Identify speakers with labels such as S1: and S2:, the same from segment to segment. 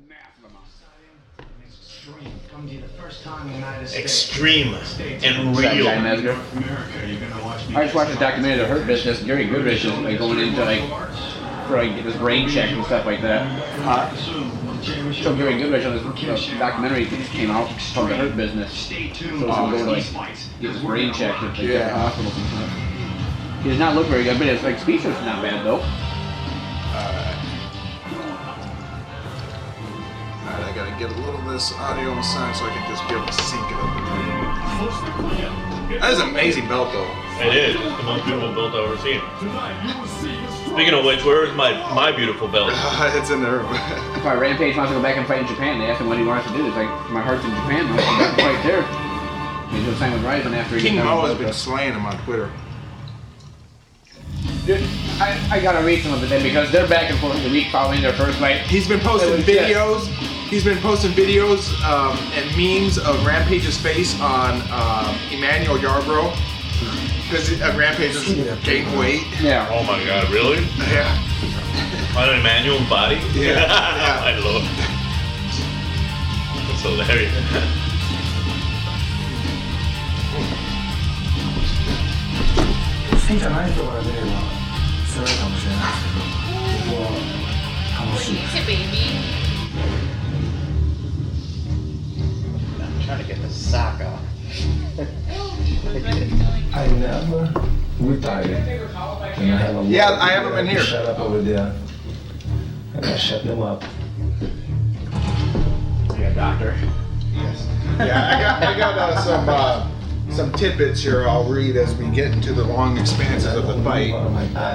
S1: massive amounts.
S2: Extreme and real.
S1: I just watched a documentary, The Hurt Business. Gary Goodrich is like going into like for like this brain check and stuff like that. So Gary Goodrich on this documentary came out called The Hurt Business. So he's going to like get his brain checked at the hospitals and stuff. He does not look very good, but his like speech is not bad though.
S3: Alright, I gotta get a little of this audio on sound so I can just be able to sync it up. That is an amazing belt though.
S2: It is. It's the most beautiful belt I've ever seen. Speaking of which, where is my beautiful belt?
S3: It's in there.
S1: If Rampage wants to go back and fight in Japan, they ask him what he wants to do. He's like, my heart's in Japan, I'll go back and fight there. He's doing the same with Ryzen after he
S3: King
S1: gets
S3: Mo has been slaying him on Twitter.
S1: Dude, I gotta read some of it then because they're back and forth the week following their first fight.
S3: He's been posting videos. He's been posting videos and memes of Rampage's face on Emmanuel Yarbrough because Rampage has gained weight.
S1: Yeah.
S2: Oh my god, really?
S3: Yeah.
S2: On Emmanuel's body?
S3: Yeah.
S2: My lord. That's hilarious.
S4: I'm trying to get the sock off.
S5: I never retired. And I have a
S3: Yeah, I have them in here.
S5: Shut up over there. And I shut them up.
S1: Yeah, doctor.
S3: Yes. Yeah, I got some tidbits here I'll read as we get into the long expanses of the fight.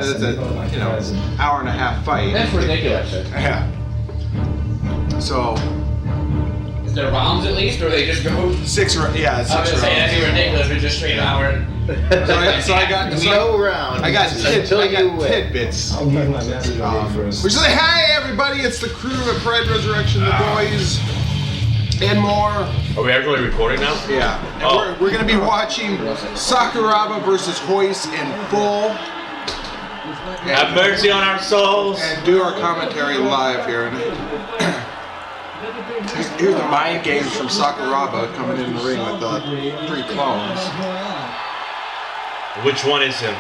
S3: It's a hour and a half fight.
S1: That's ridiculous.
S3: Yeah. So
S1: Is there rounds at least, or they just go?
S3: 6 rounds. Yeah, 6
S1: I was
S3: rounds.
S1: saying that'd be ridiculous. We're just straight hour.
S3: So I got tidbits.
S5: I'll give my message away first.
S3: Which is like, hey everybody, it's the crew of Pride Resurrection, the boys, and more.
S2: Are we actually recording now?
S3: Yeah. And we're gonna be watching Sakuraba versus Royce in full.
S2: Have mercy on our souls.
S3: And do our commentary live here. Here's the mind games from Sakuraba coming in the ring with the 3 clones.
S2: Which one is him?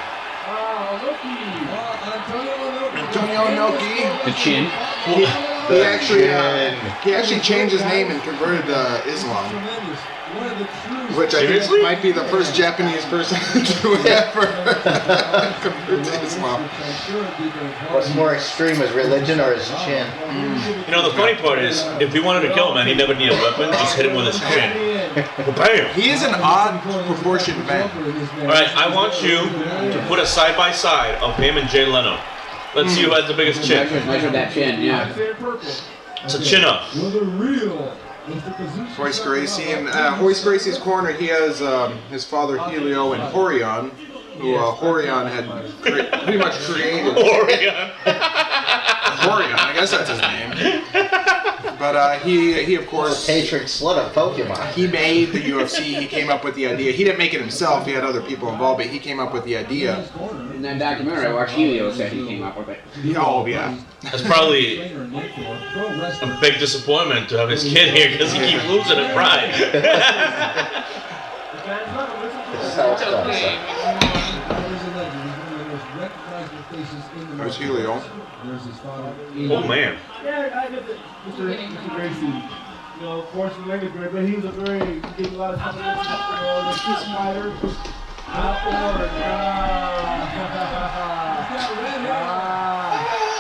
S3: Antonio Inoki.
S1: The chin.
S3: He actually changed his name and converted to Islam, which I think might be the first Japanese person to ever convert to Islam.
S4: What's more extreme, his religion or his chin?
S2: You know, the funny part is, if he wanted to kill him and he never needed a weapon, just hit him with his chin. Bam!
S3: He is an odd proportioned man.
S2: Alright, I want you to put a side-by-side of him and Jay Leno. Let's see who has the biggest chin.
S1: Measure that chin, yeah.
S2: It's a chin up.
S3: Royce Gracie. And Royce Gracie's corner, he has his father Helio and Horion, who Horion had pretty much created.
S2: Orion.
S3: Horion, I guess that's his name. But he of course,
S4: Patron slut of Pokemon.
S3: he made the UFC. He came up with the idea. He didn't make it himself. He had other people involved, but he came up with the idea.
S1: In that documentary I watched, Helio said he came up with it.
S3: Oh yeah.
S2: That's probably a big disappointment to have his kid here because he keeps losing at Pride.
S3: There's Helio.
S2: Oh man.
S6: Yeah, I did Mr. Gracie. You know, of course, the language great, but he was a very, he gave a lot of time to the kiss fighter.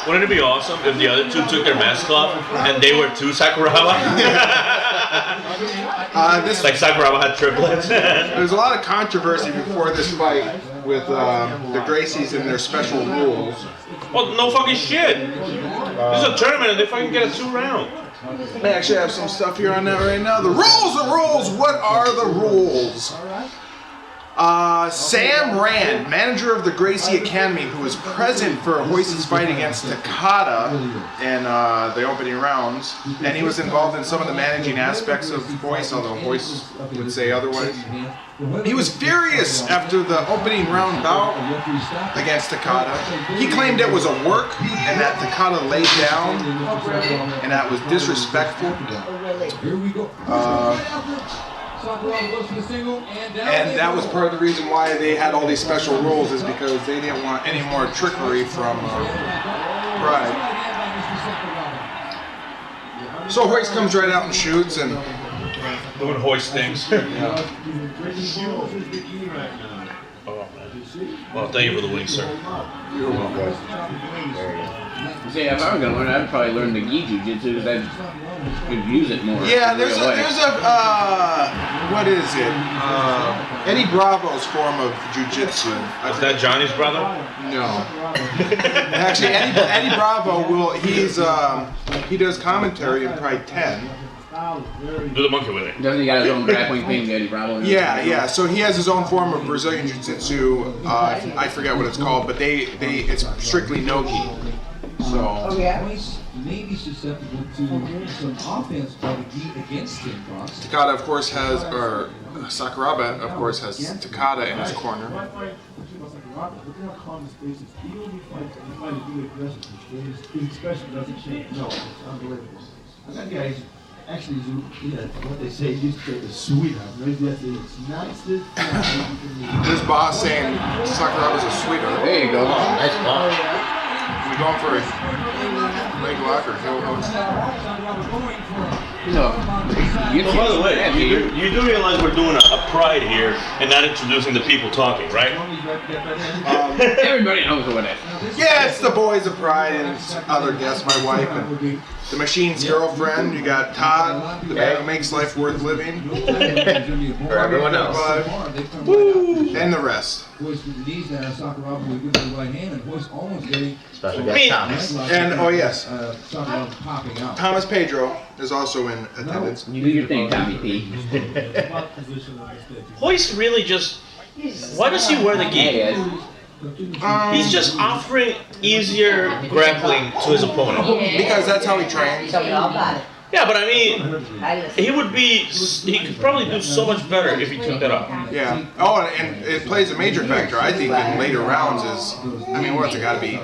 S2: Wouldn't it be awesome if the other two took their masks off and they were two Sakuraba? Like Sakuraba had triplets.
S3: There's a lot of controversy before this fight with the Gracies and their special rules.
S2: Well, no fucking shit. This is a tournament and they fucking get a 2 round.
S3: I actually have some stuff here on that right now. The rules, the rules. What are the rules? Sam Rand, manager of the Gracie Academy, who was present for Royce's fight against Takada in the opening rounds, and he was involved in some of the managing aspects of Royce, although Royce would say otherwise. He was furious after the opening round bout against Takada. He claimed it was a work and that Takada laid down and that was disrespectful. And that was part of the reason why they had all these special rules, is because they didn't want any more trickery from Pride. So Royce comes right out and shoots and
S2: doing Royce things.
S3: yeah.
S2: Oh, well, thank you for the wing, sir.
S3: You're welcome.
S1: See, if I were gonna learn, I'd probably learn the gi jujitsu, because I could use it more.
S3: Yeah, there's a what is it? Eddie Bravo's form of jujitsu.
S2: Is that Johnny's brother?
S3: No. Actually, Eddie Bravo he does commentary in Pride 10.
S2: Do the monkey with it.
S1: Doesn't he got his own grappling thing, Eddie Bravo?
S3: Yeah. So he has his own form of Brazilian jiu-jitsu. I forget what it's called, but it's strictly no-gi. So.
S7: Royce may be susceptible to some offense by the gi against him, Fox.
S3: Takada, of course, Sakuraba, of course, has Takada in his corner.
S6: His expression doesn't change. No, it's unbelievable. That guy's actually, what they say, he's a sweetheart. Right? That's the nicest thing.
S3: This boss saying Sakuraba's a sweetheart.
S1: There you go.
S4: Nice box.
S3: We going for a leg lock or heel hook?
S1: No.
S2: Oh, by the way, you do realize we're doing a pride here and not introducing the people talking, right?
S1: Everybody knows what it is.
S3: Yeah, it's the boys of Pride and other guests, my wife and the machine's girlfriend. You got Todd, the man who makes life worth living.
S4: For everyone else.
S3: Woo! And the rest.
S7: Royce with the knees down, Sakuraba with the right hand, and Royce almost getting
S4: Special guest Thomas.
S3: And, oh yes,
S7: Sakuraba popping out.
S3: Thomas Pedro is also in attendance.
S1: You do your thing, Tommy P.
S2: Royce really just. Why does he wear the gi? He's just offering easier grappling to his opponent.
S3: Because that's how he trains.
S2: Yeah, but I mean, he could probably do so much better if he took that off.
S3: Yeah. Oh, and it plays a major factor, I think, in later rounds is, I mean, what's it got to be?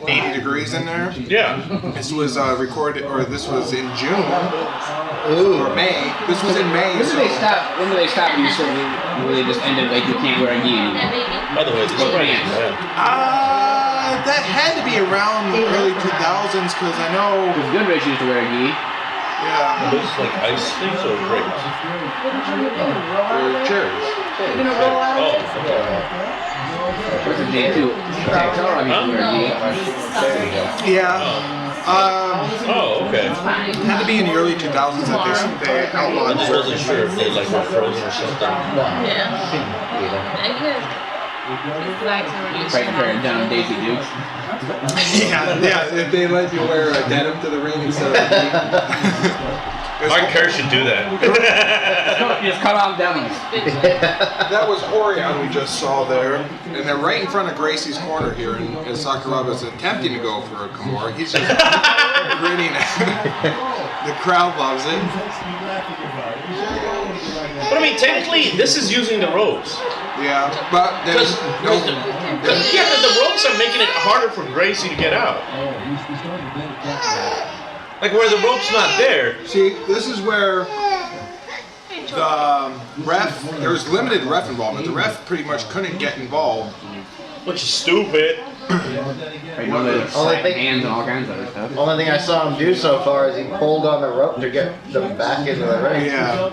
S3: 80 degrees in there?
S2: Yeah.
S3: This was recorded, or this was in June. Or May. This was in May.
S1: When do they stop? When do they stop and you sort of really just ended like you can't wear a gi anymore?
S2: By the way, this is
S3: that had to be around the early 2000s, because I know.
S1: Because Goodrich used to wear a gi.
S3: Yeah.
S2: Are those like ice things or grapes?
S3: They're cherries.
S2: Oh.
S1: What's the J2? Sakuraba used to wear a gi.
S3: Yeah.
S2: Oh, okay.
S3: Had to be in the early 2000s that they
S2: I
S3: outlawed.
S2: just wasn't sure if they like were frozen or something.
S1: Right comparing down Daisy Dukes.
S3: Yeah, if they let you wear a denim to the ring instead of
S2: Mark Kerr should do that.
S1: Just cut off downs.
S3: That was Horion we just saw there. And they're right in front of Gracie's corner here, and Sakuraba's attempting to go for a Kimura. He's just grinning. The crowd loves it.
S2: But I mean, technically, this is using the ropes.
S3: Yeah, but there's no.
S2: The ropes are making it harder for Gracie to get out. Like where the rope's not there.
S3: See, this is where the ref, there was limited ref involvement. The ref pretty much couldn't get involved.
S2: Which is stupid.
S1: Right, you know, they slap hands and all kinds of other stuff.
S4: Only thing I saw him do so far is he pulled on the rope to get them back into the ring.
S3: Yeah.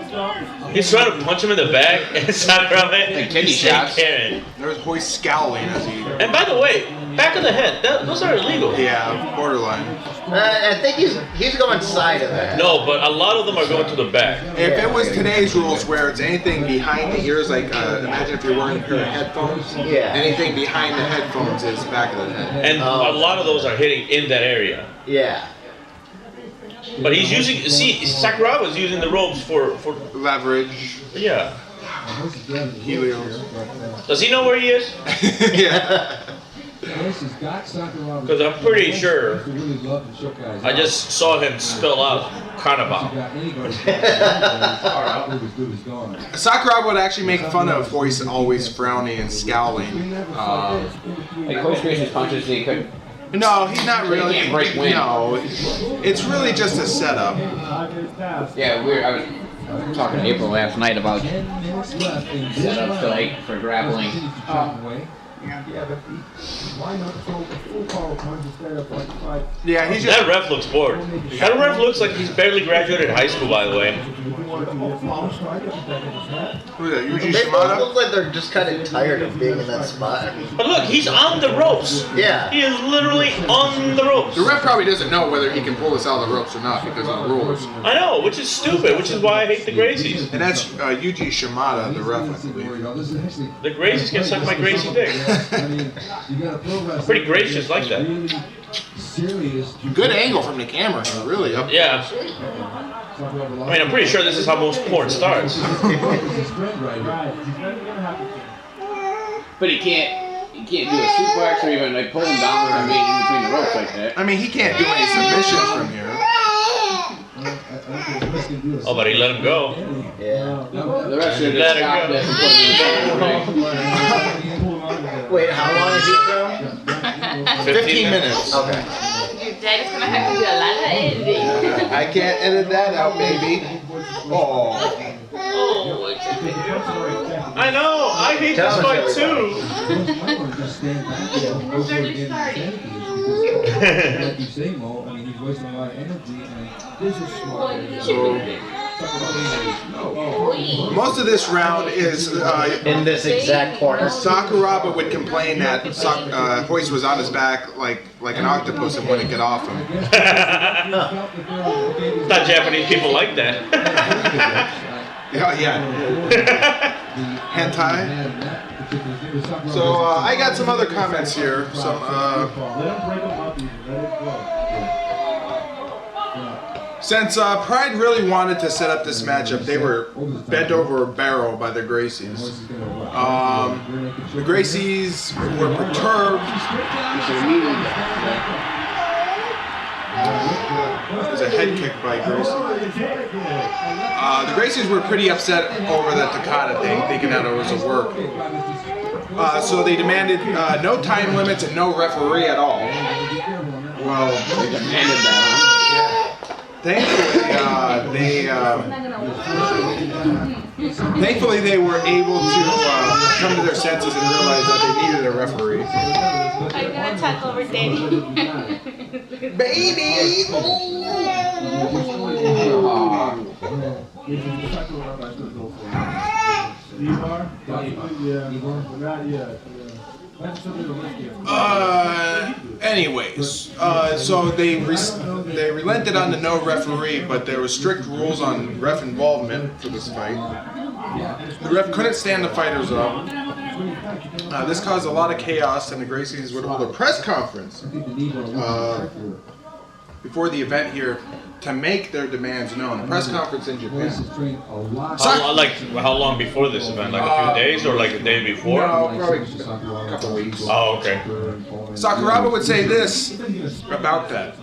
S2: He's trying to punch him in the back and Sakuraba
S1: Like kidney shots.
S2: Karen.
S3: There was Royce scowling as he.
S2: And by the way, back of the head, those are illegal.
S3: Yeah, borderline.
S4: I think he's going side of that.
S2: No, but a lot of them are going to the back.
S3: If it was today's rules where it's anything behind the ears, like imagine if you're wearing a pair of headphones.
S4: Yeah.
S3: Anything behind the headphones is back of the head.
S2: And a lot of those are hitting in that area.
S4: Yeah.
S2: But he's using, Sakuraba's using the ropes for
S3: Leverage.
S2: yeah.
S3: Helios.
S2: Does he know where he is?
S3: Yeah.
S2: Because I'm pretty sure I just saw him spill out Carnival.
S3: Sakuraba would actually make fun of Royce always frowning and scowling.
S1: Like Royce Gracie's punches, he could.
S3: No, he's not really.
S1: He can't break wind.
S3: No, it's really just a setup.
S1: Yeah, I was talking to April last night about setups to like for grappling.
S6: Yeah, but why not throw a full power punch instead of like 5?
S3: Yeah, he's just.
S2: That ref looks bored. That ref looks like he's barely graduated high school, by the way.
S3: Who's that? Yuji
S4: They both
S3: Shimada?
S4: look like they're just kind of tired of being in that spot.
S2: But look, he's on the ropes.
S4: Yeah.
S2: He is literally on the ropes.
S3: The ref probably doesn't know whether he can pull this out of the ropes or not because of the rules.
S2: I know, which is stupid, which is why I hate the Gracies.
S3: And that's Yuji Shimada, the ref, I believe.
S2: The Gracies can suck my Gracie dick. Pretty gracious like that.
S3: Good angle from the camera, really. Up.
S2: Yeah. I mean, I'm pretty sure this is how most porn starts.
S1: But he can't do a suplex or even like pull him down and being in between the ropes like that.
S3: I mean, he can't do any submissions from here.
S2: Oh, but he let him go.
S4: Yeah.
S1: The rest of it
S2: Let
S1: is
S2: it
S1: stop
S2: go.
S1: this and put him in the ring.
S4: Wait, how long is he from?
S3: 15 minutes.
S4: Okay.
S8: Your dad is gonna have to do a lot of editing.
S3: I can't edit that out, baby. Oh.
S2: I know, I hate this fight too.
S8: And it's barely starting.
S7: Like you say, Mo, I mean, he's wasting a lot of energy, and this is smart.
S3: Most of this round is
S4: In this exact corner.
S3: Sakuraba would complain that Royce was on his back like an octopus and wouldn't get off him.
S2: Not Japanese people like that.
S3: Yeah. Hentai. So I got some other comments here. Some since Pride really wanted to set up this matchup, they were bent over a barrel by the Gracies. The Gracies were perturbed. There's a head kick by Gracie. The Gracies were pretty upset over the Takata thing, thinking that it was a work. So they demanded no time limits and no referee at all. Well,
S1: They demanded that.
S3: Thankfully they were able to come to their senses and realize that they needed a referee.
S8: I'm gonna talk over Daddy.
S3: Baby! Anyways, so they relented on the no referee, but there were strict rules on ref involvement for this fight. The ref couldn't stand the fighters up. This caused a lot of chaos, and the Gracies would hold a press conference before the event here to make their demands known. A press conference in Japan.
S2: How long before this event? Like a few days or like a day before?
S3: No, probably a couple weeks.
S2: Oh, okay.
S3: Sakuraba would say this about that.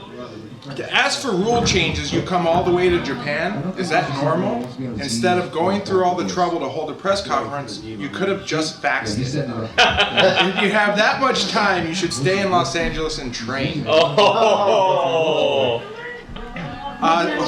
S3: To ask for rule changes, you come all the way to Japan? Is that normal? Instead of going through all the trouble to hold a press conference, you could have just faxed it. If you have that much time, you should stay in Los Angeles and train.
S2: Oh.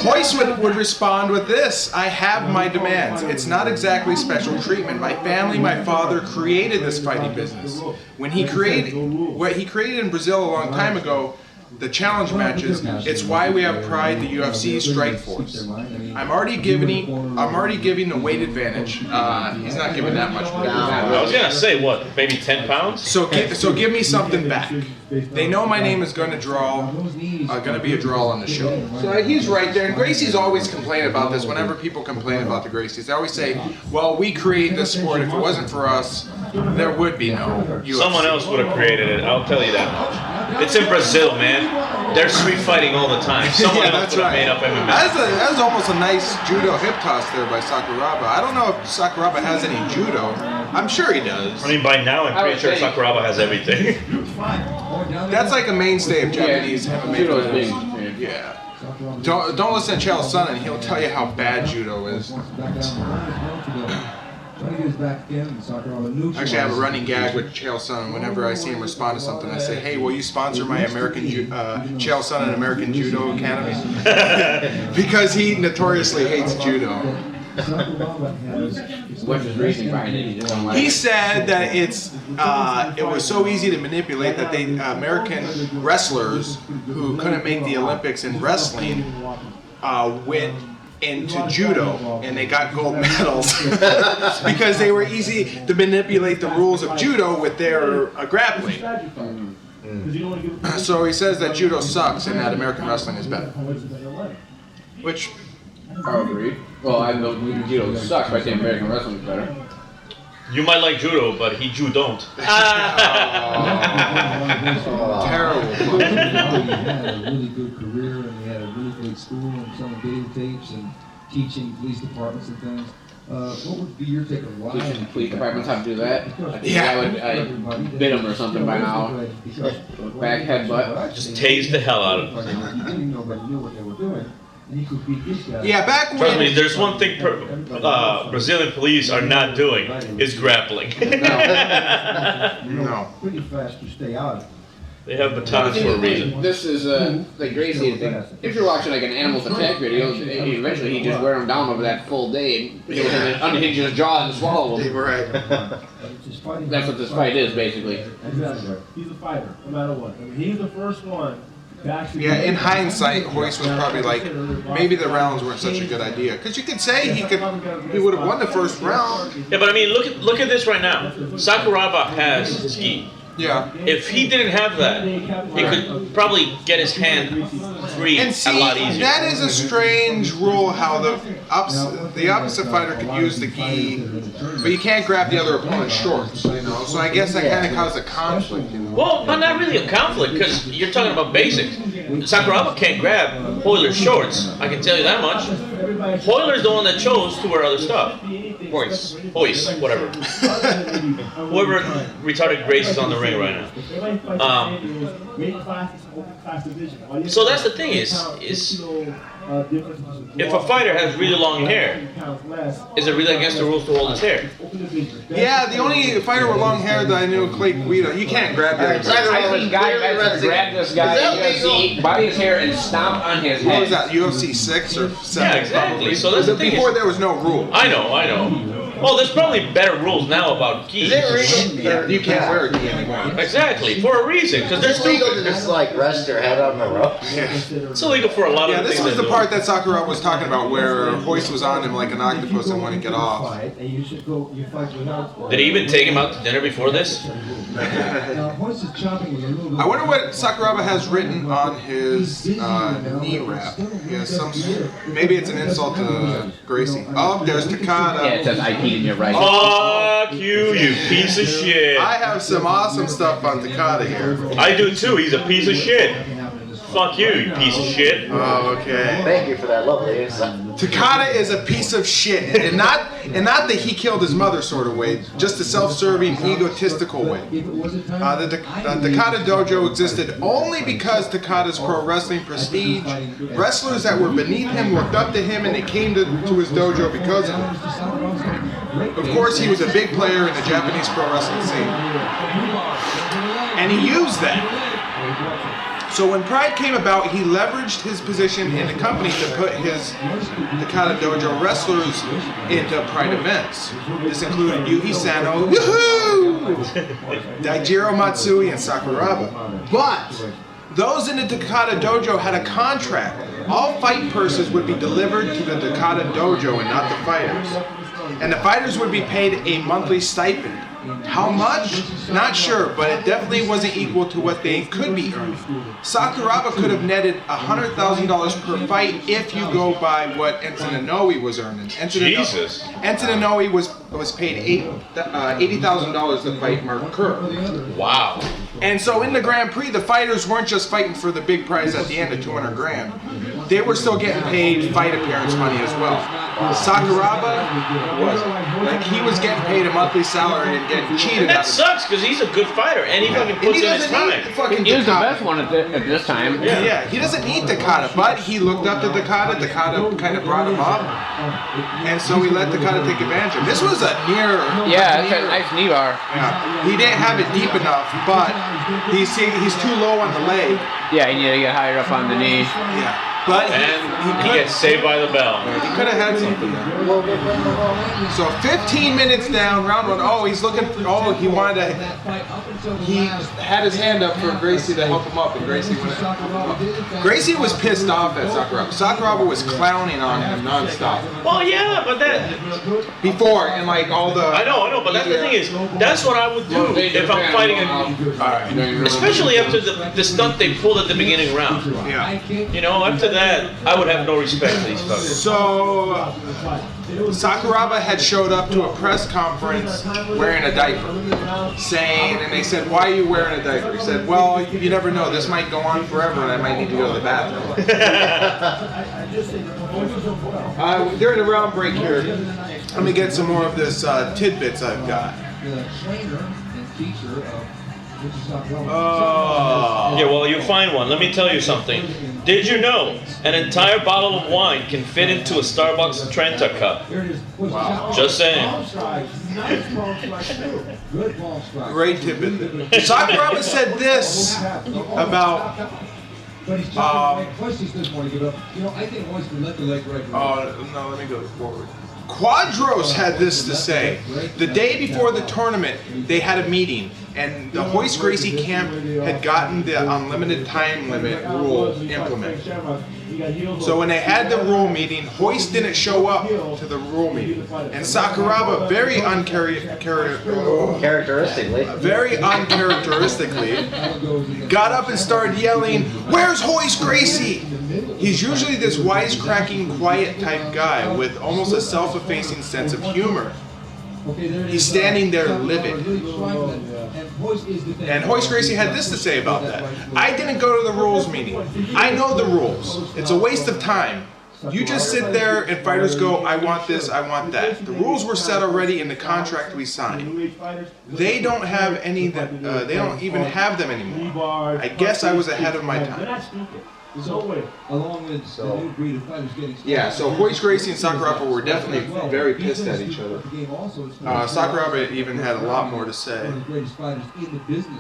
S3: Royce would respond with this: I have my demands. It's not exactly special treatment. My family, my father created this fighting business. When he created what he created in Brazil a long time ago, the challenge matches, it's why we have Pride, the UFC, Strike Force. I'm already giving the weight advantage. He's not giving that much weight advantage.
S2: I was gonna say what, maybe 10 pounds?
S3: So give me something back. They know my name is gonna be a draw on the show. So he's right there, and Gracie's always complain about this. Whenever people complain about the Gracies, they always say, "Well, we create this sport. If it wasn't for us, there would be no UFC."
S2: Someone else would have created it, I'll tell you that much. It's in Brazil, man. They're street fighting all the time. Someone else
S3: that's
S2: would have
S3: right.
S2: made up MMA.
S3: That was almost a nice judo hip toss there by Sakuraba. I don't know if Sakuraba has any judo. I'm sure he does.
S2: I mean, by now I'm pretty sure Sakuraba has everything.
S3: That's like a mainstay of Japanese MMA
S1: Judo is
S3: players.
S1: big.
S3: Yeah. Don't listen to Chael Sonnen. He'll tell you how bad judo is. Actually, I have a running gag with Chael Sonnen. Whenever I see him respond to something, I say, "Hey, will you sponsor my Chael Sonnen American Judo Academy?" Because he notoriously hates judo.
S1: What's his reasoning behind it? He just don't like
S3: He
S1: it.
S3: said that it was so easy to manipulate that they American wrestlers who couldn't make the Olympics in wrestling went into judo and they got gold medals because they were easy to manipulate the rules of judo with their grappling. So he says that judo sucks and that American wrestling is better. Which
S1: I agree. Well, I know judo sucks, but I think American wrestling is better.
S2: You might like judo, but he don't.
S3: terrible.
S7: He had a really good career and he had a really good school and selling videotapes and teaching police departments and things. What would be your take on why?
S1: Police departments have to do that. I think I would bit him or something by now. Back headbutt.
S2: Just tase the hell out of him.
S7: Nobody knew what they were doing. And he could beat this guy.
S3: Yeah, back
S2: Trust me,
S3: when
S2: there's one thing Brazilian police are not doing is grappling.
S3: no.
S7: Pretty fast to stay out of it.
S2: They have batons for a reason.
S1: This is like Gracie thing. If you're watching like an animals attack video, eventually he just wear them down over that full day and he will unhinge his jaw and swallow them.
S3: Right.
S1: That's what this fight is basically.
S6: Exactly. He's a fighter, no matter what. I mean, he's the first one.
S3: Yeah, in hindsight, Royce was probably like, maybe the rounds weren't such a good idea. Because you could say he would have won the first round.
S2: Yeah, but I mean, look at this right now. Sakuraba has ski.
S3: Yeah.
S2: If he didn't have that, he could probably get his hand free
S3: And
S2: a
S3: see,
S2: lot easier.
S3: that is a strange rule how the opposite fighter could use the gi, but you can't grab the other opponent's shorts, you know? So I guess that kind of caused a conflict, you know?
S2: Well, but not really a conflict, because you're talking about basics. Sakuraba can't grab Hoyler's shorts, I can tell you that much. Hoyler's the one that chose to wear other stuff. Royce, whatever. Whoever retarded Grace is on the ring right now. So that's the thing is if a fighter has really long hair, is it really against the rules to hold his hair?
S3: Yeah, the only fighter with long hair that I knew, Clay Guido, you can't grab that.
S1: I think Guy Benson grabbed this guy in UFC by his hair and stomped on his head.
S3: What was that, UFC 6 or 7?
S2: Yeah, exactly.
S3: Probably.
S2: So that's the thing
S3: Before
S2: is-
S3: there was no rule.
S2: I know. Well, there's probably better rules now about gi.
S4: Is it legal?
S3: Yeah, you can't wear a gi anymore.
S2: Exactly, for a reason, because they're
S4: It's legal to
S2: stupid.
S4: just like rest your head on the rope.
S2: It's illegal for a lot of
S3: Yeah,
S2: the
S3: this
S2: things
S3: was the
S2: they
S3: part
S2: do.
S3: that Sakura was talking about where Royce was on him like an octopus and wouldn't get off.
S2: Did he even take him out to dinner before this?
S3: I wonder what Sakuraba has written on his knee wrap. He has some, maybe it's an insult to Gracie. Oh, there's Takada.
S1: Yeah, it says I peed in your right.
S2: Fuck you, you piece of shit.
S3: I have some awesome stuff on Takada here.
S2: I do too, he's a piece of shit. Fuck you, you piece of shit.
S3: Oh, okay.
S4: Thank you for that lovely insight.
S3: Takada is a piece of shit, and not that he killed his mother sort of way, just a self-serving, egotistical way. The Takada Dojo existed only because Takada's pro wrestling prestige. Wrestlers that were beneath him looked up to him, and they came to his dojo because of it. Of course, he was a big player in the Japanese pro wrestling scene, and he used that. So when Pride came about, he leveraged his position in the company to put his Takada Dojo wrestlers into Pride events. This included Yuhi Sano, Daijiro Matsui, and Sakuraba. But those in the Takada Dojo had a contract. All fight purses would be delivered to the Takada Dojo and not the fighters. And the fighters would be paid a monthly stipend. How much? Not sure, but it definitely wasn't equal to what they could be earning. Sakuraba could have netted $100,000 per fight if you go by what Enson Inoue was earning.
S2: Jesus.
S3: Enson Inoue was paid $80,000 to fight Mark Kerr.
S2: Wow.
S3: And so in the Grand Prix, the fighters weren't just fighting for the big prize at the end of 200 grand. They were still getting paid fight appearance money as well. Sakuraba he was getting paid a monthly salary and getting cheated.
S2: That sucks because he's a good fighter and he fucking puts in his time.
S1: He was the best one at this time.
S3: Yeah, he doesn't need Takada, but he looked up to Takada. Takada kind of brought him up, and so he let Takada take advantage of him. This was a near.
S1: Yeah, that's a nice knee bar.
S3: Yeah, he didn't have it deep enough, but he's too low on the leg.
S1: Yeah, he needed to get higher up on the knee.
S3: Yeah. But
S2: he gets saved by the bell.
S3: He could have had something there. So 15 minutes down, round one. Oh, he's looking for. Oh, he wanted to. He had his hand up for Gracie to help him up, and Gracie went. Gracie was pissed off at Sakuraba. Sakuraba was clowning on him nonstop.
S2: Well, yeah, but that
S3: before and like all the.
S2: I know, but that's the thing is, that's what I would do if I'm fighting especially after the stunt they pulled at the beginning round.
S3: Yeah.
S2: You know, after that, I would have no respect for these fuckers.
S3: So, Sakuraba had showed up to a press conference wearing a diaper, saying, and they said, "Why are you wearing a diaper?" He said, "Well, you never know. This might go on forever, and I might need to go to the bathroom." During the round break here, let me get some more of this tidbits I've got.
S2: Yeah, well, you find one. Let me tell you something. Did you know an entire bottle of wine can fit into a Starbucks Trenta cup?
S3: Wow.
S2: Just saying.
S3: Great tidbit. Sakuraba said this about. No, let me go forward. Quadros had this to say. The day before the tournament, they had a meeting, and the Royce Gracie camp had gotten the unlimited time limit rule implemented. So when they had the rule meeting, Royce didn't show up to the rule meeting, and Sakuraba very uncharacteristically got up and started yelling, "Where's Royce Gracie?" He's usually this wisecracking, quiet type guy with almost a self-effacing sense of humor. He's standing there livid. And Royce Gracie had this to say about that. "I didn't go to the rules meeting. I know the rules. It's a waste of time. You just sit there and fighters go, I want this, I want that. The rules were set already in the contract we signed. They don't have any that, they don't even have them anymore. I guess I was ahead of my time." Yeah, so Royce Gracie and Sakuraba were definitely very pissed at each other. Sakuraba even had a lot more to say.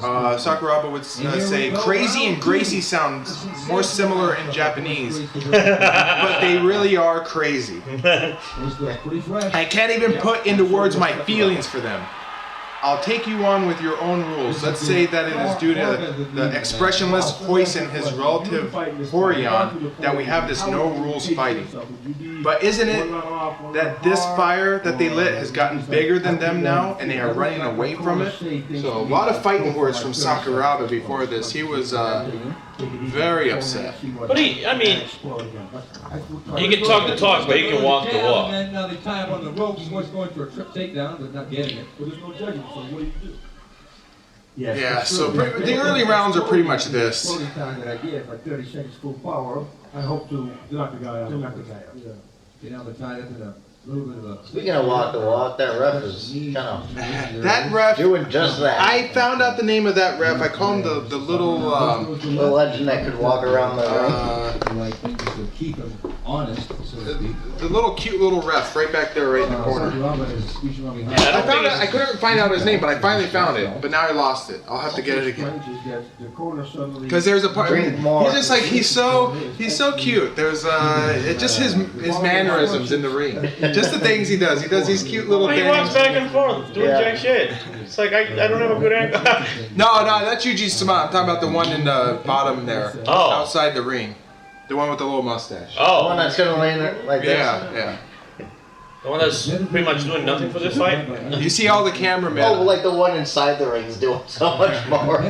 S3: Sakuraba would say, "Crazy and Gracie sound more similar in Japanese, but they really are crazy. I can't even put into words my feelings for them. I'll take you on with your own rules. Let's say that it is due to the expressionless Royce and his relative Horion that we have this no rules fighting. But isn't it that this fire that they lit has gotten bigger than them now and they are running away from it?" So a lot of fighting words from Sakuraba before this. He was very upset.
S2: But he can talk the talk, but he can walk the walk.
S7: And now they tie him on the ropes. He's going for a trip takedown, but not getting it. But there's no judging, so what do you do?
S3: Yeah, so the early rounds are pretty much this.
S6: Time that I get, like 30 seconds full power, I hope to knock the guy out. Yeah.
S7: Okay, now they're tied up in a little bit of a...
S4: Speaking of walk the walk, that ref is kind of
S3: that ref
S4: doing just that.
S3: I found out the name of that ref. I call him the little
S4: little legend that could walk around the
S7: like things to keep him honest, so to speak.
S3: the little cute little ref right back there, right in the corner. I couldn't find out his name, but I finally found it. But now I lost it. I'll have to get it again. Because there's a part. He's just like he's so cute. There's it's just his mannerisms in the ring. Just the things he does. He does these cute little
S2: Well,
S3: things.
S2: he walks back and forth doing jack shit. It's like I don't have a good angle.
S3: No, that's Yuji Sama. I'm talking about the one in the bottom there, outside the ring. The one with the little mustache.
S4: one that's gonna lay there like this.
S3: Yeah.
S2: The one that's pretty much doing nothing for this fight?
S3: You see all the cameramen.
S4: Oh, like the one inside the ring's doing so much more.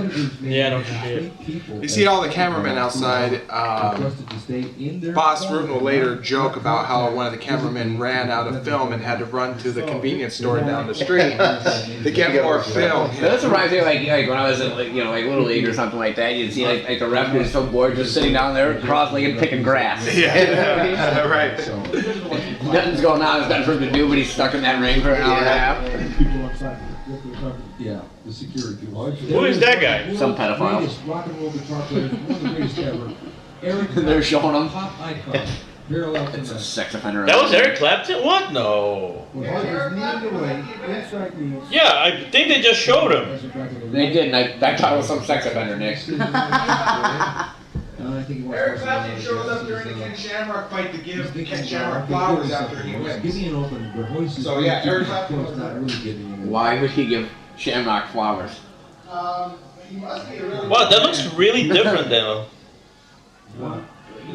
S2: Yeah, no shit.
S3: You see all the cameramen outside. Boss Rutan will later joke about how one of the cameramen ran out of film and had to run to the convenience store down the street to get more film.
S1: That's surprising. Like when I was in like Little League or something like that, you'd see like the ref who's so bored just sitting down there cross-legged picking grass.
S3: Yeah, right.
S1: Nothing's going on. There's nothing for him to do, but he's stuck in that ring for an hour and a half.
S7: Yeah, the security people.
S2: Who is that guy?
S1: Some pedophile.
S7: Rock and roll guitar players, one of the greatest ever. Eric
S1: They're showing him.
S7: Pop icon. Parallel to
S1: It's a
S7: that.
S1: sex offender.
S2: That was Eric Clapton? What? No.
S7: When Hart was kneeling away, inside knees.
S2: Yeah, I think they just showed him.
S1: They did, and I thought it was some sex offender, Nick.
S7: I think he
S3: Eric Clapton showed up during the Ken Shamrock fight to give Ken Shamrock flowers after he wins.
S7: Give me an open, but Royce is
S3: So, yeah, Eric Clapton was
S7: not really giving him.
S1: Why would he give Shamrock flowers?
S3: He must be a really
S2: Wow, that looks really different though.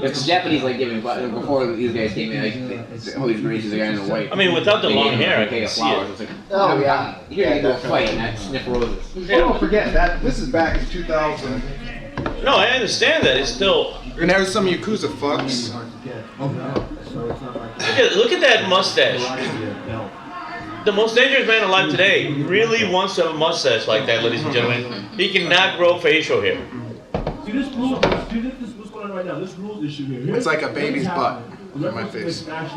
S1: It's the Japanese like giving before these guys came in. Like, Royce Gracie's the guy in the white.
S2: I mean, without the
S1: They
S2: long
S1: gave him
S2: hair, I
S1: a bouquet
S2: can
S1: of
S2: see
S1: flowers.
S2: it.
S1: It's like,
S4: Oh, yeah.
S1: Here you go, fight and not sniff roses.
S3: Don't forget that this is back in 2000.
S2: No, I understand that. It's still.
S3: And there's some Yakuza fucks.
S2: Look at that mustache. The most dangerous man alive today really wants to have a mustache like that, ladies and gentlemen. He cannot grow facial hair.
S6: See this rule, see this is what's going on right now. This rule issue here.
S3: It's like a baby's butt on my face.
S6: Not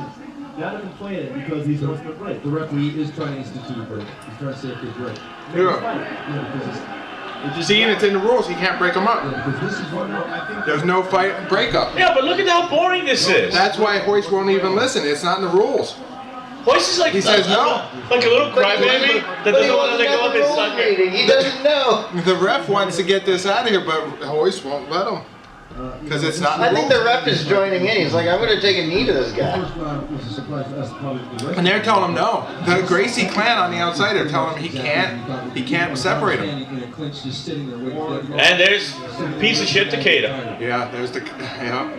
S6: even playing it because he's supposed to break.
S7: The referee is trying to institute a break. He's trying to say okay, break.
S3: See, and it's in the rules. He can't break them up.
S7: Because this is what
S3: There's no fight breakup.
S2: Yeah, but look at how boring this is.
S3: That's why Hoist won't even listen. It's not in the rules.
S2: Hoist is like
S3: He says no.
S2: like a little crybaby that doesn't want to let go of his sucker.
S4: He doesn't know.
S3: The ref wants to get this out of here, but Hoist won't let him. Because it's not in
S4: I
S3: the
S4: think
S3: rules.
S4: the rep is joining in. He's like, I'm going to take a knee to this guy.
S7: first round was a surprise to us. Probably the rest
S3: And they're telling him no. The Gracie clan on the outside are telling him he can't separate him.
S7: In a clinch, just sitting there waiting for that.
S2: And there's piece of shit Takeda.
S3: Yeah, there's the yeah.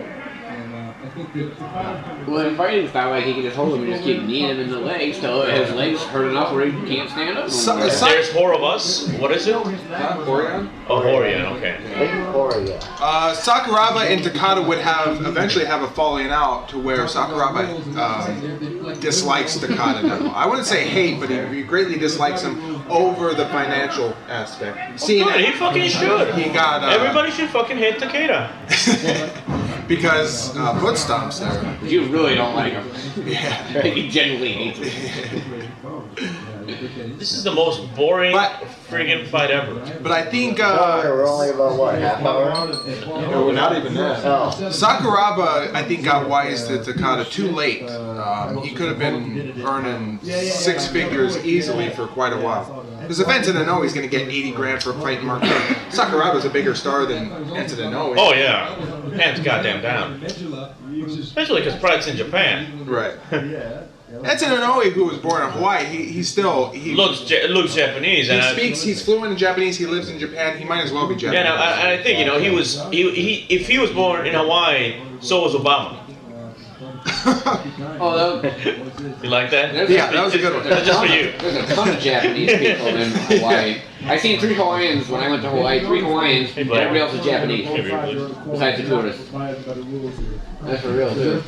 S7: I think that
S1: Well, in fighting style, like he can just hold him and just keep kneeing him in the legs till his legs hurt enough where he can't stand up.
S2: There's four of us. What is it?
S3: Horion?
S2: Oh, Horion, okay.
S3: Sakuraba and Takada would eventually have a falling out to where Sakuraba dislikes Takada now. I wouldn't say hate, but he greatly dislikes him over the financial aspect.
S2: Good, he fucking should.
S3: He got
S2: Everybody should fucking hate Takeda.
S3: because foot stomps there.
S1: You really don't like him.
S3: Yeah.
S1: He genuinely hates him.
S2: This is the most boring friggin' fight ever.
S3: But I think
S4: We're only about, what, half hour?
S3: no, not even that.
S4: Oh.
S3: Sakuraba, I think, got wise to Takada too late. He could have been earning six figures easily for quite a while. Because if Enten he's going to get 80 grand for fighting Mark. Sakuraba's a bigger star than Enten
S2: Oh yeah, hands goddamn down. Especially because Pride's in Japan.
S3: Right. Enten who was born in Hawaii, he
S2: Looks Japanese, and
S3: he's fluent in Japanese. He lives in Japan. He might as well be Japanese.
S2: Yeah, and I think if he was born in Hawaii, so was Obama. You like that?
S3: Yeah, that was a good one.
S2: That's just for you.
S1: There's a ton of Japanese people in Hawaii. I seen 3 Hawaiians when I went to Hawaii. 3 Hawaiians, and everybody else is Japanese. Besides the tourists. That's for real too.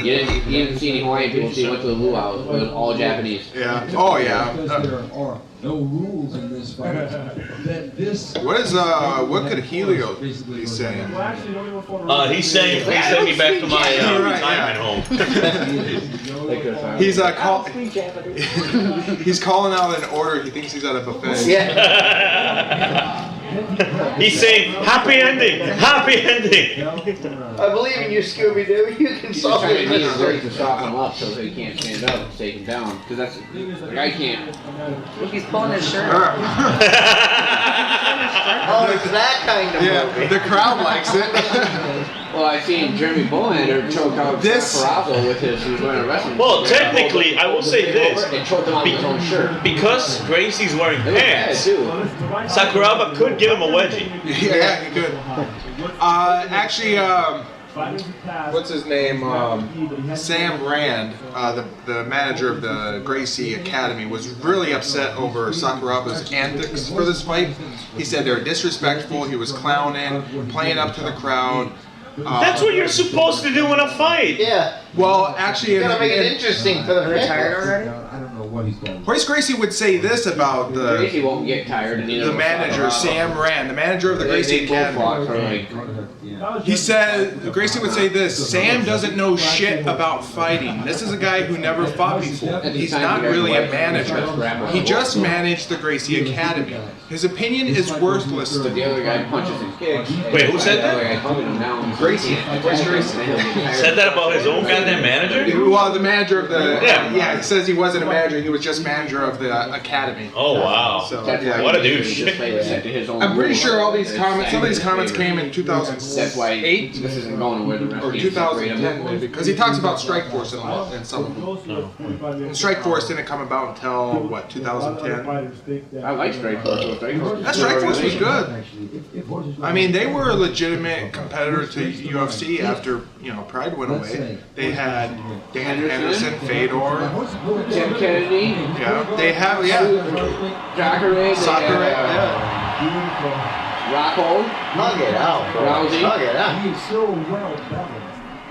S1: You didn't see any Hawaiian people until you went to the luau. It was all Japanese.
S3: Yeah. Oh yeah.
S7: because there are no rules in this fight. That this
S3: What could Helio be saying?
S2: He's saying, please take me back to my retirement home.
S3: He's calling out an order. He thinks he's at a buffet.
S4: Yeah.
S2: He's saying, happy ending, happy ending.
S4: I believe in you, Scooby-Doo. You can
S1: He's
S4: solve
S1: trying to need his
S4: this.
S1: legs to soften him up so he can't stand up and take him down. Because that's the guy can't.
S8: Look, he's pulling his shirt.
S4: Oh, it's that kind of
S3: Yeah,
S4: movie.
S3: the crowd likes it.
S1: Well, I seen Jeremy Bullander choke out Sakuraba with his. He was wearing a wrestling.
S2: Well, technically, I will say this.
S1: And choked him out with his own shirt.
S2: Because Gracie's wearing
S1: It was bad
S2: pants,
S1: too.
S2: Sakuraba could give him a wedgie.
S3: Yeah, he could. Actually, what's his name? Sam Rand, the manager of the Gracie Academy, was really upset over Sakuraba's antics for this fight. He said they were disrespectful. He was clowning, playing up to the crowd.
S2: That's what you're supposed to do in a fight.
S4: Yeah.
S3: Well, actually,
S4: You gotta make it interesting for the
S7: Retired
S4: retired
S7: already? I don't know what he's done.
S3: Royce Gracie would say this about
S1: Gracie won't get tired. And
S3: the manager, Sam Rand, the manager of the Gracie Academy. He said, Gracie would say this, Sam doesn't know shit about fighting. This is a guy who never fought before. He's not really a manager. He just managed the Gracie Academy. His opinion is worthless to
S1: The
S3: me.
S1: other guy punches and kicks.
S2: Wait, who said that?
S1: The other guy punches him down.
S3: Gracie. Royce Gracie.
S2: Said that about his own goddamn manager?
S3: Well, the manager of the...
S2: Yeah.
S3: He says he wasn't a manager, he was just manager of the academy.
S2: Oh, wow.
S3: So,
S1: That's
S3: yeah.
S1: why
S2: What a
S1: he
S2: douche.
S1: just played it to his own
S3: I'm pretty
S1: rule.
S3: sure all these comments, some of these comments came in
S1: That's
S3: 2008
S1: why this isn't going where the rest
S3: or
S1: of the
S3: 2010 maybe, because he talks about Strike Force in some of them. And Strike Force didn't come about until, what, 2010?
S1: I like Strike Force.
S3: That Strike Force was good. I mean, they were a legitimate competitor to UFC after, Pride went away. They had Dan Henderson, Fedor.
S1: Tim Kennedy.
S3: Yeah, they have,
S1: Jacare.
S3: Sakura, yeah.
S1: Rocco.
S4: Hug it out, bro.
S1: Rousey.
S4: Hug it out.
S6: He's so well balanced.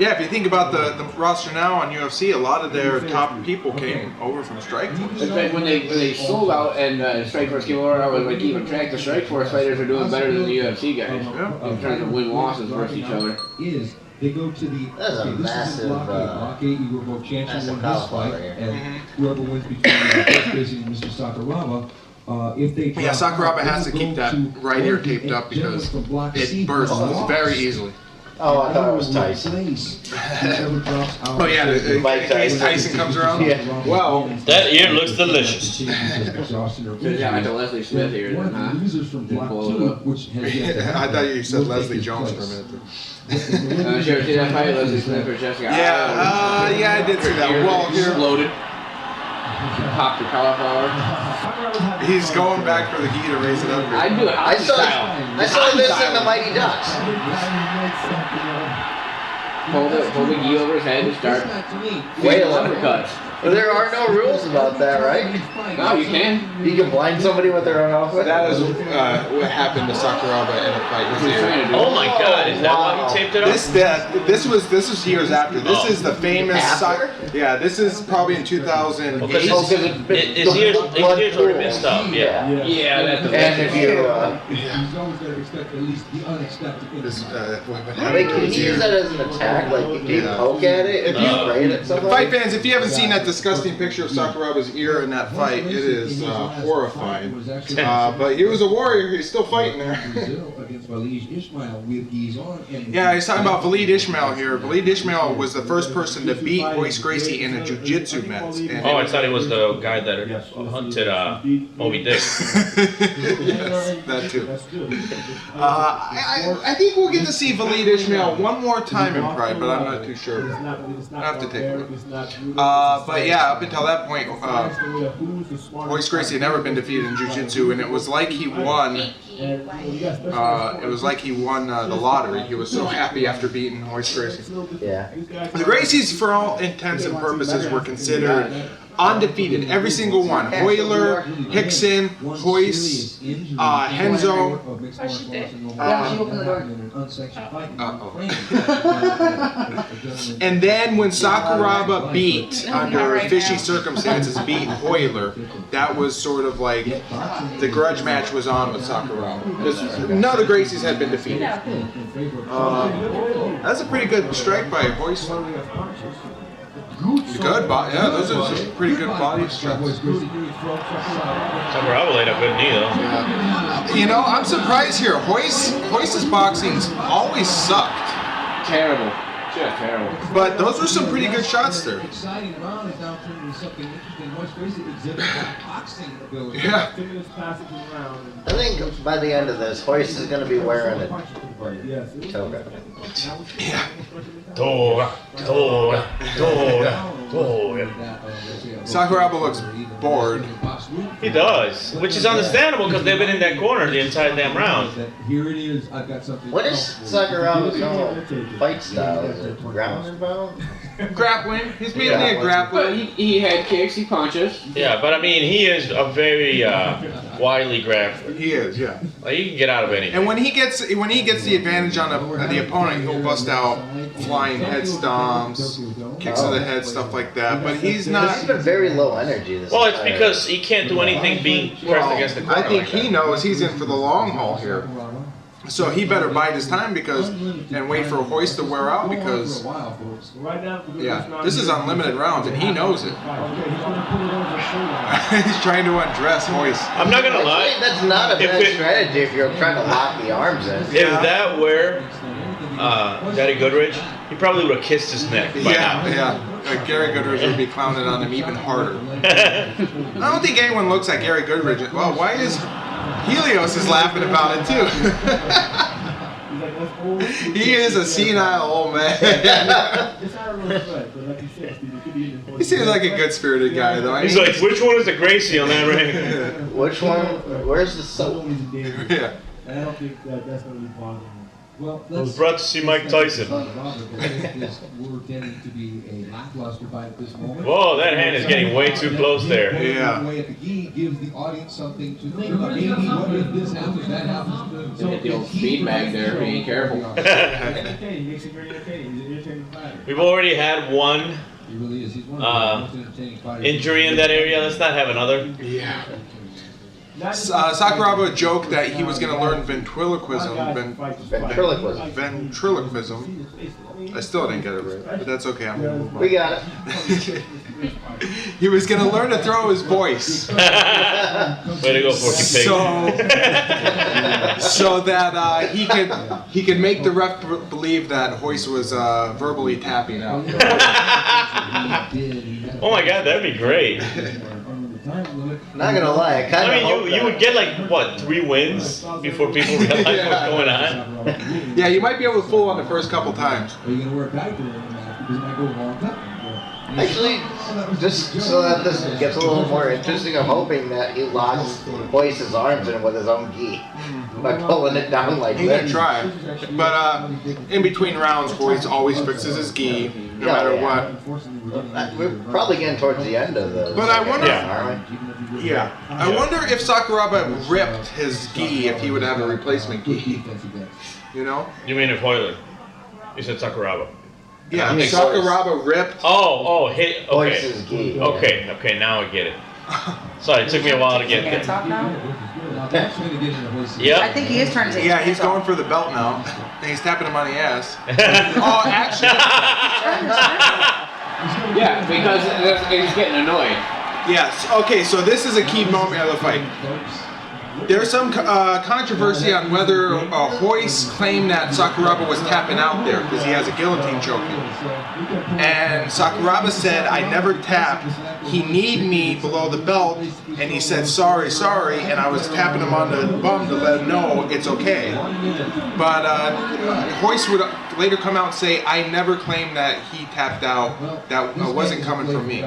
S3: Yeah, if you think about the roster now on UFC, a lot of their top people came over from Strike Force.
S1: In fact, when they sold out and Strike Force came over, I was like keeping track. The Strike Force fighters are doing better than the UFC guys in terms of win-losses versus each other.
S7: Is they go to the
S4: That's a massive,
S7: blockade. You were both champions
S4: massive
S7: won this
S4: cauliflower
S7: fight,
S4: here.
S7: and whoever wins between Royce Gracie and Mr. Sakuraba, if they
S3: Yeah, Sakuraba has to keep that right ear taped up because it bursts very easily.
S4: Oh, I thought it was Tyson.
S3: Oh yeah, in case Tyson comes around.
S4: Yeah.
S3: Well,
S2: That ear looks delicious.
S1: Yeah, like a Leslie Smith here, then, huh?
S7: Losers from block
S1: Pull it
S7: 2,
S1: up.
S7: which has yet to
S3: I
S7: happen,
S3: thought you said
S7: will
S3: Leslie
S7: take
S3: Jones for a
S7: place.
S3: minute.
S1: Did you ever see that fight, Leslie Smith or Jessica?
S3: Yeah, I did see that. Well, here
S1: Exploded. Popped the cauliflower.
S3: he's going back for the gi to raise it up. Here.
S1: I do it
S4: I
S1: hockey
S4: saw
S1: style.
S4: this in the Mighty Ducks.
S1: Hold the gi over his head and start
S4: Wait,
S1: uppercuts.
S4: there are no rules about that, right?
S1: No, you can.
S4: You can blind somebody with their own outfit.
S3: That is what happened to Sakuraba in a fight.
S1: He's trying to do
S2: Oh my god, is that why he taped it up?
S3: This was years after. This is the famous.
S4: After?
S3: Yeah, this is probably in 2008.
S2: Because his ears already been stopped, yeah.
S1: Yeah, that's the
S4: And if you,
S7: He's always got to expect at least the unexpected.
S3: This,
S4: wait, can you use that as an attack? Like, can you poke at it? If you spray it at somebody?
S3: Fight fans, if you haven't seen that disgusting picture of Sakuraba's ear in that fight, it is horrifying. But he was a warrior. He's still fighting there. Yeah, he's talking about Valid Ismail here. Valid Ismail was the first person to beat Royce Gracie in a jiu-jitsu match. And
S2: Oh, I thought he was the guy that hunted Moby Dick.
S3: that too. I think we'll get to see Valid Ismail one more time in Pride, but I'm not too sure. I have to take a look. But yeah, up until that point, Royce Gracie had never been defeated in jiu-jitsu, and it was like he won. It was like he won the lottery. He was so happy after beating Royce Gracie.
S4: Yeah.
S3: The Gracies, for all intents and purposes, were considered undefeated. Every single one. Hoyler, Hickson, Royce, Henzo. And then when Sakuraba beat, under fishy circumstances, beat Hoyler, that was sort of like the grudge match was on with Sakuraba. Because none of the Gracies had been defeated. That's a pretty good strike by Royce. Good body, yeah, those are some pretty good body shots.
S2: Sakuraba laid a good knee though.
S3: You know, I'm surprised here. Royce's boxing's always sucked.
S1: Terrible. Just terrible.
S3: But those were some pretty good shots there.
S7: Exciting round is now turning into something interesting. Royce Gracie exhibits boxing ability.
S3: Yeah.
S4: I think by the end of this, Royce is going to be wearing a toga.
S3: Yeah.
S2: Toga.
S3: Sakuraba looks bored.
S2: He does, which is understandable because they've been in that corner the entire damn round.
S7: Here it is. I've got something.
S4: What is Sakuraba's own fight style? Is it ground and pound?
S3: Grappling. He's mainly a
S1: But
S3: grappler.
S1: he head kicks, he punches.
S2: Yeah, but I mean, he is a very wily grappler.
S3: He is, yeah.
S2: Like, he can get out of anything.
S3: And when he gets the advantage on the opponent, he'll bust out flying head stomps, kicks to the head, stuff like that. But he's
S4: This
S3: not.
S4: has been very low energy. This
S2: Well, it's
S4: entire-
S2: because he can't do anything being pressed against the corner.
S3: I think
S2: like
S3: he
S2: that.
S3: knows he's in for the long haul here. So he better bide his time and wait for Royce to wear out because this is unlimited rounds and he knows it. He's trying to undress Royce.
S2: I'm not gonna lie.
S4: Actually, that's not a bad strategy if you're trying to lock the arms in.
S2: If that were Daddy Goodrich, he probably would have kissed his neck by now.
S3: Yeah. Gary Goodrich would be clowning on him even harder. I don't think anyone looks at Gary Goodrich. Well, why is Helios is laughing about it too? He is a senile old man. He seems like a good-spirited guy, though.
S2: He's like, which one is the Gracie on that ring?
S4: Which one? Where's the soap?
S3: Yeah.
S6: I don't think that's going to be bothering him.
S7: Well,
S2: I was brought to see Mike Tyson.
S7: We're tending to be a lackluster fight at this moment.
S2: Whoa, that hand is getting way too close there.
S3: Yeah.
S7: Way at the gi gives the audience something to think about. Maybe what if this happens, that happens.
S1: Hit the old speed bag there, if you ain't careful.
S6: Entertaining, makes it very entertaining. He's an entertaining fighter.
S2: We've already had one
S7: He really is. He's one of the most entertaining fighters.
S2: injury in that area. Let's not have another.
S3: Yeah. Sakuraba joked that he was going to learn ventriloquism. Ventriloquism. I still didn't get it right, but that's okay. I'm going to move on.
S4: We got it.
S3: He was going to learn to throw his voice.
S2: Way to go, Porky Pig.
S3: So that he could make the ref believe that Royce was verbally tapping out.
S2: Oh my God, that'd be great.
S4: Not gonna lie, I kind of.
S2: I mean, you would get like what 3 wins before people realize what's going on.
S3: Yeah, you might be able to fool on the first couple times.
S7: Are you going to wear a back door in the match? Because it might go a long time.
S4: Actually, just so that this gets a little more interesting, I'm hoping that he locks Royce's arms in with his own gi by pulling it down like
S3: He can
S4: this.
S3: try, but in between rounds, Royce always fixes his gi, no matter what.
S4: We're probably getting towards the end of the.
S3: But I wonder-
S4: second round, aren't we?
S3: Yeah, I wonder if Sakuraba ripped his gi if he would have a replacement gi. You know?
S2: You mean if Hoyler? You said Sakuraba.
S3: Yeah,
S2: Makes
S3: Sakuraba ripped.
S2: Hit. Okay.
S4: Royce's gi.
S2: Okay, now I get it. Sorry, it took me a while to get
S8: Hands
S2: there.
S8: off now? I
S2: Yep.
S8: think he is trying to take
S3: Yeah,
S8: his
S3: he's
S8: hands
S3: going
S8: off.
S3: for the belt now, and he's tapping him on the ass. Oh, actually,
S1: Yeah, because he's getting annoyed.
S3: yes. Okay, so this is a key moment of the fight. There's some controversy on whether Royce claimed that Sakuraba was tapping out there because he has a guillotine choking. And Sakuraba said, I never tapped. He kneed me below the belt, and he said, sorry, and I was tapping him on the bum to let him know it's okay. But Royce would later come out and say, I never claimed that he tapped out. That wasn't coming from me.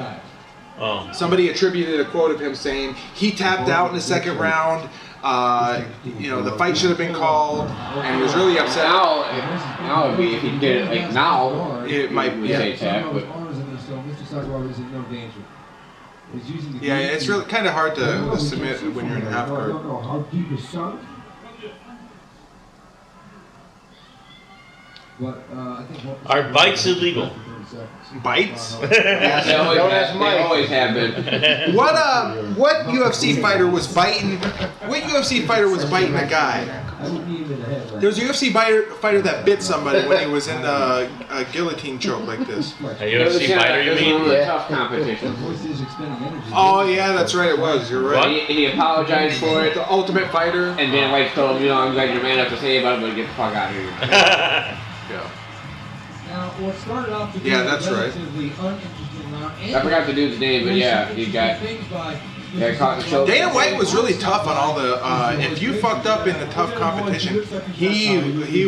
S2: Oh.
S3: Somebody attributed a quote of him saying he tapped out in the second round. The fight should have been called, and he was really upset.
S1: Now it'd be if he did it like now.
S3: It might be.
S1: Say tap, but
S3: Yeah, it's really kind of hard to submit when you're in half
S6: I
S3: guard.
S6: don't know how deep is sunk.
S2: Are bites illegal?
S3: Bites?
S1: They always have been.
S3: What UFC fighter was biting? What UFC fighter was biting a guy? There was a UFC fighter that bit somebody when he was in a guillotine choke like this.
S2: A UFC fighter, you mean?
S1: A tough competition.
S3: Oh yeah, that's right. It was. You're right.
S1: And he apologized for it,
S3: The Ultimate Fighter.
S1: and then like told him, I'm glad your man have to say about it, but get the fuck out of here.
S3: Yeah.
S7: Now, what started off to be
S3: Yeah, that's right.
S7: relatively uninteresting round.
S1: I forgot the dude's name, but yeah, he got.
S7: Things by
S1: Got caught in the choke.
S3: Dana White was really tough on all the. If you fucked up in the tough competition, he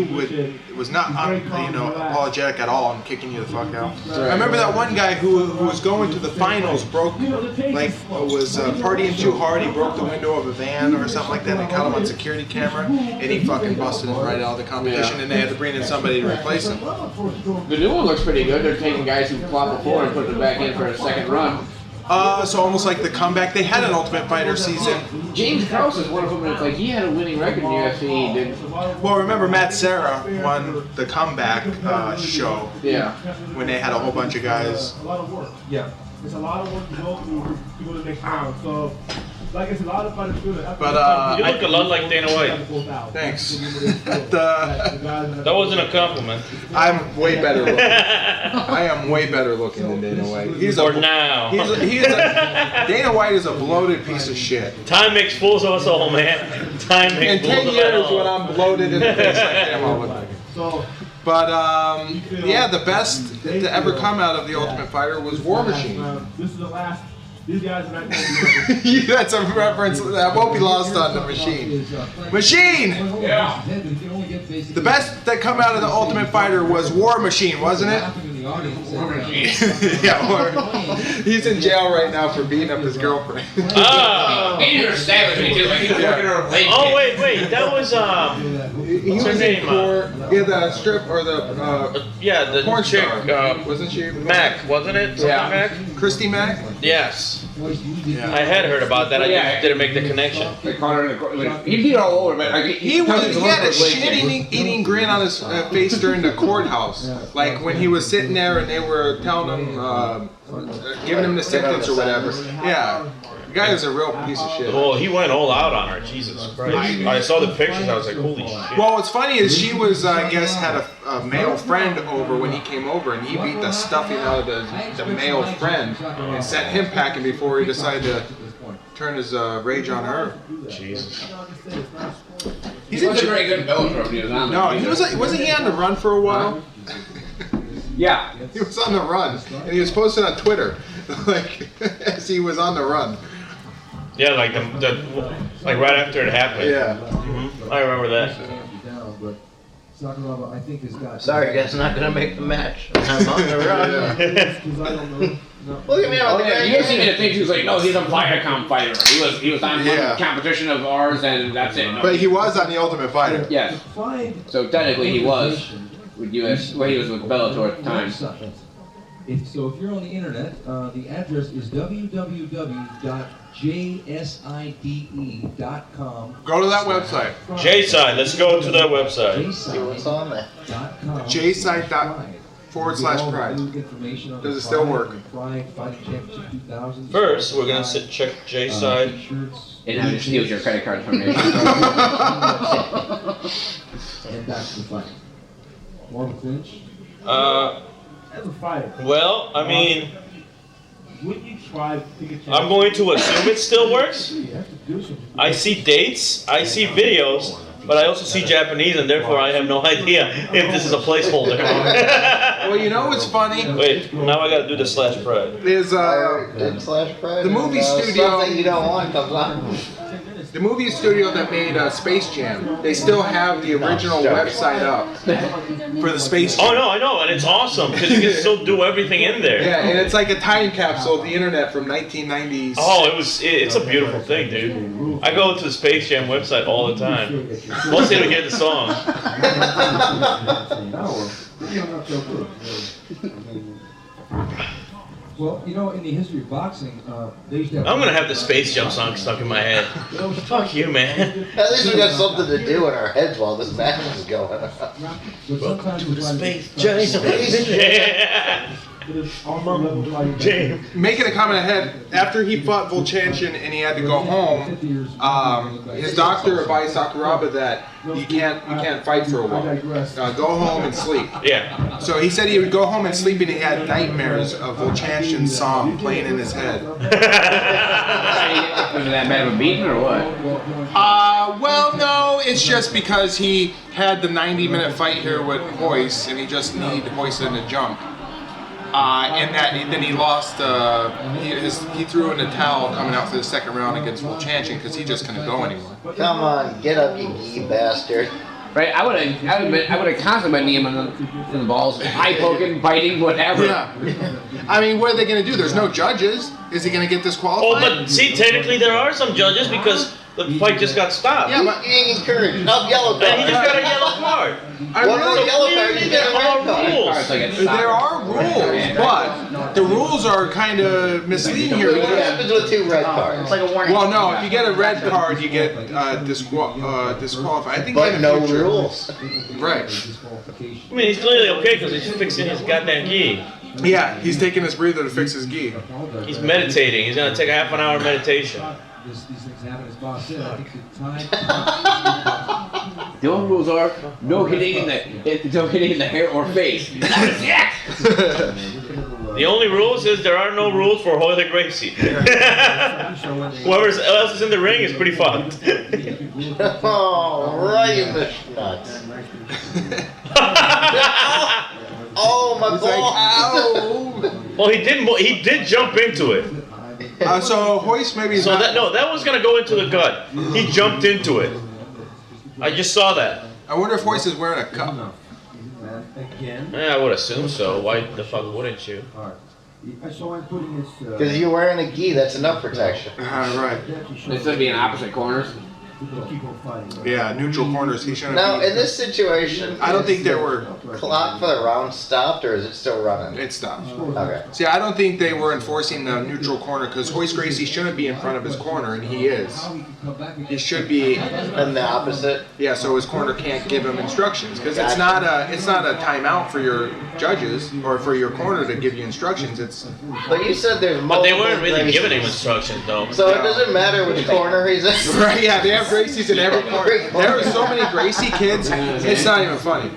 S3: was not apologetic at all on kicking you the fuck out. I remember that one guy who was going to the finals was partying too hard. He broke the window of a van or something like that. And they caught him on security camera, and he fucking busted him right out of the competition. And they had to bring in somebody to replace him.
S1: The new one looks pretty good. They're taking guys who flopped before and putting them back in for a second run.
S3: So almost like the comeback. They had an Ultimate Fighter season.
S1: James Krause is one of them, and it's like he had a winning record in the UFC. He didn't.
S3: Well, remember Matt Serra won the comeback show.
S1: Yeah.
S3: When they had a whole bunch of guys.
S6: A lot of work. Yeah. It's a lot of work to go through to go to the next round. So, like it's a lot of fighters doing it.
S2: But you look a lot like Dana White.
S3: Thanks.
S2: That wasn't a compliment.
S3: I'm way better looking. I am way better looking than Dana White.
S2: Now.
S3: Dana White is a bloated piece of shit.
S2: Time makes fools of us all, man. Time makes
S3: In
S2: fools
S3: 10
S2: of
S3: years
S2: us all.
S3: when I'm bloated in the face like him, I'll look like it. But yeah, the best to ever come out of the Ultimate Fighter was War Machine.
S6: This is the last. These guys are not going to be
S3: That's a reference that won't be lost on the Machine. Machine!
S7: Yeah.
S3: The best that come out of the Ultimate Fighter was War Machine, wasn't it? Yeah, or he's in jail right now for beating up his girlfriend.
S2: Ah!
S1: He established me too, like he was working her leg.
S2: Oh wait, that was
S3: He was
S2: her name,
S3: in court. Yeah, the strip or the
S2: the
S3: porn
S2: chick,
S3: star. Wasn't she?
S2: Mac, wasn't it? Something
S1: Yeah.
S2: Mac?
S3: Christy Mack?
S2: Yes.
S3: Yeah.
S2: I had heard about that. I
S1: Yeah.
S2: just didn't make the connection.
S1: They caught her in the court. He beat her all over, but like,
S3: He had a shit-eating grin on his face during the courthouse. Like when he was sitting there and they were telling him, giving him the sentence or whatever. Yeah. The guy is a real piece of shit.
S2: Oh, he went all out on her. Jesus Christ. I saw the pictures. I was like, holy shit.
S3: Well, what's funny is she was, I guess, had a male friend over when he came over, and he beat the stuffing out of the male friend and sent him packing before he decided to turn his rage on her.
S2: Jesus.
S1: He wasn't very good in Bellator when he was on there.
S3: No, wasn't he on the run for a while?
S1: Yeah.
S3: He was on the run, and he was posted on Twitter, like as he was on the run.
S2: Yeah, like like right after it happened.
S3: Yeah.
S2: Mm-hmm. I remember that.
S7: Sakuraba, I think, has got.
S4: Sorry, guys, not gonna make the match. I'm on the run. Look at me, I'm on the
S1: You guys see me the thing, he was like, no, he's a Viacom fighter. He was on one competition of ours, and that's it. No.
S3: But he was on the Ultimate Fighter.
S1: Yes. So technically he was with US, well, he was with Bellator at the time.
S7: So if you're on the internet, the address is www.jside.com.
S3: Go to that website.
S2: J-Side, let's go to that website.
S4: See what's on there.
S3: jside.com/pride. Does it still work?
S2: First, we're gonna check J-Side.
S1: And I just steals your credit card information.
S7: And that's the fight. More of a clinch.
S2: Well, I mean, I'm going to assume it still works. I see dates, I see videos, but I also see Japanese, and therefore I have no idea if this is a placeholder.
S3: Well, you know what's funny?
S2: Wait, now I gotta do the /pride.
S3: Is
S4: /pride.
S3: the movie studio
S4: Something you don't want comes on.
S3: The movie studio that made Space Jam, they still have the original website up for the Space Jam.
S2: Oh no, I know, and it's awesome because you can still do everything in there.
S3: Yeah, and it's like a time capsule of the internet from 1990s.
S2: Oh, it's a beautiful thing, dude. I go to the Space Jam website all the time. Mostly to hear the song.
S7: Well, you know, in the history of boxing, they used to have...
S2: I'm gonna have the Space Jam song stuck in my head. Fuck you, man.
S4: At least we got something to do in our heads while this match is going on.
S2: Welcome to the Space Jam.
S3: Making a comment ahead, after he fought Volchanshin and he had to go home, his doctor advised Sakuraba that you can't fight for a while. Go home and sleep.
S2: Yeah.
S3: So he said he would go home and sleep, and he had nightmares of Volchanshin's song playing in his head.
S1: Was it that bad of a beating or what?
S3: Well, no, it's just because he had the 90-minute fight here with Royce, and he just needed Royce in the jump. and then he lost. He threw in the towel coming out for the second round against Volchanchin because he just couldn't go anymore.
S4: Come on, get up, you gee bastard.
S1: Right, I would have constantly been him in the balls, eye poking, biting, whatever.
S3: Yeah. I mean, what are they going to do? There's no judges. Is he going to get disqualified?
S2: Oh, but see, technically there are some judges because the fight just got stopped.
S3: Yeah, but
S4: Being encouraged. Up yellow card.
S2: And he just got a yellow card.
S4: One more yellow card,
S2: Clearly
S4: you
S2: there
S4: get a red
S2: are
S4: card.
S2: rules.
S3: there are rules, but the rules are kind of misleading here.
S4: What
S3: Because,
S4: happens with 2 red cards?
S8: It's like a warning.
S3: well, no, if you get a red card, you get disqualified. I think
S4: But
S3: in the
S4: no
S3: future-
S4: rules.
S3: Right.
S2: I mean, he's clearly okay because he's fixing his goddamn gi.
S3: Yeah, he's taking his breather to fix his gi.
S2: He's meditating. He's gonna take a half an hour meditation.
S7: These things happen, as Bob said. I think the time.
S1: The only rules are no hitting in the hair or face. That is it.
S2: The only rules is there are no rules for Royce Gracie. Whoever else is in the ring is pretty fucked.
S4: Oh, right in the nuts. Oh, my ball.
S2: Well, he did jump into it.
S3: So Royce maybe is
S2: So
S3: not.
S2: that was gonna go into the gut. He jumped into it. I just saw that.
S3: I wonder if Royce is wearing a cup.
S6: Again.
S2: Yeah, I would assume so. Why the fuck wouldn't you?
S6: So I'm putting this.
S4: Because you're wearing a gi, that's enough protection.
S3: Right.
S1: Instead of being opposite corners.
S6: Keep on fighting.
S3: Yeah, neutral corners. He shouldn't.
S4: Now,
S3: be.
S4: in this situation,
S3: I don't
S4: is
S3: think there
S4: the
S3: were.
S4: clock for the round stopped, or is it still running?
S3: It stopped.
S4: Okay.
S3: See, I don't think they were enforcing the neutral corner because Royce Gracie shouldn't be in front of his corner, and he is. He should be.
S4: And the opposite?
S3: Yeah, so his corner can't give him instructions because it's not a timeout for your judges or for your corner to give you instructions. It's
S4: But you said there's
S2: But
S4: multiple
S2: they weren't really giving him
S4: Gracies.
S2: instructions though.
S4: So it doesn't matter which corner he's in?
S3: right. Yeah, they have Gracies in every corner. There are so many Gracie kids. It's not even funny.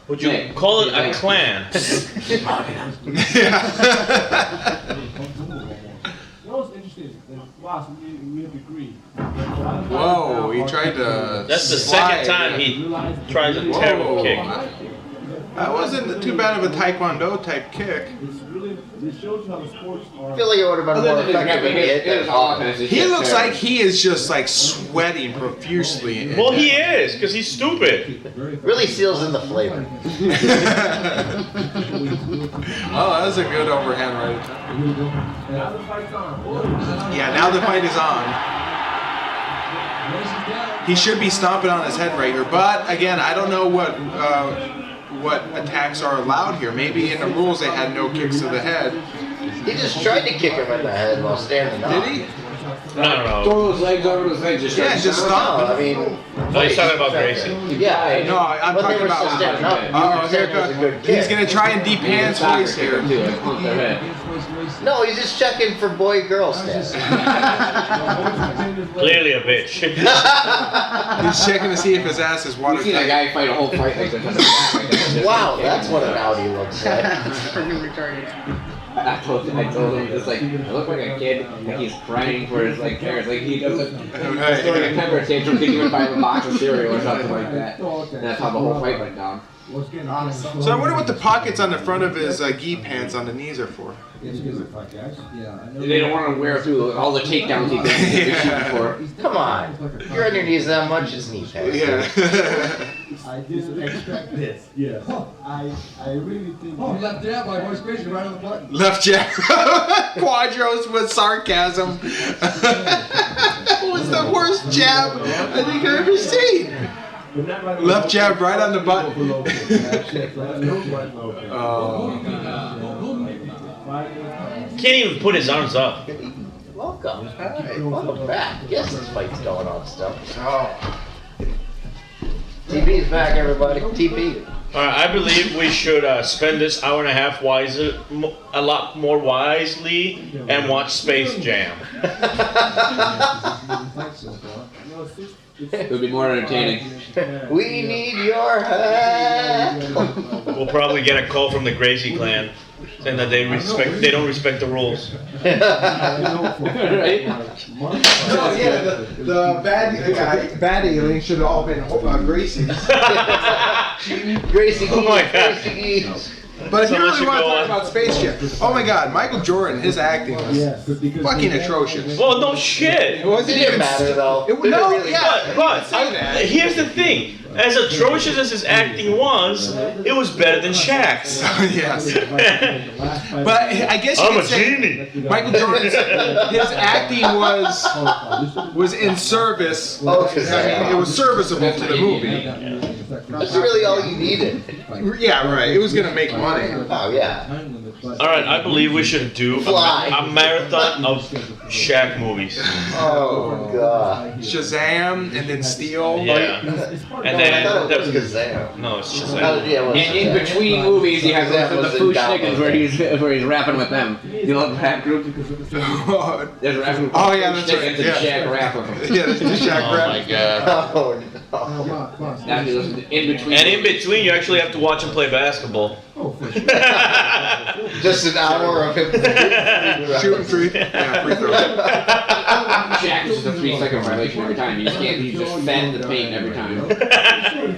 S2: Would you call it a clan?
S3: Yeah.
S6: What's interesting? Last we have agreed.
S3: Whoa, he tried to.
S2: That's the
S3: slide.
S2: second time he tries a terrible
S3: Whoa.
S2: kick.
S3: That wasn't too bad of a Taekwondo type kick.
S6: It shows you how the sports are.
S4: I feel like it would have been more effective if he hit that ball.
S3: He looks like he is just like sweating profusely.
S2: Well, he is because he's stupid.
S4: Really seals in the flavor.
S3: Oh, that was a good overhand right.
S6: Now the fight's on.
S3: Yeah, now the fight is on. He should be stomping on his head right here, but again, I don't know what attacks are allowed here. Maybe in the rules they had no kicks to the head.
S4: He just tried to kick him in the head while standing up.
S3: Did he?
S2: No.
S1: Throw those legs over his head.
S3: Yeah, just
S4: No,
S3: stop.
S4: I mean,
S2: No, he's talking about Gracie.
S4: yeah.
S3: No, I'm
S4: When they
S3: talking
S4: were still standing up,
S3: about.
S4: you
S3: Here
S4: said it was a good
S3: comes. He's
S4: kick.
S3: gonna try and deep hands Royce here.
S4: No, he's just checking for boy-girl stats.
S2: Clearly a bitch.
S3: He's checking to see if his ass is
S1: You've seen a
S3: watertight.
S1: guy fight a whole fight like that.
S4: Wow, that's what an Audi looks like.
S1: I told him it's like I look like a kid and he's crying for his like parents. Like he doesn't throwing a temper tantrum thinking he would buy him a box of cereal or something like that. And that's how the whole fight went down.
S3: So I wonder what the pockets on the front of his gi pants on the knees are for.
S7: Yeah, I know.
S1: They don't want to wear through all the takedowns he's been before.
S4: Come on. You're on your knees that much, it's knee pads.
S3: Yeah.
S6: I didn't expect this. Yes. I really think.
S7: Oh, left jab by Royce Gracie right on the button.
S3: Left jab. Quadros with sarcasm. That was the worst jab I think I've ever seen. Left jab right on the button.
S2: Can't even put his arms up.
S4: Welcome. Hi. Welcome back. Yes, this fight's going on still.
S3: Oh.
S4: TP's back, everybody. TP.
S2: All right, I believe we should spend this hour and a half a lot more wisely and watch Space Jam.
S1: It would be more entertaining.
S4: We need your help.
S2: We'll probably get a call from the Gracie clan saying that they don't respect the rules.
S1: Right?
S3: Oh yeah, the bad alien should have all been Gracie's.
S4: Gracie
S2: Oh my
S4: Geese,
S2: God.
S4: Gracie Geese.
S3: But if
S2: So
S3: you
S2: much
S3: really
S2: to
S3: want to
S2: go
S3: talk
S2: on.
S3: about Space Jam, oh my God, Michael Jordan, his acting was fucking atrocious.
S2: Well, no shit.
S3: It wasn't
S4: It didn't
S3: even
S4: matter though.
S3: It,
S4: Did
S3: no,
S4: really
S3: yeah.
S2: But
S3: say that.
S2: here's the thing. As atrocious as his acting was, it was better than Shaq's.
S3: Yes. But I guess you
S2: I'm
S3: could
S2: a
S3: say
S2: genie.
S3: Michael Jordan's his acting was in service.
S4: Oh,
S3: I mean, it was serviceable to the movie.
S4: That's really all you needed.
S3: Yeah, right. It was gonna make money.
S4: Oh yeah.
S2: All right, I believe we should do a marathon of Shaq movies.
S4: Oh god.
S3: Shazam and then Steel.
S2: Yeah. And
S4: I thought
S2: then
S4: it was Kazam.
S2: no, it's just
S4: Oh,
S2: like
S4: yeah, well,
S1: In between movies, you have
S4: That
S1: the
S4: was
S1: Foo
S4: in
S1: Schnickens
S4: Download.
S1: where he's rapping with them. You know the rap group? There's a rap group.
S3: Oh, yeah, that's right,
S1: And
S3: yeah.
S1: Shaq rap with them.
S3: Yeah, that's just Shaq
S2: oh
S3: rap.
S2: my god.
S4: Oh no.
S1: Now you listen to in between.
S2: And in between, you actually have to watch him play basketball.
S4: Just an hour of him
S3: Shooting free. Yeah, free throw.
S1: Shaq is just a 3-second violation every time. You just can't. He just fed the paint every time.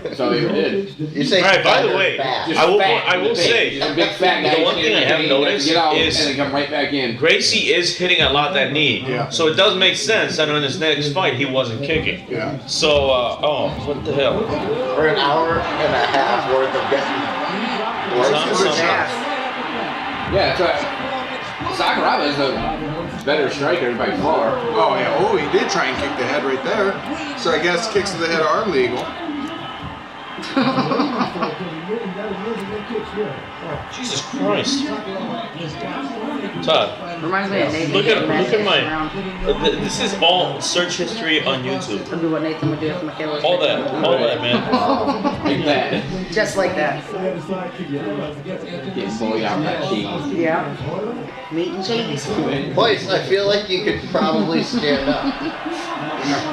S1: That's all he ever did.
S4: You say
S2: Alright, by the way,
S4: fast.
S1: Just
S2: I will-
S1: fat
S2: I
S1: in
S2: will
S1: the paint.
S2: say,
S1: He's a big fat guy.
S2: the one thing I have noticed
S1: get out
S2: is-
S1: and then come right back in.
S2: Gracie is hitting a lot that knee.
S3: Yeah.
S2: So it does make sense that in his next fight he wasn't kicking.
S3: Yeah.
S2: So, oh, what the hell?
S4: For an hour and a half worth of getting
S1: Yeah, that's Sakuraba is a better striker by far.
S3: Oh yeah. Oh, he did try and kick the head right there. So I guess kicks to the head are legal.
S2: Jesus Christ. Todd,
S8: Reminds me of Nathan.
S2: look at my.
S8: Around.
S2: This is all search history on YouTube.
S8: I'll do what Nathan would do if Michaela was
S2: All that, man.
S1: Like that.
S8: Just like that.
S1: Getting bullied out that cheese.
S8: Yeah. Meat and cheese.
S4: Boys, I feel like you could probably stand up.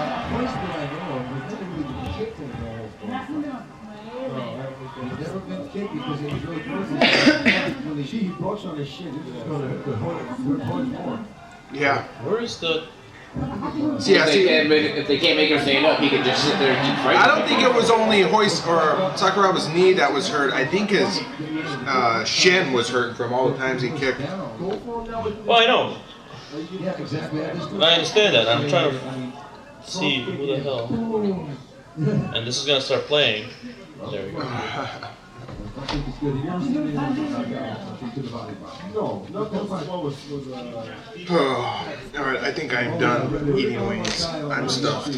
S3: Yeah.
S2: Where is the?
S3: See, yeah, see,
S1: If they can't make him stand up, he can just sit there and keep fighting.
S3: I don't think it was only Royce or Sakuraba's knee that was hurt. I think his shin was hurt from all the times he kicked.
S2: Well, I know. I understand that. I'm trying to see who the hell. And this is gonna start playing. There we go.
S3: Alright, I think I'm done eating wings. I'm stuffed.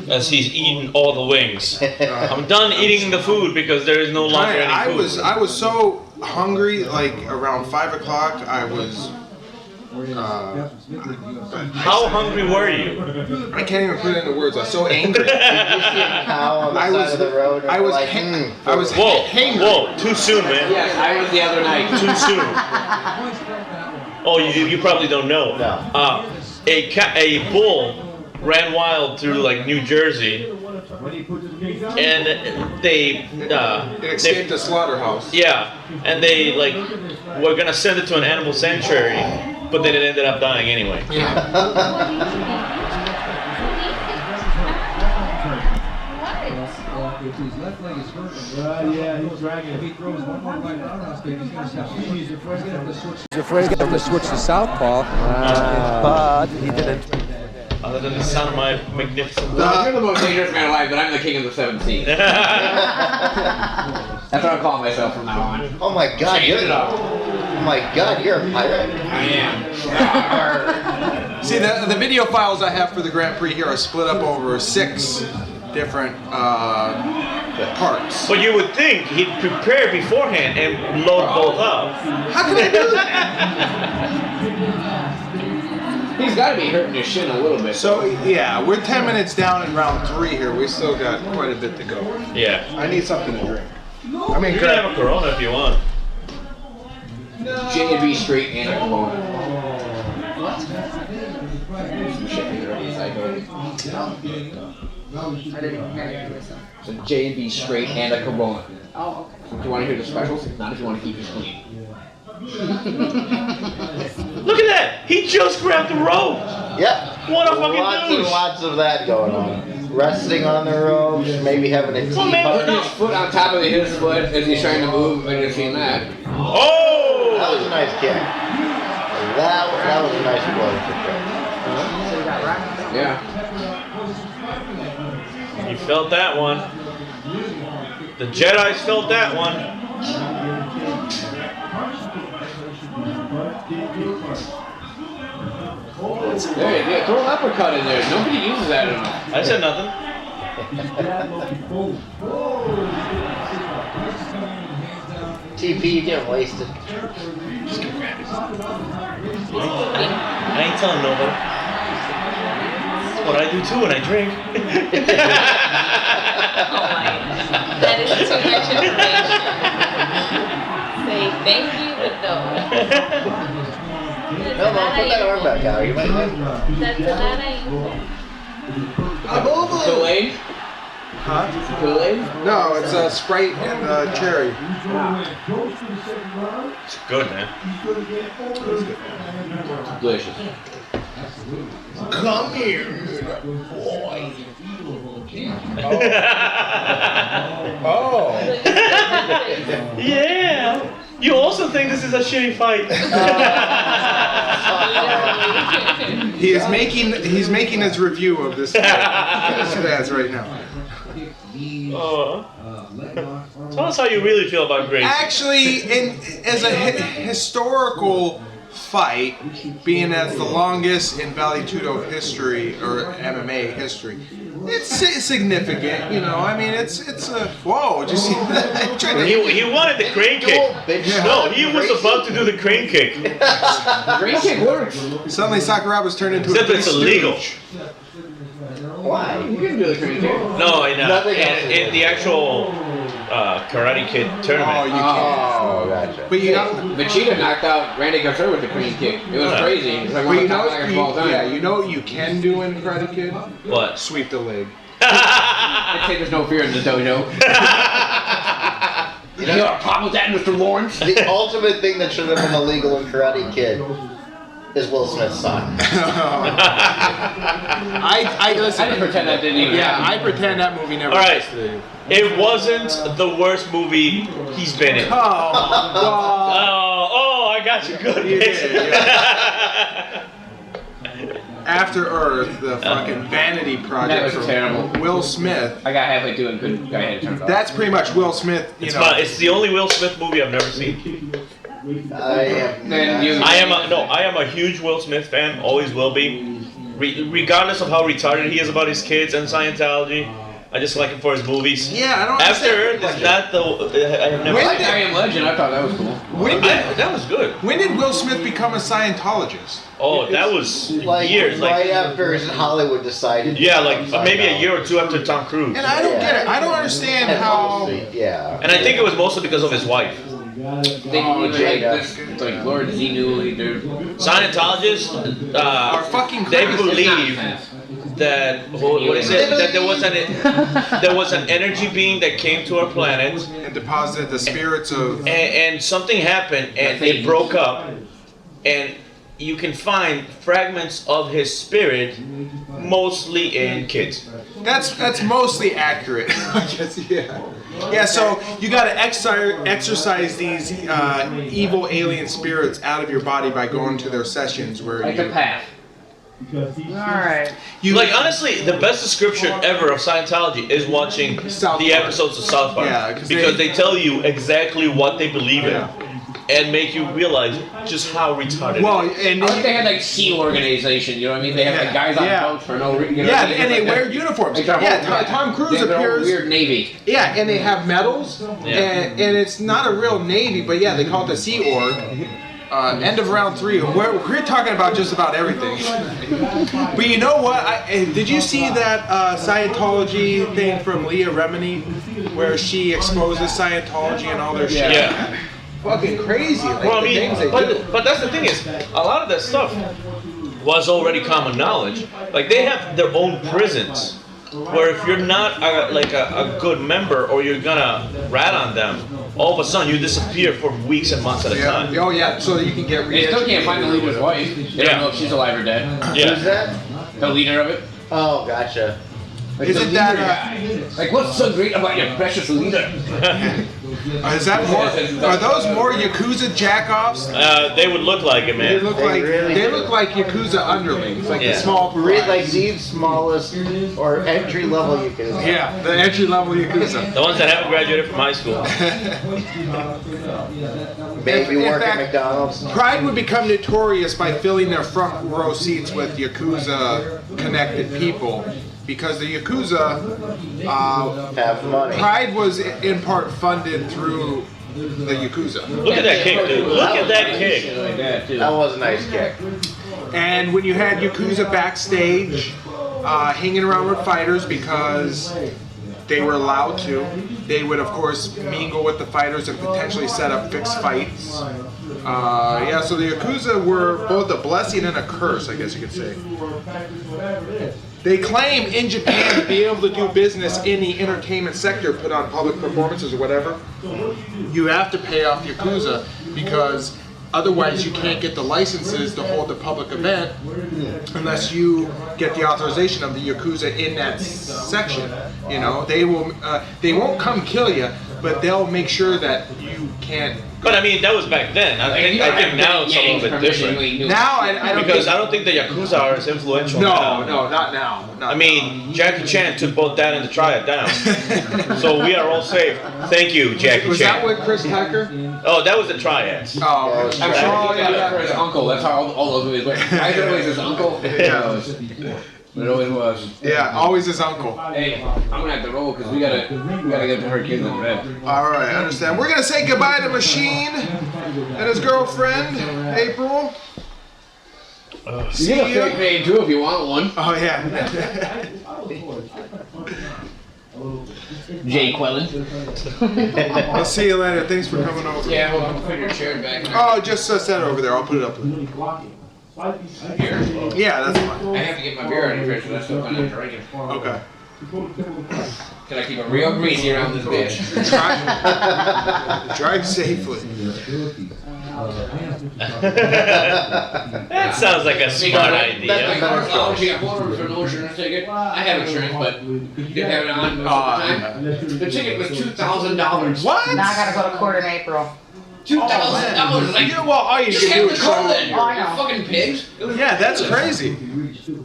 S2: As he's eating all the wings. I'm done eating the food because there is no longer any food.
S3: I was so hungry, like around 5 o'clock, I was
S2: How hungry were you?
S3: I can't even put it into words. I was so angry.
S4: You see a cow on the side of the road and
S3: I was
S4: like,
S3: I was
S2: Whoa,
S3: hangry.
S2: whoa, too soon, man.
S1: Yes, I was the other night.
S2: Too soon. Oh, you probably don't know.
S4: No.
S2: A bull ran wild through like New Jersey, and they
S3: It escaped the slaughterhouse.
S2: yeah, and they like were gonna send it to an animal sanctuary, but then it ended up dying anyway.
S7: If his left leg is hurt,
S6: yeah, he's dragging.
S7: If he throws one more right roundhouse kick, he's gonna stop. He's afraid
S9: He's afraid to switch to southpaw, but he didn't.
S2: Other than the sound of my magnificent.
S1: You're the most dangerous man alive, but I'm the king of the 17th. That's what I'm calling myself from now on.
S4: Oh my God,
S1: Change it up.
S4: Oh my God, you're a pirate.
S1: I am.
S3: See, the video files I have for the Grand Prix here are split up over 6 different parts.
S2: But you would think he'd prepare beforehand and load both up.
S3: How can I do that?
S1: He's got to be hurting his shin a little bit.
S3: So, yeah, we're 10 minutes down in round 3 here. We still got quite a bit to go.
S2: Yeah.
S3: I need something to drink. I mean,
S2: You can have a Corona if you want.
S1: J&B straight and a Corona.
S8: I didn't even hear you listen.
S1: So J&B straight and a Corona.
S8: Oh,
S1: If you want to hear the specials, not if you want to keep it clean.
S2: Look at that! He just grabbed the rope!
S4: Yep.
S2: What a fucking
S4: Lots
S2: douche.
S4: and lots of that going on. resting on the ropes, maybe having a tea
S1: Putting
S4: party.
S1: his foot on top of his foot as he's trying to move, and you've seen that.
S2: Oh!
S4: That was a nice kick. That was a nice blow for sure.
S1: Yeah.
S2: You felt that one. The Jedi's felt that one.
S1: There you go. Throw an uppercut in there. Nobody uses that enough.
S2: I said nothing.
S4: TP, you getting wasted.
S2: I ain't telling nobody. That's what I do too when I drink.
S8: Oh my God. That is too much information. Say thank you, but no.
S4: No, put that arm back out. You might win.
S8: That's a lot of info.
S1: Kool-Aid?
S3: Huh?
S1: Kool-Aid?
S3: No, it's Sprite and cherry.
S2: It's good, man.
S1: Delicious.
S3: Come here, boy. Oh.
S2: Yeah. You also think this is a shitty fight.
S3: He's making his review of this match right now.
S2: Tell us how you really feel about Gracie.
S3: Actually, as a historical fight, being as the longest in Vale Tudo history or MMA history, it's significant. You know, I mean, it's a whoa. Did you see that?
S2: He wanted the crane kick. No, he was about to do the crane kick.
S1: Crane kick works.
S3: Suddenly, Sakuraba's turned into
S2: Except
S3: a
S2: it's illegal.
S4: Why?
S1: You can do the crane kick.
S2: No, in the actual Karate Kid tournament.
S3: Oh, you can't.
S4: Oh, gotcha.
S3: But you know,
S1: Vegeta knocked out Randy Garcia with the crane kick. It was crazy. It was like
S3: but
S1: one of
S3: you
S1: the top
S3: know,
S1: fighters of all time.
S3: yeah, you know what you can do in Karate Kid?
S2: What?
S3: Sweep the leg.
S1: I'd say there's no fear in the dojo. You got a problem with that, Mr. Lawrence?
S4: The ultimate thing that should have been illegal in Karate Kid is Will Smith's son.
S3: I listen.
S1: I didn't pretend that didn't even happen.
S3: I pretend that movie never
S2: All right.
S3: existed.
S2: It wasn't the worst movie he's been in.
S3: Oh,
S2: I got you good.
S3: You
S2: bitch.
S3: did, After Earth, the fucking vanity project
S1: That was
S3: from
S1: terrible.
S3: Will Smith.
S1: I got halfway through it and I had to turn it off.
S3: That's pretty much Will Smith. You know.
S2: It's the only Will Smith movie I've never seen.
S4: I am.
S2: I am a huge Will Smith fan. Always will be. Regardless of how retarded he is about his kids and Scientology, I just like him for his movies.
S3: Yeah, I don't.
S2: After Earth is not the. I have never.
S1: I like I Am Legend. I thought that was cool.
S2: That was good.
S3: When did Will Smith become a Scientologist?
S2: Oh, that was
S4: Like
S2: years.
S4: right after Hollywood decided.
S2: Yeah, like maybe a year or two after Tom Cruise.
S3: And I don't get it. I don't understand how.
S4: Yeah.
S2: And I think it was mostly because of his wife.
S1: They even like Lord Xenu,
S2: Scientologists
S3: Are fucking
S2: they
S3: crazy.
S2: believe that what is it? That there was an energy being that came to our planet,
S3: And deposited the spirits of.
S2: and something happened, and they broke up, and you can find fragments of his spirit, mostly in kids.
S3: That's mostly accurate. I guess, yeah. Yeah, so you got to exercise these evil alien spirits out of your body by going to their sessions where
S1: like a path.
S8: Alright.
S2: Like honestly, the best description ever of Scientology is watching
S3: South
S2: the
S3: Park.
S2: episodes of South Park,
S3: Yeah,
S2: because they tell you exactly what they believe in,
S3: Yeah.
S2: and make you realize just how retarded.
S3: Well,
S2: it is.
S3: and
S1: I think they had like sea organization, you know what I mean? They have like guys on boats for no reason. You know what I mean?
S3: and they
S1: Like
S3: wear
S1: that.
S3: uniforms.
S1: Like their
S3: Yeah,
S1: whole-
S3: Tom Cruise
S1: they have their whole
S3: appears.
S1: weird navy.
S3: Yeah, and they have medals,
S2: Yeah.
S3: and it's not a real navy, but yeah, they call it the Sea Org. End of round 3. We're talking about just about everything. But you know what? Did you see that Scientology thing from Leah Remini, where she exposes Scientology and all their shit?
S2: Yeah.
S3: Fucking crazy. Like,
S2: Well, I
S3: the
S2: mean,
S3: things they do.
S2: but that's the thing is, a lot of that stuff was already common knowledge. Like they have their own prisons, where if you're not a good member or you're gonna rat on them, all of a sudden you disappear for weeks and months at a time.
S3: Oh yeah, so that you can get
S1: They still can't find the leader's wife. They don't know if she's alive or dead.
S4: Who's that?
S1: The leader of it.
S4: Oh, gotcha.
S1: Like
S3: Isn't
S1: the
S3: that
S1: leader guy. Like, what's so great about your precious leader?
S3: is that more? Are those more Yakuza jackoffs?
S2: They would look like it,
S3: They
S2: man.
S3: look
S4: They
S3: like
S4: really
S3: they
S4: do.
S3: look like Yakuza underlings, like
S2: Yeah.
S3: the small
S4: Read
S3: fries.
S4: like the smallest or entry level you can.
S3: Yeah, the entry level Yakuza.
S2: The ones that haven't graduated from high school.
S4: Maybe
S3: In
S4: work
S3: fact,
S4: at McDonald's.
S3: Pride would become notorious by filling their front row seats with Yakuza connected people because the Yakuza
S4: Have money.
S3: Pride was in part funded through the Yakuza.
S2: Look at that kick, dude. Look at that kick.
S1: Like that, too.
S4: That was a nice kick.
S3: And when you had Yakuza backstage hanging around with fighters because they were allowed to, they would of course mingle with the fighters and potentially set up fixed fights. Yeah, so the Yakuza were both a blessing and a curse, I guess you could say. They claim in Japan to be able to do business in the entertainment sector, put on public performances or whatever. You have to pay off Yakuza because otherwise you can't get the licenses to hold the public event unless you get the authorization of the Yakuza in that section. You know, they won't come kill you, but they'll make sure that you can't.
S2: But I mean, that was back then. I think now it's a little bit different.
S3: Now I don't
S2: Because
S3: think,
S2: I don't think the Yakuza are as influential now.
S3: no, not now. Not
S2: I mean, Jackie Chan took both that and the Triad down. So we are all safe. Thank you, Jackie
S3: was
S2: Chan.
S3: that what Chris Tucker?
S2: Oh, that was the Triads.
S3: Oh,
S1: I'm sure he got that for his uncle. That's how all those movies went. I thought it was his uncle.
S3: Yeah.
S1: But it always was.
S3: Yeah, always his uncle.
S1: Hey, I'm gonna have to roll because we gotta get her kids in bed.
S3: All right, I understand. We're gonna say goodbye to Machine and his girlfriend, April.
S1: You get a fake name too if you want one.
S3: Oh yeah.
S1: Jay Quellen.
S3: I'll see you later. Thanks for coming over.
S1: Yeah, well, put your chair back.
S3: Oh, just set it over there. I'll put it up.
S1: Here.
S3: Yeah, that's fine.
S1: I have to get my beer out of the fridge, so that's still kind of drinking.
S3: Okay.
S1: Can I keep it real greasy around this bitch?
S3: Drive safely.
S2: That sounds like a smart idea.
S1: That's my car lounge. You got one for no insurance ticket. I have insurance, but you can have it on most of the time. The ticket was $2,000.
S3: What?
S10: Now I gotta go to court in April.
S1: $2,000. Like,
S3: Yeah, well, all you
S1: just
S3: can
S1: have
S3: do
S1: the
S3: is
S1: car
S3: call
S1: then.
S3: it.
S1: You fucking pigs.
S3: Yeah, that's crazy.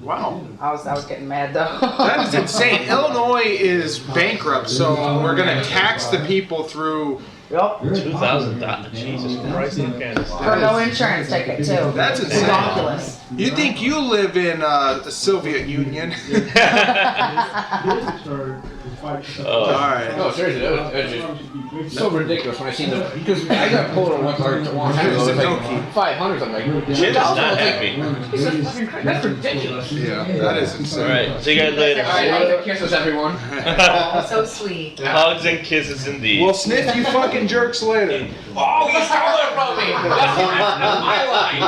S3: Wow.
S10: I was getting mad though.
S3: That is insane. Illinois is bankrupt, so we're gonna tax the people through.
S10: Yep.
S2: $2,000. Jesus Christ, in Kansas.
S10: For no insurance ticket too.
S3: That's insane.
S10: Ridiculous.
S3: You think you live in the Soviet Union? All right.
S1: No, seriously, that was just so ridiculous when I seen the because I got pulled on one car a long time ago. It was like 500. I'm like,
S2: Jim is not happy.
S1: That's ridiculous.
S3: Yeah, that is insane.
S2: All right, see you guys later.
S1: All right, kisses everyone.
S10: Oh, so sweet.
S2: Hugs and kisses indeed.
S3: We'll sniff you fucking jerks later.
S1: Oh, you stole it from me. That's my line.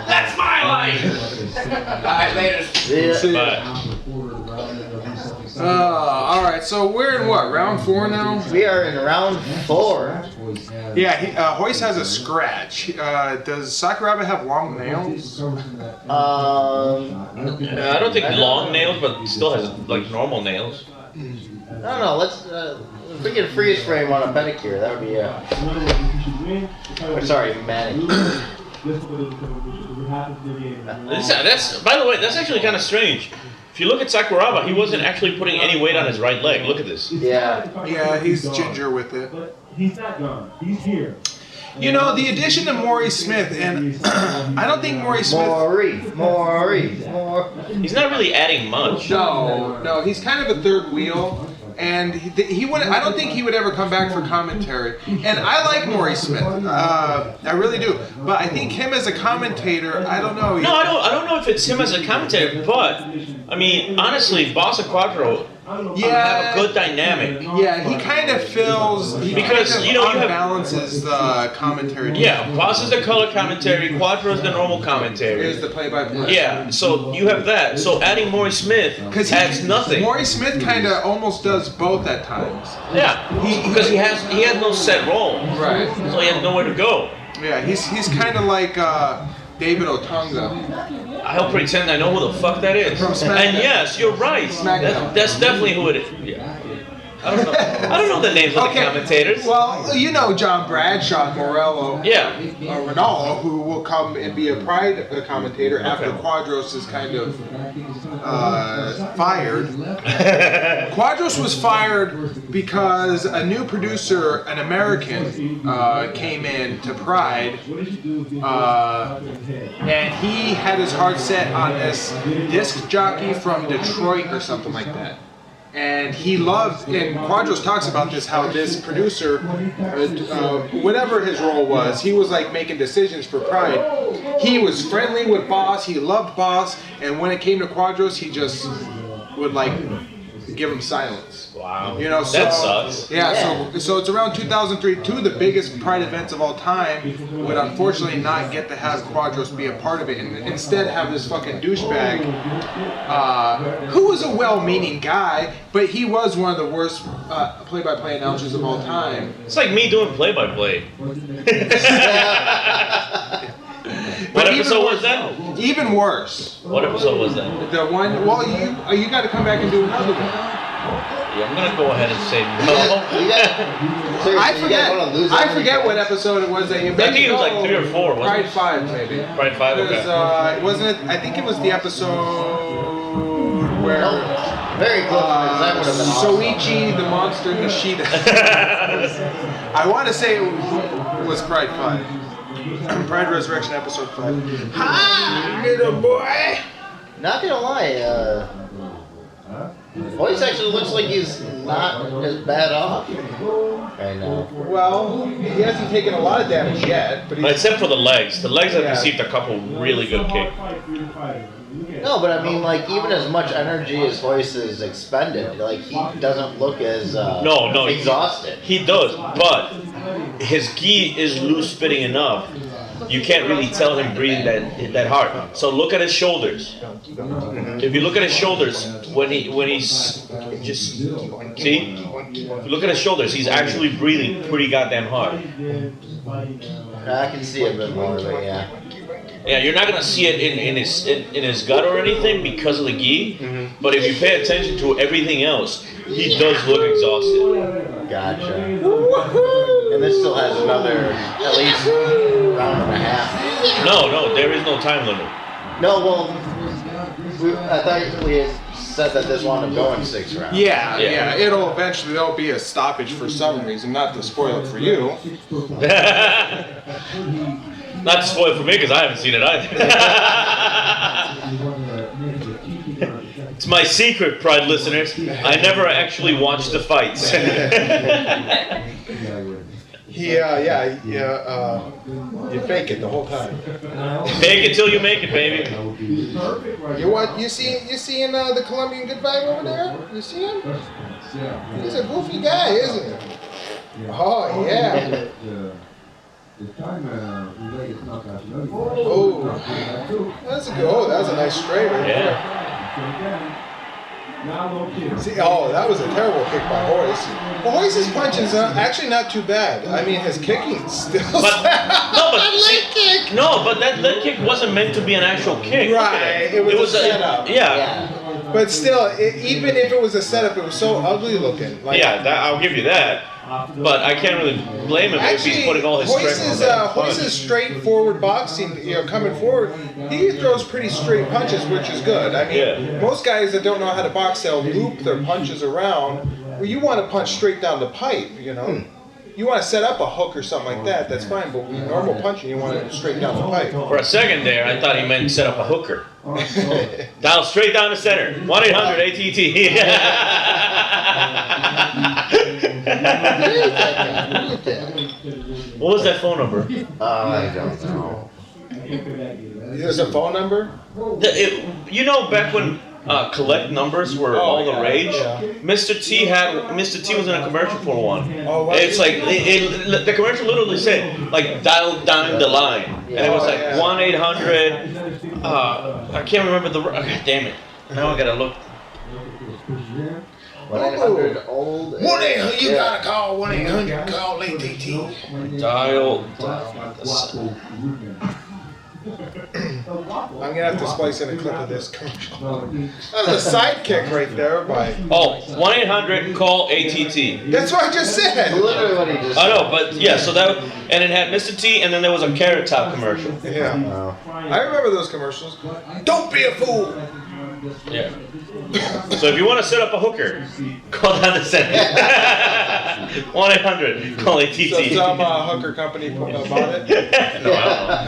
S1: That's my line. All right, later.
S3: See ya.
S2: Bye.
S3: All right, so we're in what, round 4 now?
S4: We are in round 4.
S3: Yeah, Royce has a scratch. Does Sakuraba have long nails?
S2: I don't think long nails, but still has like normal nails.
S4: I don't know. Let's if we can freeze frame on a pedicure, that would be sorry, manicure.
S2: That's by the way, that's actually kind of strange. If you look at Sakuraba, he wasn't actually putting any weight on his right leg. Look at this.
S4: Yeah.
S3: Yeah, he's ginger with it.
S6: But he's not gone. He's here.
S3: You know, the addition of Maurice Smith, and I don't think Maurice Smith...
S2: He's not really adding much.
S3: No, he's kind of a third wheel. And he would. I don't think he would ever come back for commentary. And I like Maurice Smith. I really do. But I think him as a commentator, I don't know.
S2: No, I don't know if it's him as a commentator, but I mean, honestly, Bossa Quattro have a good dynamic.
S3: Yeah, he kind of fills.
S2: Because
S3: kind of
S2: you know you have
S3: balances the commentary.
S2: Yeah, Boss is the color commentary, Quattro is the normal commentary.
S3: Is the play-by-play.
S2: Yeah, so you have that. So adding Maurice Smith adds nothing.
S3: Maurice Smith kind of almost does both at times.
S2: Yeah, because he has no set role.
S3: Right.
S2: So he has nowhere to go.
S3: Yeah, he's kind of like David Otunga.
S2: I'll pretend I know who the fuck that is.
S3: From SmackDown.
S2: And yes, you're right. That's definitely who it is. Yeah. I don't know the names of the commentators.
S3: Well, you know John Bradshaw Morello.
S2: Yeah.
S3: Ronaldo, who will come and be a Pride commentator after Quadros is kind of fired. Quadros was fired because a new producer, an American, came in to Pride, and he had his heart set on this disc jockey from Detroit or something like that. And he loved, and Quadros talks about this, how this producer, whatever his role was, he was like making decisions for Pride. He was friendly with Boss, he loved Boss, and when it came to Quadros, he just would like give him silence.
S2: Wow.
S3: You know, so,
S2: that sucks.
S3: Yeah, so it's around 2003. Two of the biggest Pride events of all time would unfortunately not get to have Quadros be a part of it, and instead have this fucking douchebag, who was a well-meaning guy, but he was one of the worst play-by-play announcers of all time.
S2: It's like me doing play-by-play. What episode was that?
S3: Even worse.
S2: What episode was that?
S3: The one. Well, you got to come back and do another one.
S2: Yeah, I'm gonna go ahead and say no.
S3: I forget what episode it was that you.
S2: I think it was like 3 or 4.
S3: Pride 5, maybe.
S2: Pride 5. Okay.
S3: Wasn't it? I think it was the episode where.
S4: Very close. That would have been awesome.
S3: Soichi the Monster Nishida. I want to say it was Pride 5. Pride Resurrection episode 5. Hi, little boy.
S4: Not gonna lie, Voice actually looks like he's not as bad off right now.
S3: Well, he hasn't taken a lot of damage yet, but
S2: except for the legs. The legs have received a couple really good kicks.
S4: No, but I mean, like, even as much energy as Voice is expended, like, he doesn't look as exhausted.
S2: He does, but his gi is loose fitting enough. You can't really tell him breathing that hard. So look at his shoulders. If you look at his shoulders, when he's just see, if you look at his shoulders, he's actually breathing pretty goddamn hard.
S4: I can see a bit more, but yeah.
S2: Yeah, you're not gonna see it in his gut or anything because of the gi. But if you pay attention to everything else, he does look exhausted.
S4: Gotcha. And this still has another at least round and a half.
S2: No, there is no time limit.
S4: No, well, I thought we had said that this wound up going 6 rounds.
S3: Yeah. There'll be a stoppage for some reason. Not to spoil it for you.
S2: Not to spoil it for me because I haven't seen it either. It's my secret, Pride listeners. I never actually watched the fights.
S3: You fake it the whole time.
S2: Fake it till you make it, baby.
S3: You seeing the Colombian Goodvibe over there? You see him? He's a goofy guy, isn't he? Oh yeah. That's a good. Oh, that was a nice straight.
S2: Yeah.
S3: See, that was a terrible kick by Royce. Well, Royce's punches are actually not too bad. I mean, his kicking still.
S2: But that leg kick wasn't meant to be an actual kick.
S3: Right. It was a setup.
S2: Yeah.
S3: But still, even if it was a setup, it was so ugly looking. Like,
S2: I'll give you that. But I can't really blame him if he's putting all his strength on that.
S3: Royce's straightforward boxing, coming forward, he throws pretty straight punches, which is good. I mean, most guys that don't know how to box, they'll loop their punches around. Well, you want to punch straight down the pipe, you know. You want to set up a hook or something like that, that's fine. But with normal punching, you want it straight down the pipe.
S2: For a second there, I thought he meant set up a hooker. Dial straight down the center. 1-800-ATT. What was that phone number?
S4: I don't know.
S3: There's a phone number?
S2: Back when collect numbers were all the rage, Mr. T was in a commercial for one. It's like the commercial literally said like dial down the line, and it was like 1-800. I can't remember the. God damn it! Now I gotta look.
S4: 1-800 old.
S3: 1-800. You gotta call 1-800. Call ATT.
S2: Dial.
S3: I'm gonna have to splice in a clip of this commercial. That was a sidekick right there by.
S2: Oh, 1-800 call ATT.
S3: That's what I just said.
S4: Literally what he just
S2: I know, but yeah, so that, and it had Mr. T, and then there was a Carrot Top commercial.
S3: Yeah. I remember those commercials. Don't be a fool.
S2: Yeah. So if you want to set up a hooker, call down the center. 1-800 call ATT.
S3: So some hooker company bought it.
S2: No, I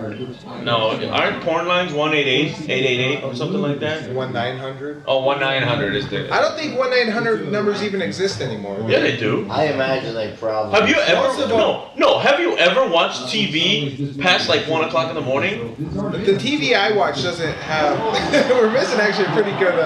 S2: don't know. No, aren't porn lines 1-888-888 or something like that?
S3: 1-900.
S2: Oh, 1-900 is the.
S3: I don't think 1-900 numbers even exist anymore.
S2: Yeah, they do.
S4: I imagine they probably.
S2: Have you ever? No. Have you ever watched TV past like 1 o'clock in the morning?
S3: The TV I watch doesn't have. We're missing actually a pretty good,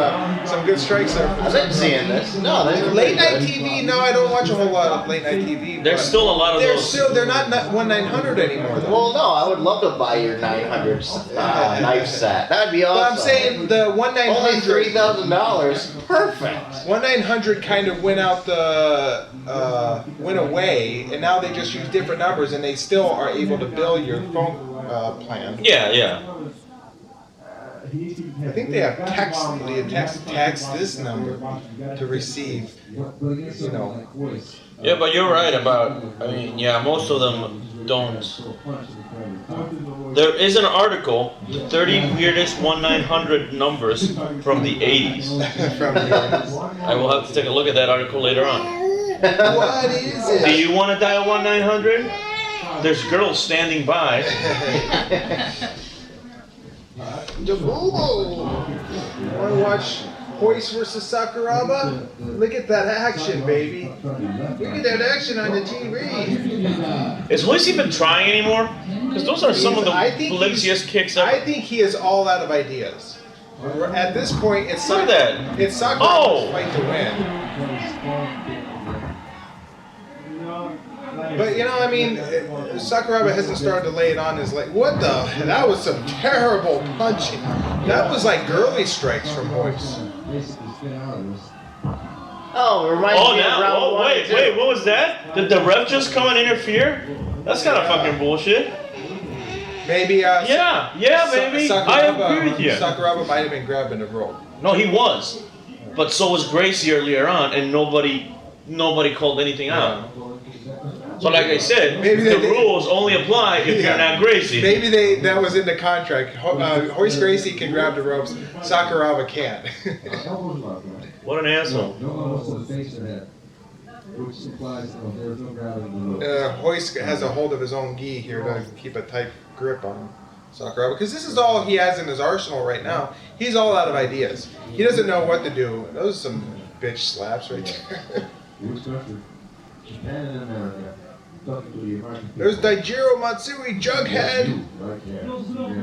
S3: some good strikes there.
S4: I've been seeing this. No, they
S3: late night TV. No, I don't watch a whole lot of late night TV.
S2: There's still a lot of those.
S3: They're not 1-900 anymore. Though.
S4: Well, no, I would love to buy your 900 knife set. That'd be awesome.
S3: But I'm saying the 1-900.
S4: Only $3,000. Perfect.
S3: 1-900 kind of went away, and now they just use different numbers, and they still are able to bill your phone plan.
S2: Yeah.
S3: I think they have text this number to receive, you know.
S2: Yeah, but you're right about, I mean, yeah, most of them don't. There is an article, 30 weirdest 1-900 numbers from the 80s. I will have to take a look at that article later on.
S3: What is it?
S2: Do you want to dial 1-900? There's girls standing by.
S3: Want to watch Royce versus Sakuraba? Look at that action, baby. Look at that action on the TV.
S2: Is Royce even trying anymore? Because those are some of the flimsiest kicks ever.
S3: I think he is all out of ideas. At this point, it's Sakuraba's fight to win. But you know, I mean, Sakuraba hasn't started to lay it on his leg. What the? That was some terrible punching. That was like girly strikes from Royce.
S4: Oh, it reminds me of round one.
S2: Wait, what was that? Did the ref just come and interfere? That's kind of fucking bullshit.
S3: Maybe.
S2: Yeah, baby. I agree with you.
S3: Sakuraba might have been grabbing the rope.
S2: No, he was, but so was Gracie earlier on, and nobody called anything out. So like I said, the rules only apply if you're not Gracie.
S3: Maybe that was in the contract. Royce Gracie can grab the ropes, Sakuraba can't.
S2: What an asshole.
S3: Royce has a hold of his own gi here to keep a tight grip on Sakuraba, because this is all he has in his arsenal right now. He's all out of ideas. He doesn't know what to do. Those are some bitch slaps right there. There's Daijiro Matsui, Jughead.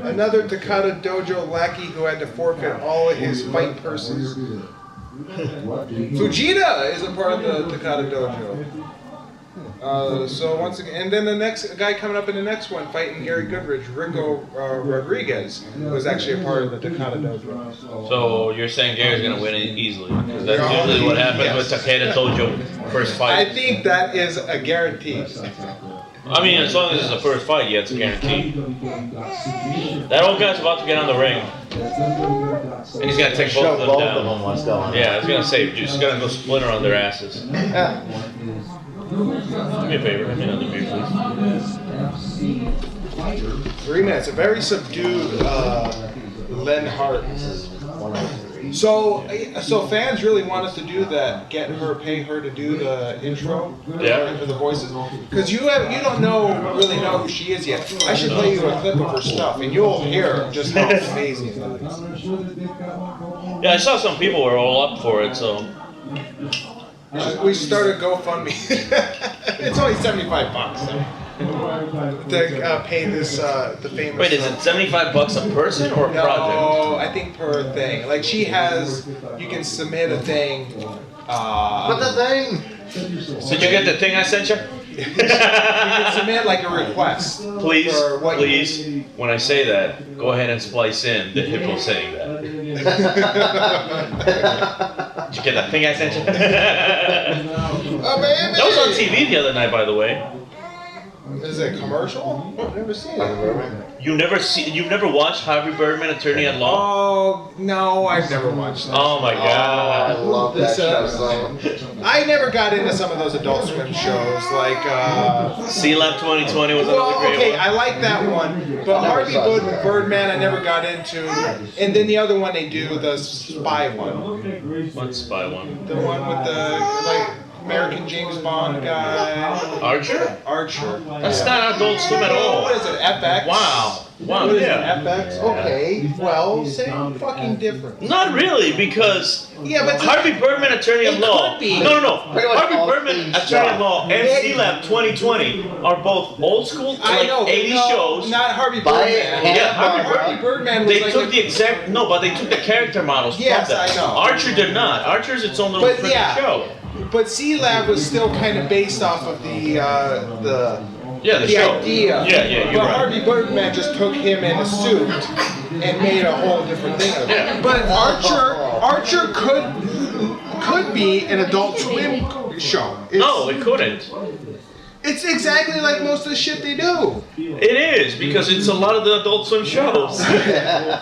S3: Another Takada Dojo lackey who had to forfeit all of his fight purses. Fujita is a part of the Takada Dojo. So once again, and then the next guy coming up in the next one fighting Gary Goodrich, Rico Rodriguez, was actually a part of the Takada Dojo.
S2: So you're saying Gary's going to win it easily? Because that's usually what happens with Takada Dojo first fight.
S3: I think that is a guarantee.
S2: I mean, as long as it's the first fight, yeah, it's a guarantee. That old guy's about to get on the ring. And he's going to take both of them down. Yeah, he's going to save juice. He's going to go splinter on their asses. Do me a favor, give me another beer, please.
S3: 3 minutes, a very subdued Len Hart. So fans really want us to do that. Pay her to do the intro, for the voices, because you don't really know who she is yet. I should play you a clip of her stuff, and you'll hear just how amazing that is.
S2: Yeah, I saw some people were all up for it, so.
S3: We started GoFundMe. It's only $75 to pay this the famous.
S2: Wait, is it $75 a person or a project?
S3: No, I think per thing. Like she has, you can submit a thing.
S4: What the thing?
S2: Did you get the thing I sent you?
S3: You can submit like a request.
S2: Please, when I say that, go ahead and splice in the hippo saying that. Did you get that thing I sent you?
S3: Amanda!
S2: That was on TV the other night, by the way.
S3: Is it a commercial? I've never seen it.
S2: You've never watched Harvey Birdman, Attorney at Law?
S3: Oh, no, I've never watched that.
S2: Oh my God.
S4: I love that show so.
S3: I never got into some of those Adult Swim shows, like,
S2: C-Lab 2020 was another great
S3: okay,
S2: one.
S3: I like that one, but Harvey Birdman I never got into, and then the other one they do, the spy one.
S2: What spy one?
S3: The one with the, like, American James Bond guy.
S2: Archer?
S3: Archer.
S2: That's not Adult Swim at all.
S3: What is it, FX?
S2: Wow. Wow,
S3: What is
S2: yeah.
S3: it, FX? Okay, well, same fucking difference.
S2: Not really, because
S3: Yeah, but
S2: Harvey Birdman, Attorney at
S3: It
S2: Law.
S3: could be.
S2: No.
S4: Pretty much
S2: Harvey
S4: all
S2: Birdman,
S4: themed
S2: Attorney at
S4: stuff.
S2: Law, and C-Lab 2020 are both old school,
S3: I
S2: like
S3: know,
S2: 80s
S3: no,
S2: shows.
S3: not Harvey
S4: By
S3: Birdman.
S2: Yeah, Harvey
S3: Harvey Birdman was
S2: They
S3: like
S2: took the exact but they took the character models
S3: Yes,
S2: from that.
S3: I know.
S2: Archer did not. Archer's its own little
S3: But
S2: freaking
S3: yeah.
S2: show.
S3: But C-Lab was still kind of based off of the
S2: Yeah, the show.
S3: idea.
S2: Yeah, you're
S3: But
S2: right.
S3: Harvey Birdman just took him in a suit and made a whole different thing of it.
S2: Yeah.
S3: But Archer could be an Adult Swim show.
S2: No, it couldn't.
S3: It's exactly like most of the shit they do.
S2: It is, because it's a lot of the Adult Swim shows.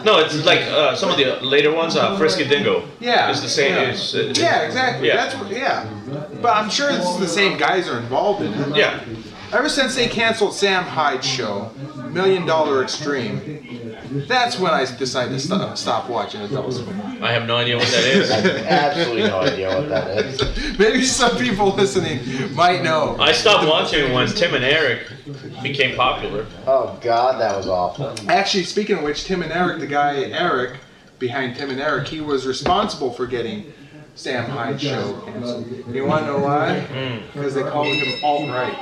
S2: No, it's like some of the later ones, Frisky Dingo.
S3: Yeah.
S2: It's the same.
S3: Yeah, yeah exactly.
S2: Yeah.
S3: That's what, yeah. But I'm sure it's the same guys are involved in it.
S2: Yeah.
S3: Ever since they canceled Sam Hyde's show, $1 Million Extreme, that's when I decided to stop watching Adult Swim.
S2: I have no idea what that is.
S4: I have absolutely no idea what that is.
S3: Maybe some people listening might know.
S2: I stopped watching when Tim and Eric became popular.
S4: Oh God, that was awful.
S3: Actually, speaking of which, Tim and Eric, the guy Eric behind Tim and Eric, he was responsible for getting Sam Hyde's show canceled. You want to know why? Because they called him alt-right.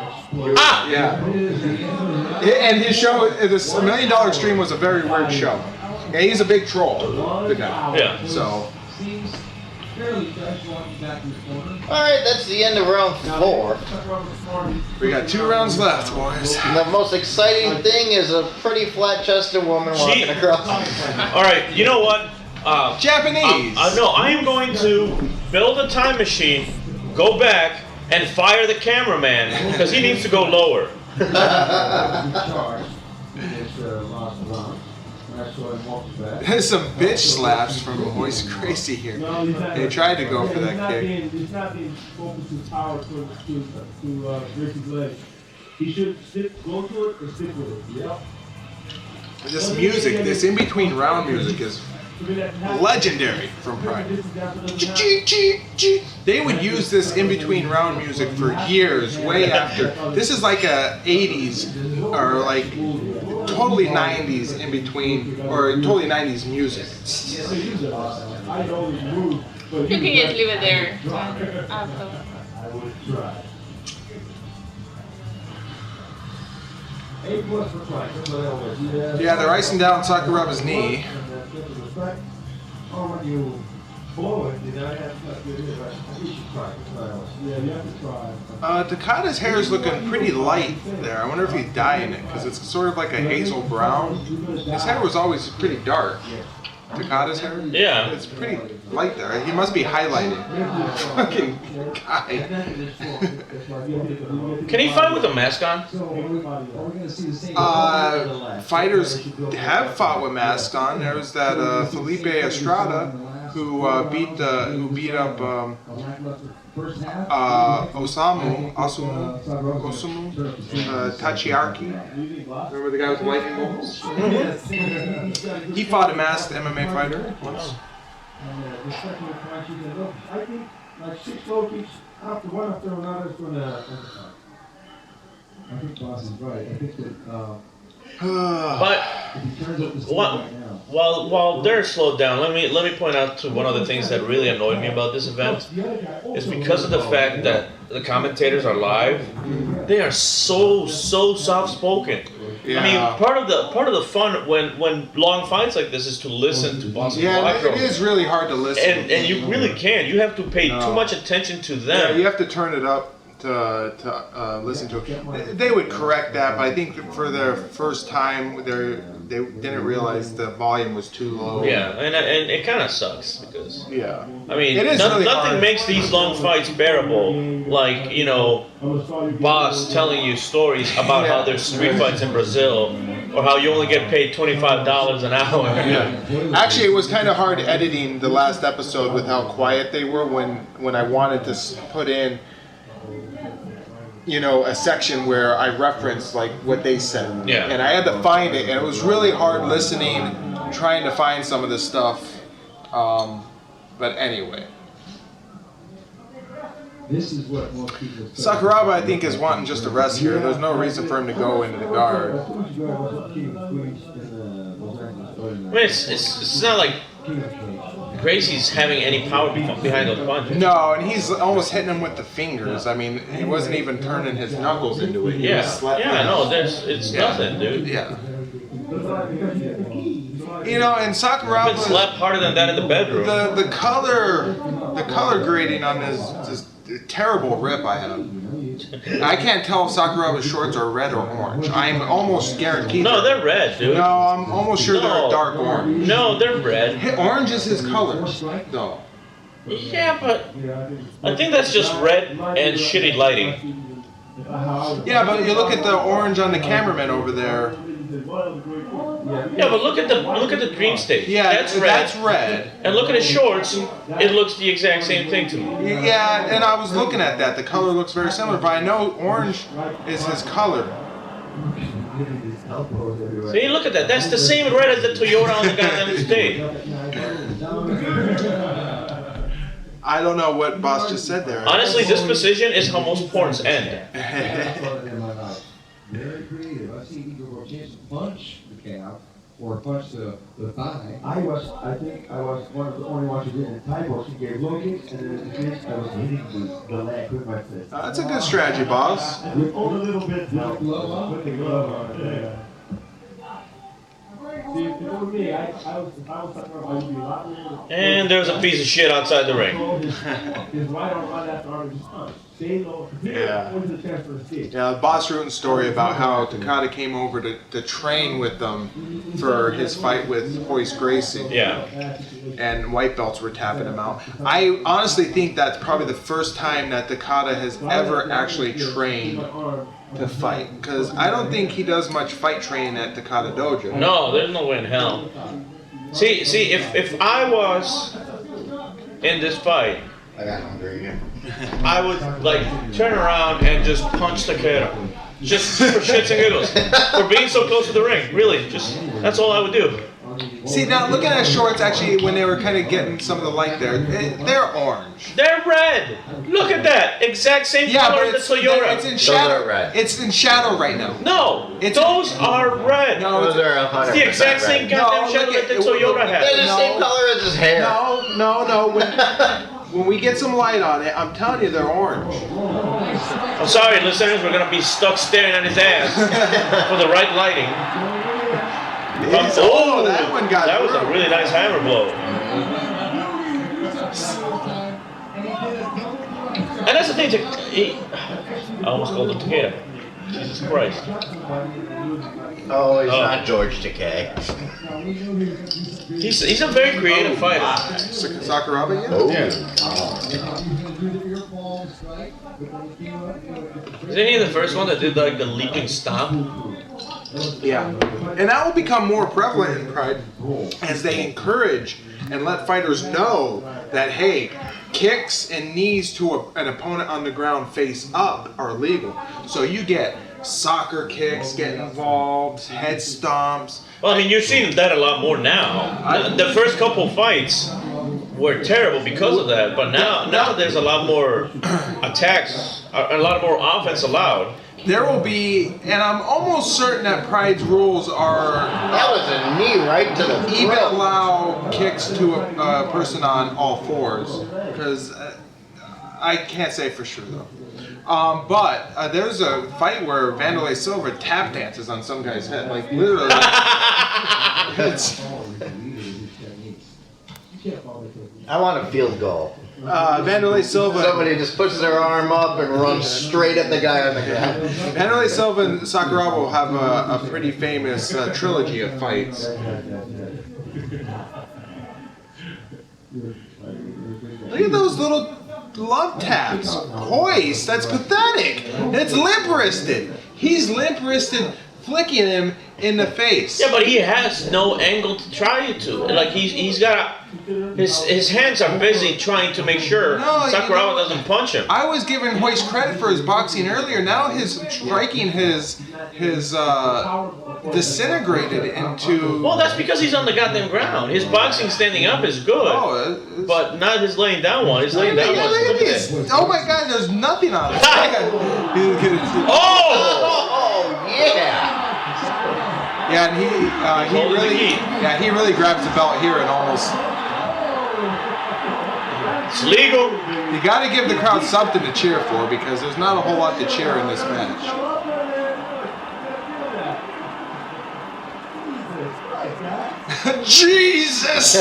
S2: Ah!
S3: Yeah. And his show, this $1 Million Extreme was a very weird show. Yeah, he's a big troll, the guy.
S2: Yeah.
S3: So,
S4: Alright, that's the end of round 4.
S3: we got 2 rounds left, boys.
S4: And the most exciting thing is a pretty flat-chested woman walking across.
S2: All right, you know what?
S3: Japanese.
S2: No, I am going to build a time machine, go back, and fire the cameraman because he needs to go lower.
S3: There's some bitch slaps from Royce Gracie here. They tried to go for that kick.
S6: It's not being focused his power to Gracie's leg. He should go to it and stick with it. Yep.
S3: This music, this in-between round music is legendary from Pride. They would use this in-between round music for years, way after. This is like a 80s or like totally 90s in between, or totally 90s music.
S8: You can just leave it there.
S3: Yeah, they're icing down Sakuraba's knee. Takada's hair is looking pretty light there. I wonder if he's dyeing it, because it's sort of like a hazel brown. His hair was always pretty dark. Takada's hair?
S2: Yeah.
S3: It's pretty light there. He must be highlighting. Fucking guy.
S2: Can he fight with a mask on?
S3: Fighters have fought with masks on. There was that Felipe Estrada who beat up Osamu Tachiaki. Remember the guy with the lightning bolts? He fought a masked MMA fighter once.
S6: I think like 6 low kicks after one after another is going to.
S7: I think Boss is right. I think that
S2: But while they're slowed down, let me point out to one of the things that really annoyed me about this event is because of the fact that the commentators are live. They are so soft spoken.
S3: Yeah.
S2: I mean, part of the fun when long fights like this is to listen to Boss.
S3: Yeah, it is really hard to listen.
S2: And you really can't. You have to pay too much attention to them.
S3: Yeah, you have to turn it up to listen to. They would correct that, but I think for their first time, they didn't realize the volume was too low.
S2: Yeah, and it kind of sucks because
S3: yeah,
S2: I mean,
S3: it is really
S2: nothing
S3: hard.
S2: makes these long fights bearable. Like boss telling you stories about how there's street fights in Brazil, or how you only get paid $25 an hour.
S3: Yeah. Actually, it was kind of hard editing the last episode with how quiet they were when I wanted to put in, a section where I referenced like what they said.
S2: Yeah.
S3: And I had to find it, and it was really hard listening, trying to find some of this stuff. But anyway.
S7: This is what most people
S3: Sakuraba, I think, is wanting just a rest here. There's no reason for him to go into the guard.
S2: I mean, it's not like Gracie's having any power behind those punches.
S3: No, and he's almost hitting him with the fingers. I mean, he wasn't even turning his knuckles into it. He was slapping
S2: Yeah,
S3: it.
S2: no, it's nothing, dude.
S3: Yeah. And Sakuraba
S2: Been slapped harder than that in the bedroom.
S3: The color grading on this terrible rip I have. I can't tell if Sakuraba's shorts are red or orange. I'm almost guaranteed.
S2: No, they're red, dude.
S3: No, I'm almost sure they're a dark orange.
S2: No, they're red.
S3: Orange is his color, though.
S2: Yeah, but I think that's just red and shitty lighting.
S3: Yeah, but you look at the orange on the cameraman over there.
S2: Yeah, but look at the dream stage.
S3: Yeah,
S2: that's
S3: red.
S2: And look at his shorts. It looks the exact same thing to me.
S3: Yeah, and I was looking at that. The color looks very similar, but I know orange is his color.
S2: See, look at that. That's the same red as the Toyota on the goddamn stage.
S3: I don't know what boss just said there.
S2: Honestly, this position is how most porns end.
S7: Very creative. I've seen either a chance to punch the calf or punch the thigh.
S6: I think I was one of the only ones who did it. Typos, he gave low kicks, and then the finish, I was hitting the leg with my fist.
S3: That's a good strategy, boss.
S6: With all the little bits now. With the glove on. Yeah. See, if it were me, if I was talking about, I would be a lot more.
S2: And there's a piece of shit outside the ring.
S6: His right arm right after arm just punch.
S3: Yeah.
S6: What is the chance for a seat?
S3: Yeah, the Boss Rutan story about how Takada came over to train with them for his fight with Royce Gracie.
S2: Yeah.
S3: And white belts were tapping him out. I honestly think that's probably the first time that Takada has ever actually trained to fight. Because I don't think he does much fight training at Takada Dojo.
S2: No, there's no way in hell. See, if I was in this fight,
S4: I got hungry again.
S2: I would turn around and just punch Takeda. Just for shits and giggles. For being so close to the ring. Really, that's all I would do.
S3: See, now looking at his shorts, actually, when they were kind of getting some of the light there, they're orange.
S2: They're red. Look at that. Exact same color as the Toyota.
S3: It's in shadow.
S4: Those are red.
S3: It's in shadow right now.
S2: No, those are red.
S3: No,
S4: Those are 100%
S2: It's the exact same
S4: red.
S2: goddamn shadow that the Toyota
S4: They're
S2: has.
S4: the same color as his hair.
S3: No. When we get some light on it, I'm telling you, they're orange.
S2: I'm sorry, listeners. We're gonna be stuck staring at his ass for the right lighting.
S3: That one got
S2: That was a
S3: through.
S2: really nice hammer blow. And that's the thing. I almost called him Takeda. Jesus Christ.
S4: Oh, he's not George Takei.
S2: He's a very creative fighter.
S3: Sakuraba, yeah?
S4: Oh.
S2: Isn't he the first one that did the leaping stomp?
S3: Yeah. And that will become more prevalent in Pride as they encourage and let fighters know that, hey, kicks and knees to an opponent on the ground face up are legal. So you get soccer kicks get involved, head stomps.
S2: Well, I mean, you're seeing that a lot more now. The first couple fights were terrible because of that, but now there's a lot more attacks, a lot more offense allowed.
S3: There will be, and I'm almost certain that Pride's rules are...
S4: That was a knee right to the
S3: even
S4: throat.
S3: allow kicks to a person on all fours, because I can't say for sure though. But there's a fight where Vanderlei Silva tap dances on some guy's head, like literally.
S4: I want a field goal.
S3: Vanderlei Silva.
S4: Somebody just puts their arm up and runs straight at the guy on the ground.
S3: Vanderlei Silva and Sakuraba will have a pretty famous trilogy of fights. Look at those little love taps. Hoist, that's pathetic. It's limp-wristed. He's limp-wristed, flicking him in the face.
S2: Yeah, but he has no angle to try it to. Like he's got his hands are busy trying to make sure Sakuraba doesn't punch him.
S3: I was giving Hoist credit for his boxing earlier. Now his striking his disintegrated into.
S2: Well, that's because he's on the goddamn ground. His boxing standing up is good, but not his laying down one. His laying down one.
S3: Look at this. Oh my God, there's nothing on it.
S2: Oh
S4: yeah.
S3: Yeah, and he really grabs the belt here and almost.
S2: It's legal.
S3: You got to give the crowd something to cheer for because there's not a whole lot to cheer in this match. Jesus!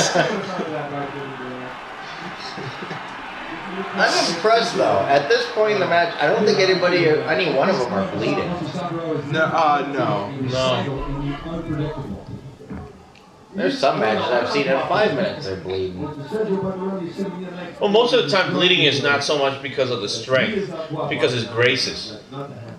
S4: I'm impressed though. At this point in the match, I don't think any one of them are bleeding.
S3: No.
S4: There's some matches I've seen in 5 minutes they're bleeding.
S2: Well, most of the time bleeding is not so much because of the strength, because it's graces.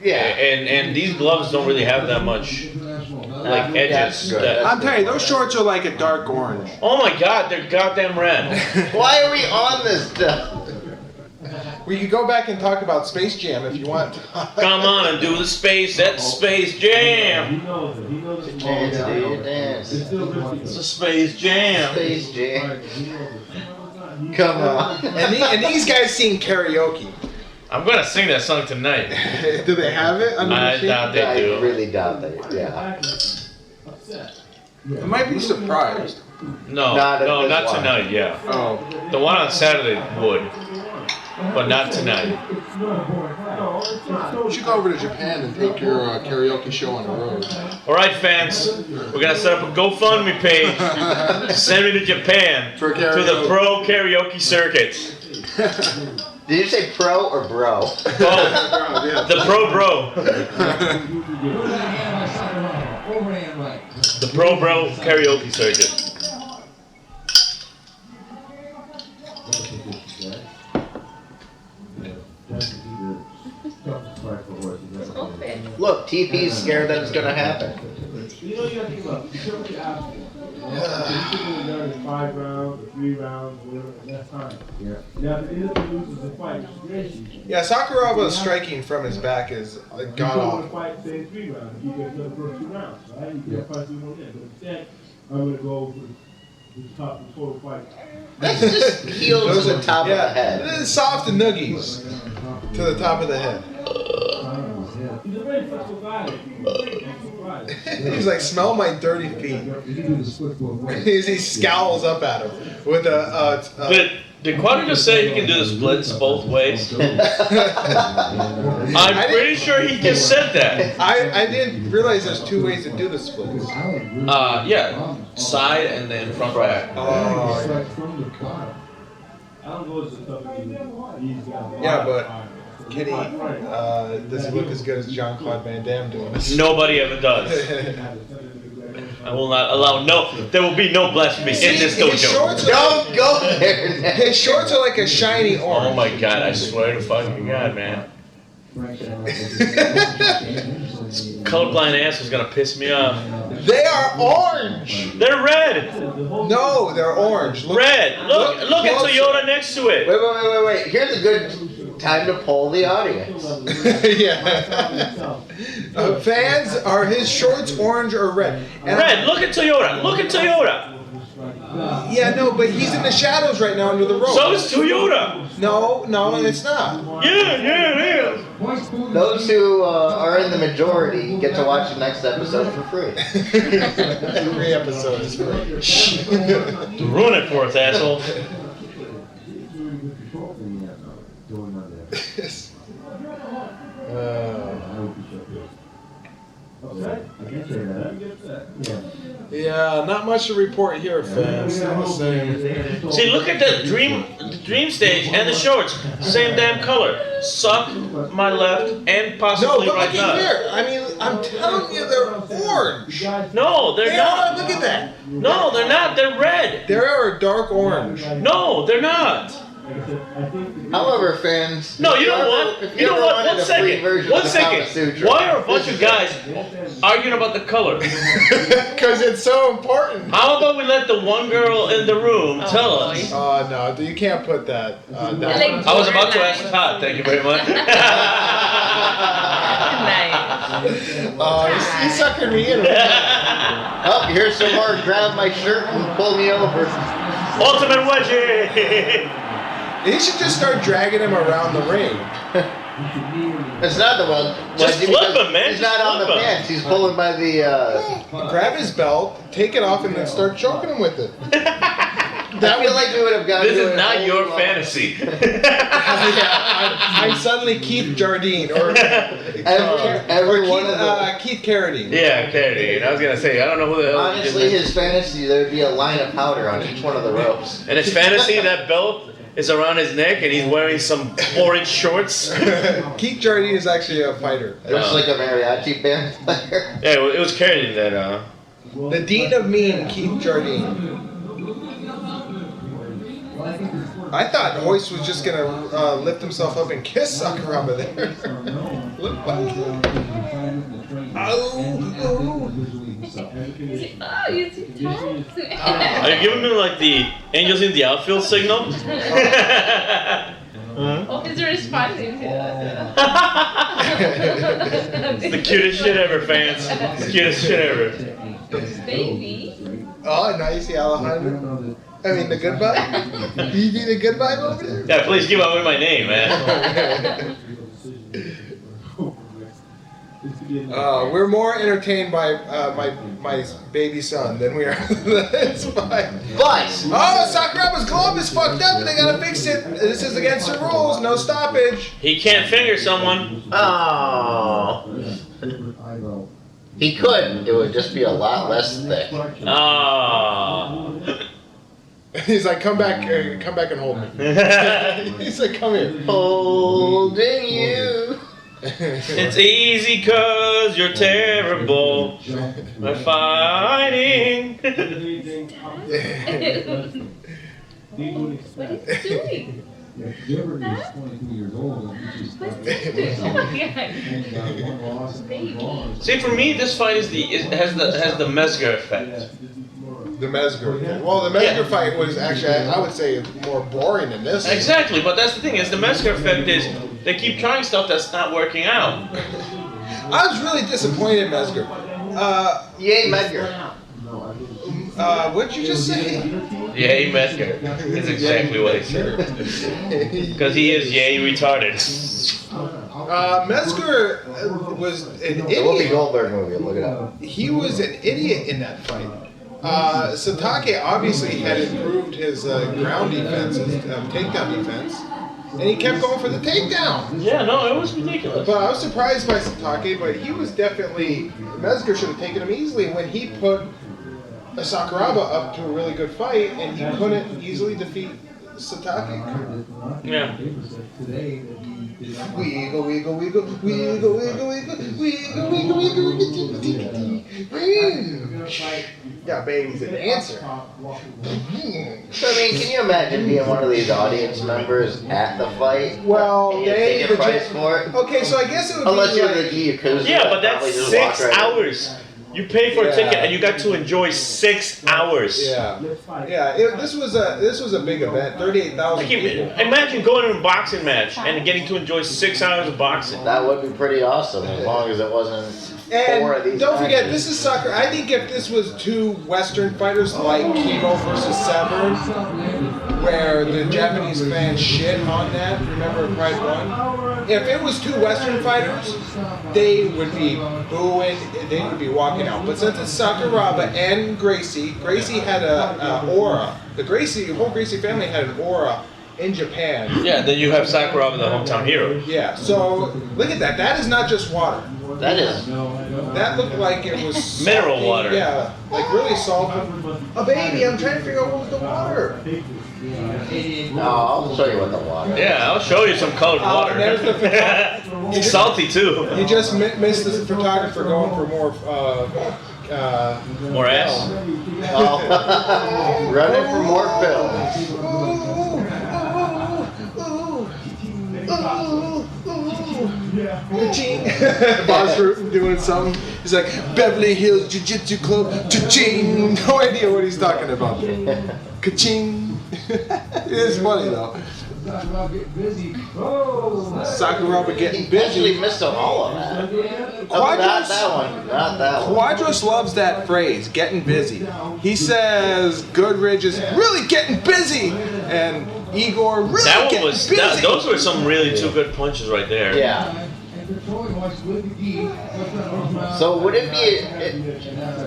S4: Yeah.
S2: And these gloves don't really have that much like edges.
S3: I'm telling you, those shorts are like a dark orange.
S2: Oh my God, they're goddamn red.
S4: Why are we on this stuff?
S3: We could go back and talk about Space Jam if you want.
S2: Come on and do the Space Jam. It's a Space Jam.
S4: Space Jam. Come on.
S3: And these guys sing karaoke.
S2: I'm gonna sing that song tonight.
S3: Do they have it?
S2: I doubt they do.
S4: I really doubt they. Yeah.
S3: I might be surprised.
S2: No, not tonight. Yeah.
S3: Oh.
S2: The one on Saturday would. But not tonight.
S3: You should go over to Japan and take your karaoke show on the road.
S2: All right, fans. We're going to set up a GoFundMe page to send me to Japan to the pro karaoke circuit.
S4: Did you say pro or bro?
S2: Both. The pro. The pro karaoke circuit.
S4: Look, TP's scared that it's gonna happen.
S6: You know, you have to think about it. 5 rounds or 3 rounds, whatever, that's time. Yeah. Now, if the loses the fight, Gracie.
S3: Yeah, Sakuraba's striking from his back is gone off.
S6: You fight, say, 3 rounds. You get to the first 2 rounds, right? You can fight 3 more there. But instead, I'm gonna go for the top of the total fight.
S4: That's just heels to the top of the head.
S3: Soft noogies to the top of the head.
S6: He's a very flexible guy.
S3: He's like, smell my dirty feet. He scowls up at him with a.
S2: Did Quadro just say he can do the splits both ways? I'm pretty sure he just said that.
S3: I didn't realize there's 2 ways to do the splits.
S2: Yeah, side and then front back.
S3: Yeah, but Kenny doesn't look as good as Jean-Claude Van Damme doing this.
S2: Nobody ever does. I will not allow there will be no blasphemy in this dojo.
S4: Don't go there.
S3: His shorts are like a shiny orange.
S2: Oh my God, I swear to fucking God, man. Colorblind ass is gonna piss me off.
S3: They are orange.
S2: They're red.
S3: No, they're orange.
S2: Red. Look at Toyota next to it.
S4: Wait. Here's a good time to poll the audience.
S3: Yeah. Fans, are his shorts orange or red? And
S2: red. Look at Toyota.
S3: Yeah, no, but he's in the shadows right now under the rope.
S2: So is Toyota.
S3: No, it's not.
S2: Yeah, it is.
S4: Those who are in the majority get to watch the next episode for free.
S3: 3 episodes free.
S2: Ruin it for us, asshole.
S6: Okay. I can say that.
S3: Yeah, not much to report here, fans. Not the same.
S2: See, look at the dream stage and the shorts. Same damn color. Suck my left and possibly
S3: No, but
S2: right
S3: look
S2: nut.
S3: at here. I mean, I'm telling you, they're orange.
S2: No, they're not.
S3: Look at that.
S2: No, they're not. They're red.
S3: They're a dark orange.
S2: No, they're not.
S4: However, fans.
S2: No, you know what? You know what? 1 second. 1 second. Why are a bunch of guys arguing about the color?
S3: Because it's so important.
S2: How about we let the one girl in the room tell us?
S3: No, you can't put that.
S2: I was about to ask Todd. Thank you very much.
S3: He's sucking me in.
S4: Oh, here's some more. Grab my shirt and pull me over.
S2: Ultimate wedgie.
S3: He should just start dragging him around the ring.
S4: It's not the one.
S2: Just flip him, man.
S4: He's not on the pants. He's pulling by the.
S3: Grab his belt, take it off, and then start choking him with it.
S4: I feel like we would have gotten.
S2: This is not your fantasy.
S3: I'm suddenly Keith Jardine or Keith Carradine.
S2: Yeah, Carradine. I was gonna say I don't know who the hell.
S4: Honestly, his fantasy there'd be a line of powder on each one of the ropes.
S2: And his fantasy, that belt is around his neck, and he's wearing some orange shorts.
S3: Keith Jardine is actually a fighter.
S4: Looks like a mariachi band player.
S2: Yeah, it was Carradine that.
S3: The Dean of Mean, Keith Jardine. I thought Royce was just gonna lift himself up and kiss Sakuraba there. Look like
S8: you see Todd?
S2: Are you giving me like the angels in the outfield signal?
S8: Oh, he's responding to that.
S2: It's the cutest shit ever, fans. It's the cutest shit ever.
S8: Baby.
S3: Oh, now you see Alejandro. I mean, the Goodvibe? Do you do the Goodvibe over there?
S2: Yeah, please give away my name, man.
S3: We're more entertained by my baby son than we are. That's fine.
S4: But
S3: Sakuraba's glove is fucked up and they gotta fix it. This is against the rules. No stoppage.
S2: He can't finger someone.
S4: oh, he could. It would just be a lot less thick.
S2: Oh.
S3: He's like, come back and hold me. He's like, come here.
S4: Holding you.
S2: It's easy cause you're terrible. We're fighting.
S8: What is he doing?
S7: Gilbert is 22 years old and he's just
S8: Oh my God.
S2: See, for me, this fight has the Mesger effect.
S3: The Mesger. Well, the Mesger fight was actually, I would say, more boring than this.
S2: Exactly, but that's the thing is the Mesger effect is they keep trying stuff that's not working out.
S3: I was really disappointed in Mesger.
S4: Yay, Medgar.
S3: What'd you just say?
S2: Yay, Mesger. That's exactly what he said. Because he is yay retarded.
S3: Mesger was an
S4: The Whoopi
S3: idiot.
S4: Goldberg movie. Look it up.
S3: He was an idiot in that fight. Satake obviously had improved his ground defense, his takedown defense, and he kept going for the takedown.
S2: Yeah, no, it was ridiculous.
S3: But I was surprised by Satake, but he was definitely, Mesger should have taken him easily when he put Sakuraba up to a really good fight, and he couldn't easily defeat Satake.
S2: Yeah.
S3: Wiggle, wiggle, wiggle, wiggle, wiggle, wiggle, wiggle, wiggle, wiggle. Yeah, baby's an answer.
S4: So, I mean, can you imagine being one of these audience members at the fight?
S3: Well,
S4: and you pay a price for it?
S3: Okay, so I guess it would
S4: Unless
S3: be
S4: you're
S3: like,
S4: the Yakuza.
S2: Yeah, but that's
S4: probably just
S2: 6
S4: walk right in.
S2: hours. You pay for a ticket and you got to enjoy 6 hours.
S3: yeah, this was a big event. 38,000 people.
S2: Imagine going to a boxing match and getting to enjoy 6 hours of boxing.
S4: That would be pretty awesome as long as it wasn't 4 of
S3: And
S4: these.
S3: don't forget,
S4: matches.
S3: this is soccer. I think if this was 2 Western fighters like Kimo versus Severn, where the Japanese fans shit on that, remember Pride 1? If it was 2 Western fighters, they would be booing, they would be walking out. But since it's Sakuraba and Gracie had a aura. The whole Gracie family had an aura in Japan.
S2: Yeah, then you have Sakuraba, the hometown hero.
S3: Yeah, so look at that. That is not just water.
S4: That is.
S3: That looked like it was
S2: Mineral
S3: salty.
S2: water.
S3: Yeah, like really salty. A baby, I'm trying to figure out what was the water.
S4: No, I'll show you what the water is.
S2: Yeah, I'll show you some colored water.
S3: There's the
S2: It's salty too.
S3: You just missed the photographer going for more
S2: More ass.
S4: Oh. Running for more
S3: Bob's doing something. He's like, Beverly Hills Jiu-Jitsu Club, cha-ching. No idea what he's talking about. Ka-ching. It is funny though. Sakuraba getting
S4: He
S3: busy.
S4: actually missed all of that. Not that one. Not that one.
S3: Quadros loves that phrase, getting busy. He says Goodrich is really getting busy, and Igor really
S2: That one
S3: getting
S2: was.
S3: busy.
S2: Those were some really two good punches right there.
S4: Yeah. So would it be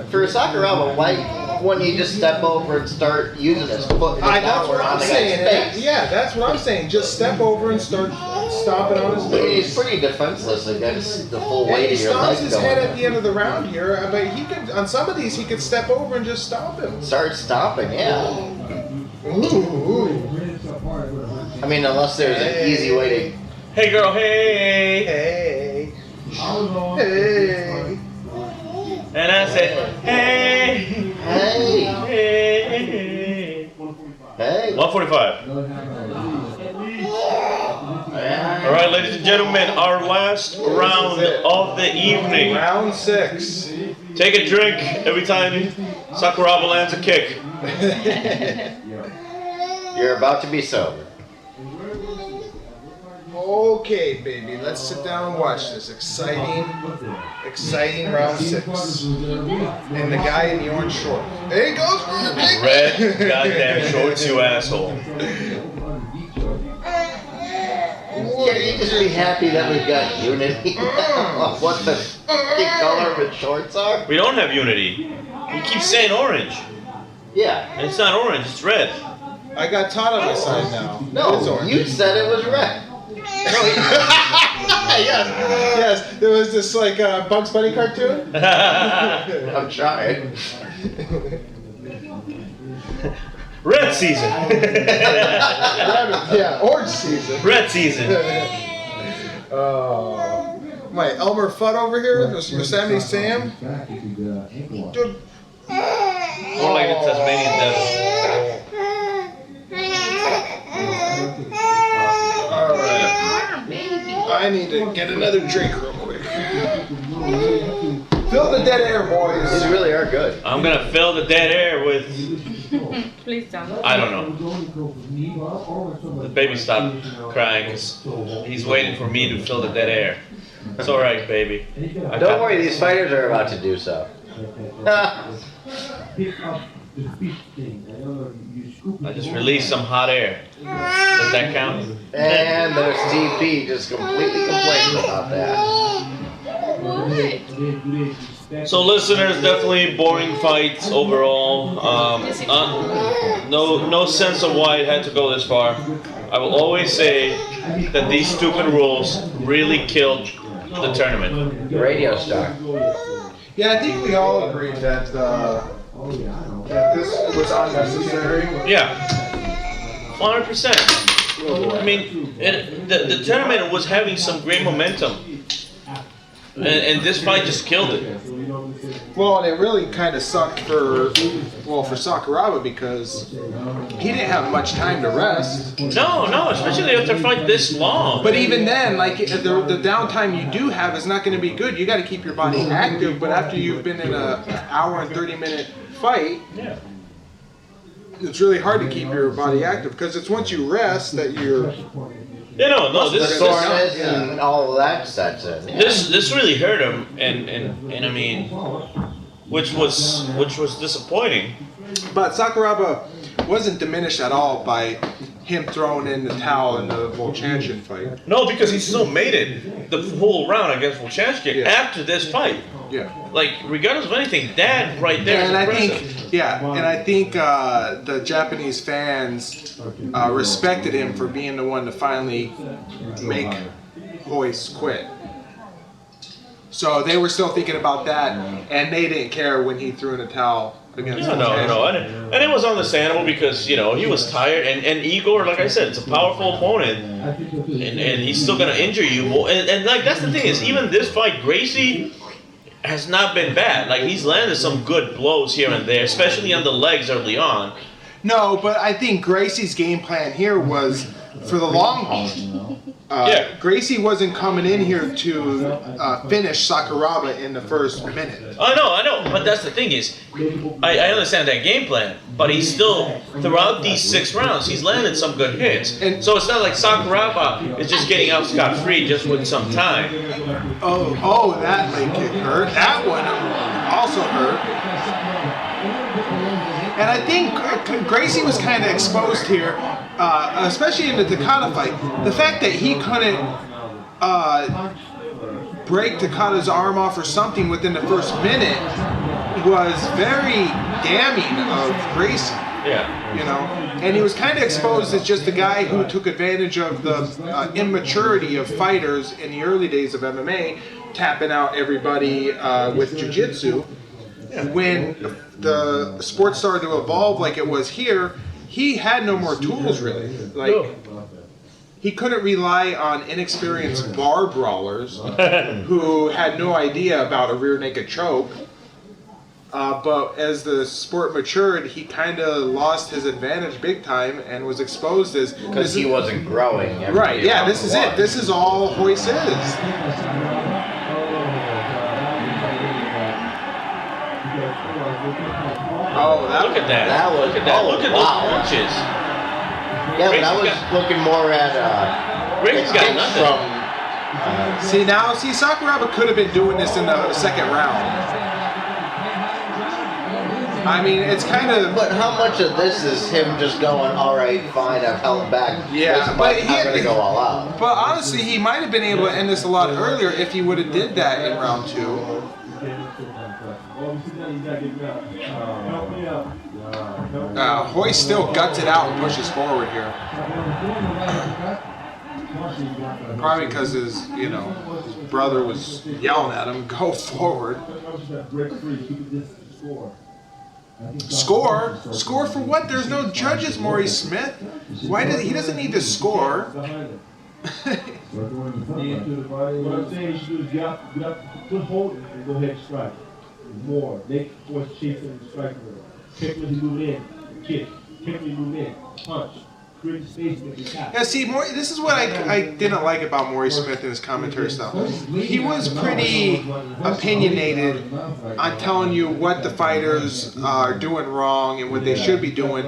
S4: for Sakuraba? Why wouldn't you just step over and start using his foot
S3: That's
S4: downward
S3: what
S4: on
S3: I'm
S4: the
S3: saying.
S4: guy's face?
S3: Yeah, that's what I'm saying. Just step over and start stomping on his
S4: I mean, he's
S3: face.
S4: pretty defenseless against the full
S3: And
S4: weight
S3: he
S4: of your
S3: stomps
S4: legs
S3: his head at
S4: going.
S3: the end of the round here, but he could on some of these he could step over and just stomp him.
S4: Start stomping, yeah.
S3: Ooh.
S4: I mean, unless there's an easy way to.
S2: Hey girl, hey.
S3: Hey. Hey.
S2: And I said, hey.
S4: Hey.
S2: Hey.
S4: Hey.
S2: 145. All right, ladies and gentlemen, our last round of the evening.
S3: Round 6.
S2: Take a drink every time Sakuraba lands a kick.
S4: You're about to be sober.
S3: Okay, baby, let's sit down and watch this exciting round 6. And the guy in the orange short. There he goes.
S2: Red goddamn shorts, you asshole.
S4: Can you just be happy that we've got unity of what the color of his shorts are?
S2: We don't have unity. You keep saying orange.
S4: Yeah.
S2: And it's not orange, it's red.
S3: I got Todd on my side now. It's
S4: No,
S3: orange.
S4: you said it was red.
S3: Yes, there was this like Bugs Bunny cartoon.
S4: I'm trying.
S2: Red season.
S3: Yeah, orange season.
S2: Red season.
S3: My Elmer Fudd over here, this Yosemite Sam. Dude.
S2: More like a Tasmanian devil.
S3: Alright. I need to get another drink real quick. Fill the dead air, boys.
S4: These really are good.
S2: I'm gonna fill the dead air with.
S8: Please don't.
S2: I don't know. The baby stopped crying because he's waiting for me to fill the dead air. It's alright, baby.
S4: Don't worry, these fighters are about to do so.
S2: I just released some hot air. Does that count?
S4: And there's TP just completely complaining about that.
S2: So listeners, definitely boring fights overall. No sense of why it had to go this far. I will always say that these stupid rules really killed the tournament.
S4: Radio star.
S3: Yeah, I think we all agreed that this was unnecessary.
S2: Yeah, 100%. I mean, the tournament was having some great momentum, and this fight just killed it.
S3: Well, and it really kind of sucked for Sakuraba because he didn't have much time to rest.
S2: No, especially after a fight this long.
S3: But even then, like the downtime you do have is not going to be good. You got to keep your body active. But after you've been in an hour and 30-minute fight,
S2: Yeah.
S3: it's really hard to keep your body active because it's once you rest that you're.
S2: Yeah, no,
S4: The
S2: this
S4: soreness and all of that sets in. Yeah.
S2: this really hurt him, and I mean, which was disappointing.
S3: But Sakuraba wasn't diminished at all by him throwing in the towel in the Volchanshin fight.
S2: No, because he still made it the whole round against Volchansky
S3: Yeah.
S2: after this fight.
S3: Yeah.
S2: Like, regardless of anything, that right there is
S3: And I
S2: impressive.
S3: think Yeah, and I think the Japanese fans respected him for being the one to finally make Royce quit. So they were still thinking about that, and they didn't care when he threw in a towel against him.
S2: No, and it was understandable because, you know, he was tired, and Igor, like I said, it's a powerful opponent, and he's still gonna injure you. And like that's the thing is, even this fight, Gracie has not been bad. Like he's landed some good blows here and there, especially on the legs early on.
S3: No, but I think Gracie's game plan here was for the long haul. Gracie wasn't coming in here to finish Sakuraba in the first minute.
S2: I know, but that's the thing is, I understand that game plan, but he's still, throughout these 6 rounds, he's landed some good hits. And so it's not like Sakuraba is just getting out scot-free just with some time.
S3: Oh, that leg kick hurt. That one also hurt. And I think Gracie was kind of exposed here, especially in the Takada fight. The fact that he couldn't break Takada's arm off or something within the first minute was very damning of Gracie.
S2: Yeah.
S3: You know, and he was kind of exposed as just a guy who took advantage of the immaturity of fighters in the early days of MMA, tapping out everybody with jiu-jitsu. When the sport started to evolve like it was here, he had no more tools really. Like he couldn't rely on inexperienced bar brawlers who had no idea about a rear naked choke. But as the sport matured, he kind of lost his advantage big time and was exposed as
S4: because he wasn't growing.
S3: Right? Yeah, this is it. This is all Royce is. Oh,
S2: look at that! Look at that! Look at those punches!
S4: Yeah, but I was looking more at
S2: Gracie's got nothing.
S3: See Sakuraba could have been doing this in the second round. I mean, it's kind of.
S4: But how much of this is him just going, all right, fine, I've held back.
S3: Yeah, but
S4: I'm going to go all out.
S3: But honestly, he might have been able to end this a lot earlier if he would have did that in round 2. Royce still guts it out and pushes forward here. Probably because his brother was yelling at him, go forward. Score? Score for what? There's no judges, Maurice Smith. He doesn't need to score.
S6: What I'm saying is you got to put hold and go ahead and strike. More. Make force chase and strike more. Kick when you move in. Kick. Kick when you move in. Punch. Create space and attack.
S3: Yeah, see, this is what I didn't like about Maurice Smith and his commentary style. He was pretty opinionated on telling you what the fighters are doing wrong and what they should be doing,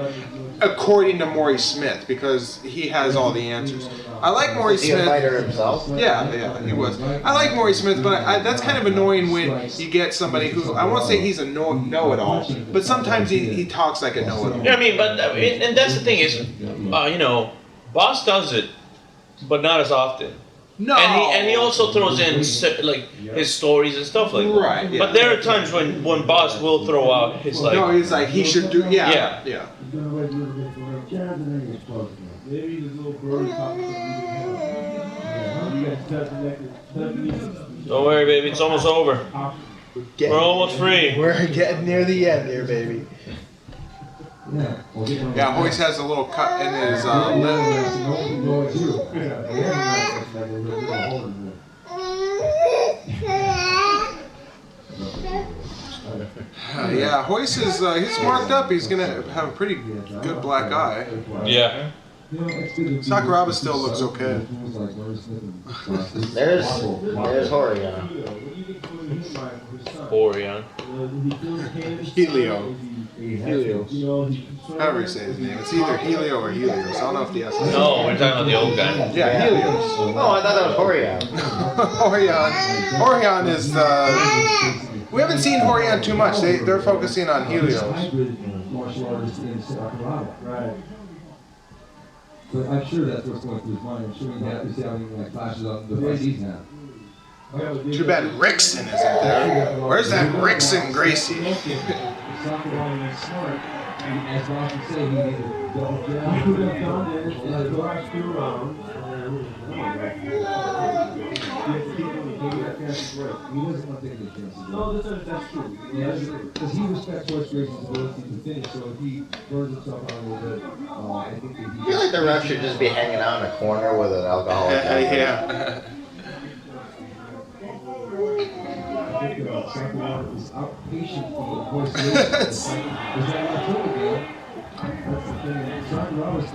S3: according to Maurice Smith, because he has all the answers. I like Maurice Smith.
S4: Is he a fighter himself?
S3: Yeah, he was. I like Maurice Smith, but that's kind of annoying when you get somebody who, I won't say he's a know-it-all, but sometimes he talks like a know-it-all.
S2: Yeah, I mean, but and that's the thing is, Boss does it, but not as often.
S3: No.
S2: And he also throws in like his stories and stuff like that.
S3: Right. Yeah.
S2: But there are times when Boss will throw out his like.
S3: No, he's like he should do. Yeah.
S6: Maybe the little bird pops
S2: Don't worry, baby. It's almost over. We're almost free.
S3: We're getting near the end here, baby. Yeah, Royce has a little cut in his lip. Yeah, Royce is he's marked up. He's gonna have a pretty good black eye.
S2: Yeah.
S3: Sakuraba still looks okay.
S4: There's Horion.
S3: Helios. However you say his name. It's either Helio or Helios. I don't know if the S is.
S2: No, we're talking about the old guy.
S3: Yeah, Helios.
S4: Oh, I thought that was Horion.
S3: Horion is we haven't seen Horion too much. They're focusing on Helios.
S7: Right. But I'm sure that's what's going through his mind. I'm sure he's having like flashes on the fight he's now.
S3: Too bad Rickson isn't there. Where's that Rickson Gracie?
S7: Sakuraba was smart. As Ross would say, he needed a double jab.
S6: He could have done it and the last 2 rounds.
S7: He doesn't want to take any chances.
S6: No, that's true.
S7: Because he respects Royce Gracie's ability to finish, so if he burns himself out a little bit, I think that he...
S4: I feel like the ref should just be hanging out in a corner with an alcoholic.
S3: Yeah.
S7: I think Sakuraba is outpatient for Royce Gracie. Is that not true again? That's the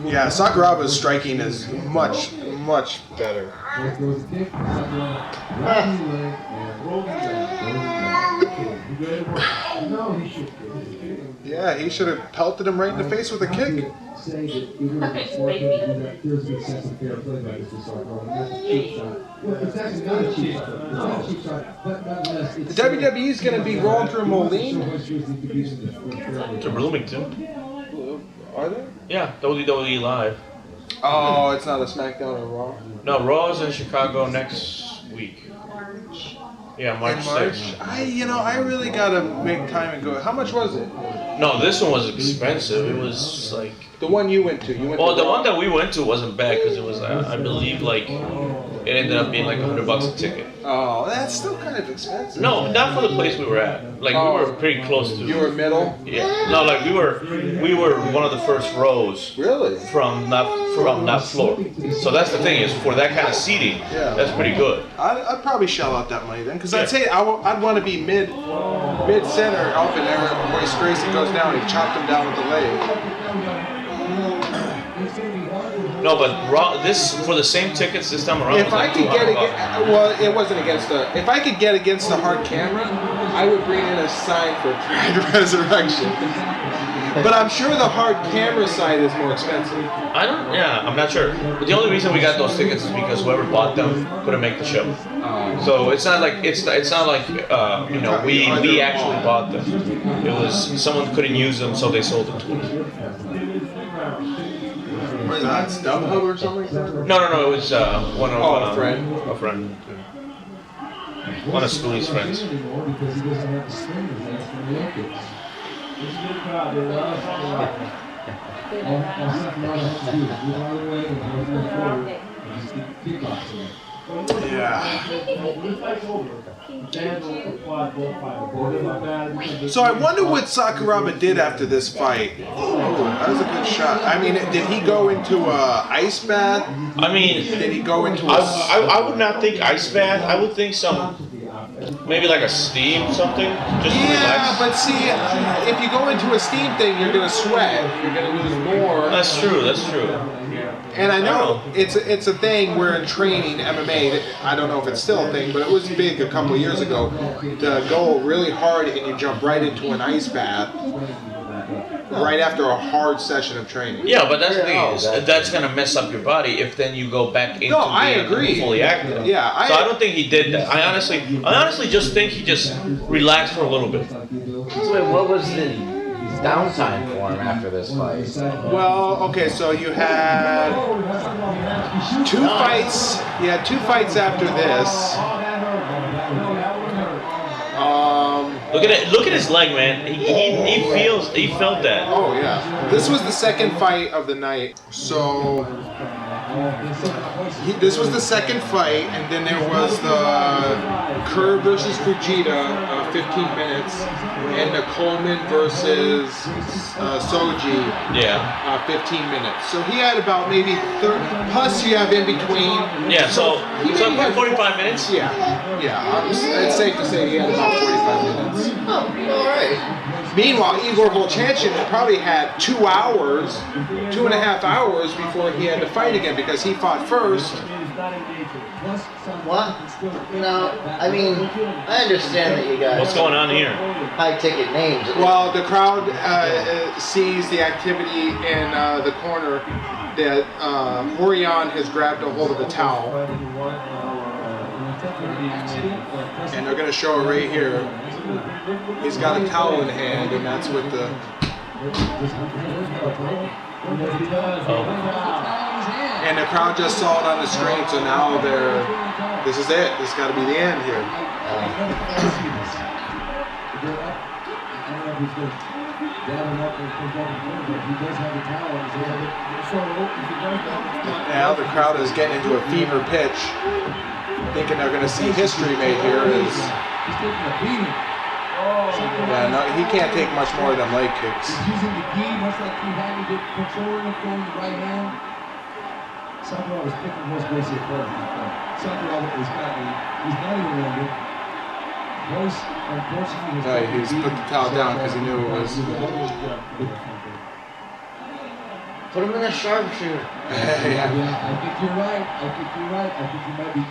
S7: thing.
S3: Yeah, Sakuraba's striking is much better.
S7: Throws a kick, no, he should.
S3: Yeah, he should have pelted him right in the face with a kick.
S7: Say that it would have been smart to do that. There's a good sense of fair play by Mr. Sakuraba. That's a cheap shot. Well, it's actually not a cheap shot. It's not a cheap shot, but nonetheless, it's...
S3: The WWE's going to be rolling through Moline.
S2: To Bloomington.
S3: Are they?
S2: Yeah, WWE Live.
S3: Oh, it's not a SmackDown or Raw?
S2: No, Raw's in Chicago next week. Yeah, March
S3: In March?
S2: 6th.
S3: I really gotta make time and go. How much was it?
S2: No, this one was expensive. It was like...
S3: The one you went to.
S2: Well, the one that we went to wasn't bad because it was, I believe, like, it ended up being like $100 a ticket.
S3: Oh, that's still kind of expensive.
S2: No, not for the place we were at. Like, we were pretty close to...
S3: You were middle?
S2: Yeah. No, like, we were one of the first rows.
S3: Really?
S2: From that floor. So that's the thing is, for that kind of seating, that's pretty good.
S3: I'd probably shell out that money then, because I'd say I'd want to be mid center up in there. Royce Gracie goes down, he chopped him down with the leg.
S2: No, but for the same tickets this time around.
S3: If I could get well, it wasn't against the. If I could get against the hard camera, I would bring in a sign for Pride Resurrection. But I'm sure the hard camera side is more expensive.
S2: I'm not sure. But the only reason we got those tickets is because whoever bought them couldn't make the show. So it's not like we actually bought them. It was someone couldn't use them, so they sold them to us.
S3: What is that? StubHub or something like that?
S2: No. It was one of
S3: a friend.
S2: A friend. One of Spoonie's friends.
S7: Because he doesn't have the springers that's from the Olympics. It's a good crowd. They love Sakuraba. All Sakuraba has to do is move out of the way and move forward and just keep kickboxing.
S3: Yeah. So I wonder what Sakuraba did after this fight. Oh, that was a good shot. I mean, did he go into a ice bath?
S2: I mean,
S3: did he go into
S2: I would not think ice bath. I would think maybe like a steam something. Just to relax.
S3: But see, if you go into a steam thing, you're gonna sweat. You're gonna lose more.
S2: That's true.
S3: And I know it's a thing where in training MMA, I don't know if it's still a thing, but it was big a couple of years ago, to go really hard and you jump right into an ice bath right after a hard session of training.
S2: Yeah, but that's the thing is, that's gonna mess up your body if then you go back into being fully active.
S3: Yeah,
S2: I don't think he did that. I honestly just think he just relaxed for a little bit.
S4: So wait, what was the downtime for him after this fight?
S3: Well, okay, so you had two fights. You had 2 fights after this.
S2: Look at his leg, man. He felt that.
S3: Oh yeah. This was the second fight of the night. So this was the second fight, and then there was the Kerr versus Fujita, 15 minutes, and the Coleman versus Soji, 15 minutes. So he had about maybe 30, plus you have in between.
S2: Yeah, so about 45 minutes?
S3: Yeah, it's safe to say he had about 45 minutes.
S4: Oh, all right.
S3: Meanwhile, Igor Volchanchin probably had 2 hours, 2.5 hours before he had to fight again because he fought first.
S4: What? No, I mean, I understand that you guys.
S2: What's going on here?
S4: High ticket names.
S3: Well, the crowd sees the activity in the corner that Horion has grabbed a hold of the towel. And they're going to show it right here. He's got a towel in hand, and that's with the... And the crowd just saw it on the screen, so now this is it. This has got to be the end here.
S7: who's going to dab him up and comes up and wins, but he does have the talent.
S3: Now the crowd is getting into a fever pitch, thinking they're going to see history made here.
S7: He's taking a beating.
S3: Yeah, no, he can't take much more than leg kicks.
S7: He's using the gi, much like he had to get controlling it from the right hand. Sakuraba was picking Royce Gracie apart. Sakuraba is he's not even wounded. Royce, unfortunately,
S3: No, he's put the towel down because he knew it was.
S4: Put him in a sharpshooter.
S7: Yeah, I think you're right. I think you might be.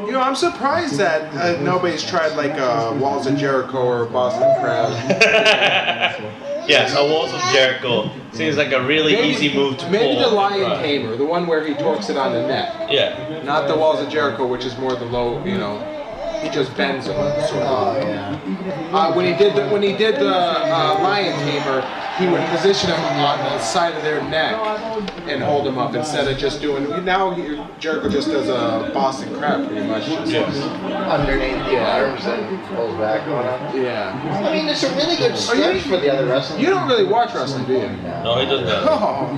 S3: You know, I'm surprised that nobody's tried like Walls of Jericho or Boston Crab.
S2: Yes, a Walls of Jericho seems like a really easy move to pull.
S3: Maybe the Lion Tamer, the one where he torques it on the neck.
S2: Yeah.
S3: Not the Walls of Jericho, which is more the low, you know. He just bends them. Sort of.
S4: Oh yeah.
S3: When he did the Lion Tamer, he would position him on the side of their neck and hold him up instead of just doing. Now Jericho just does a Boston Crab pretty much.
S2: Yes.
S4: Underneath the arms and pulls back on him.
S3: Yeah.
S4: I mean, it's a really good stretch for the other wrestlers.
S3: You don't really watch wrestling, do you?
S2: No, he doesn't.
S3: Oh.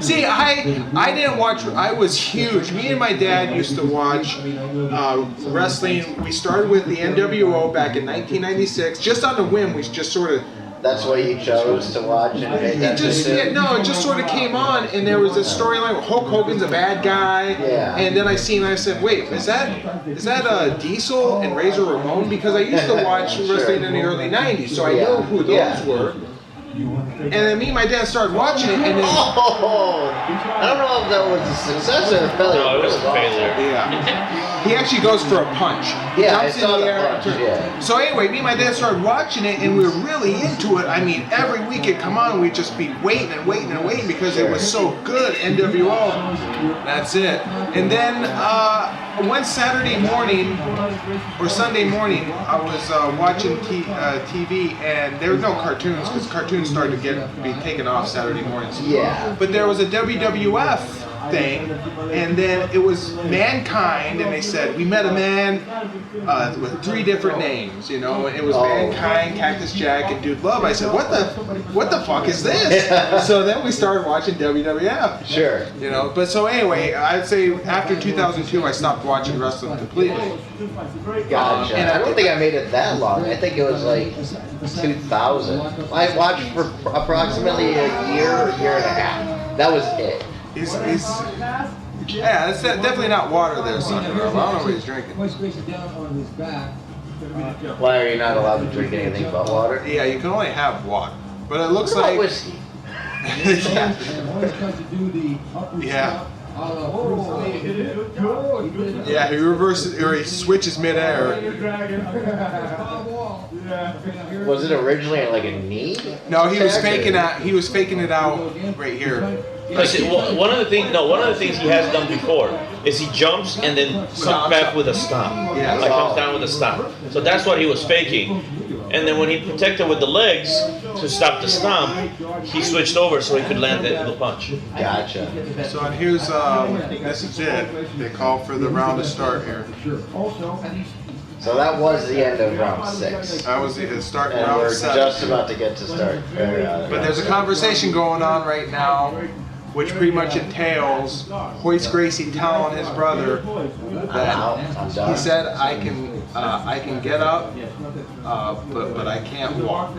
S3: See, I didn't watch. I was huge. Me and my dad used to watch wrestling. We started with the NWO back in 1996. Just on the whim, we just sort of.
S4: That's what you chose to watch and pay attention to?
S3: It just sort of came on, and there was a storyline where Hulk Hogan's a bad guy.
S4: Yeah.
S3: And then I said, wait, is that Diesel and Razor Ramon? Because I used to watch wrestling in the early 90s, so I knew who those were. And then me and my dad started watching it, and then...
S4: Oh! I don't know if that was a success or a failure.
S2: No, it was a failure.
S3: Yeah. He actually goes for a punch.
S4: Yeah, I
S3: Jumps in
S4: saw
S3: the
S4: the
S3: air.
S4: punch, yeah.
S3: So anyway, me and my dad started watching it, and we were really into it. I mean, every week it'd come on, we'd just be waiting because it was so good. NWO. That's it. And then one Saturday morning or Sunday morning, I was watching TV, and there were no cartoons because cartoons started to be taken off Saturday mornings.
S4: Yeah.
S3: But there was a WWF thing, and then it was Mankind, and they said we met a man with 3 different names, you know, and it was Mankind, Cactus Jack, and Dude Love. I said, what the fuck is this? So then we started watching WWF.
S4: Sure.
S3: You know, but so anyway, I'd say after 2002, I stopped watching wrestling completely.
S4: Gotcha. And I don't think I made it that long. I think it was like 2000. I watched for approximately a year and a half. That was it.
S3: Yeah, it's definitely not water there, Sakuraba. I don't know what he's drinking.
S4: Why are you not allowed to drink anything but water?
S3: Yeah, you can only have water. But it looks
S4: What about
S3: like...
S4: whiskey?
S3: Yeah. Yeah, he reverses, or he switches midair.
S4: Was it originally like a knee?
S3: No, he was faking it out right here.
S2: One of the things he has done before is he jumps and then comes back with a stomp.
S3: Yeah.
S2: Like comes down with a stomp. So that's what he was faking. And then when he protected with the legs to stop the stomp, he switched over so he could land the punch.
S4: Gotcha.
S3: So and here's this is it. They call for the round to start here.
S4: So that was the end of round 6.
S3: That was the start
S4: And
S3: round
S4: we're
S3: 7.
S4: just about to get to start.
S3: But there's a conversation going on right now, which pretty much entails Royce Gracie telling his brother that he said, "I can get up, but I can't walk."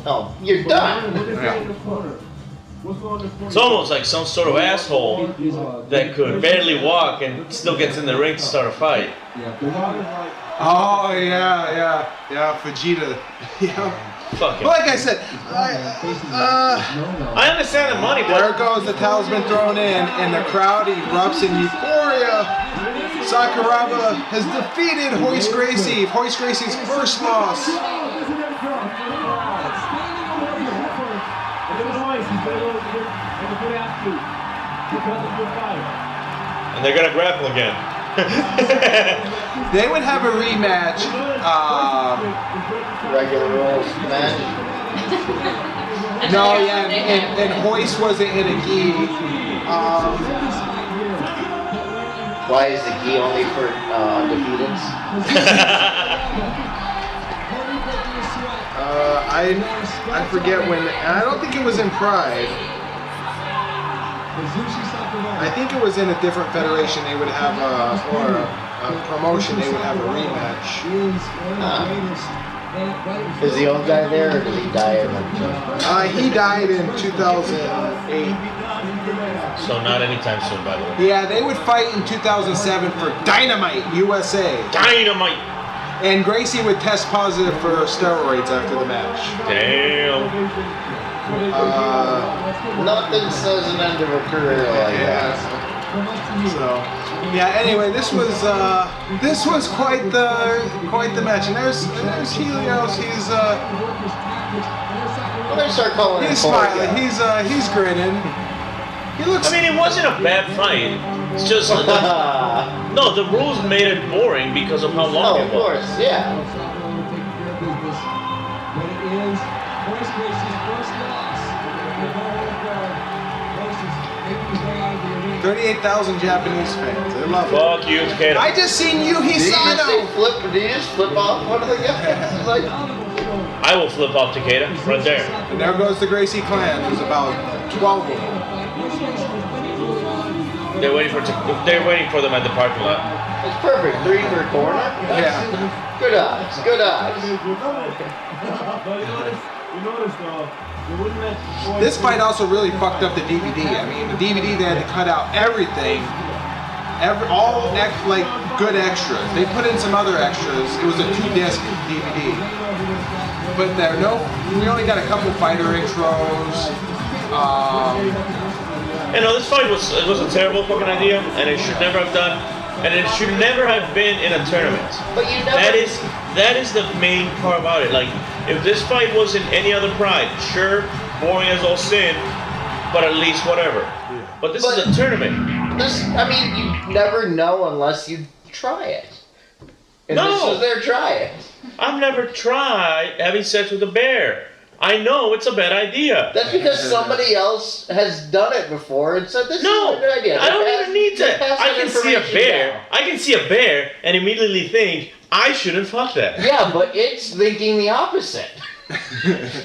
S4: Oh, you're done.
S3: Yeah.
S2: It's almost like some sort of asshole that could barely walk and still gets in the ring to start a fight.
S3: Oh yeah, Vegeta. Yeah.
S2: Fuck him.
S3: Well, like I said,
S2: I understand the money,
S3: there
S2: but
S3: it goes. The towel's been thrown in, and the crowd erupts in euphoria. Sakuraba has defeated Royce Gracie. Royce Gracie's first loss.
S2: and they're gonna grapple again.
S3: They would have a rematch.
S4: Regular rules match.
S3: No, yeah, and Royce wasn't in a gi.
S4: Why is the gi only for undefeateds?
S3: I forget when. I don't think it was in Pride. I think it was in a different federation. They would have or a promotion. They would have a rematch.
S4: Is the old guy there, or did he die in
S3: He died in 2008.
S2: So not anytime soon, by the way.
S3: Yeah, they would fight in 2007 for Dynamite USA.
S2: Dynamite.
S3: And Gracie would test positive for steroids after the match.
S2: Damn.
S4: Nothing says an end of a career like that.
S3: So, yeah. Anyway, this was quite the match. And there's Helios. He's
S4: When they start calling
S3: he's smiling. He's grinning. He looks.
S2: I mean, it wasn't a bad fight. It's just no. The rules made it boring because of how long it was.
S4: Of course, yeah.
S7: But it is Royce Gracie's first loss.
S3: 38,000 Japanese fans. They love it.
S2: Fuck you, Takeda.
S3: I just seen Yuhi Sano.
S4: Did you just flip off one of the guys? Like,
S2: I will flip off Takeda right there.
S3: And there goes the Gracie clan. There's about 12 of them.
S2: They're waiting for them at the parking lot.
S4: it's perfect. 3 per corner.
S3: Yeah.
S4: Good odds. Good odds.
S3: This fight also really fucked up the DVD. I mean, the DVD they had to cut out everything, like good extras. They put in some other extras. It was a 2-disc DVD, but we only got a couple fighter intros.
S2: You know, this fight was a terrible fucking idea, and it should never have done, and it should never have been in a tournament.
S4: But you never.
S2: That is the main part about it. Like, if this fight was in any other Pride, sure, boring as all sin, but at least whatever. But this is a tournament.
S4: I mean, you never know unless you try it. And
S2: No.
S4: this is their try it.
S2: I've never tried having sex with a bear. I know it's a bad idea.
S4: That's because somebody else has done it before and said this is a good idea.
S2: I don't even need that. I can see a bear.
S4: Down.
S2: I can see a bear and immediately think I shouldn't fuck that.
S4: Yeah, but it's thinking the opposite.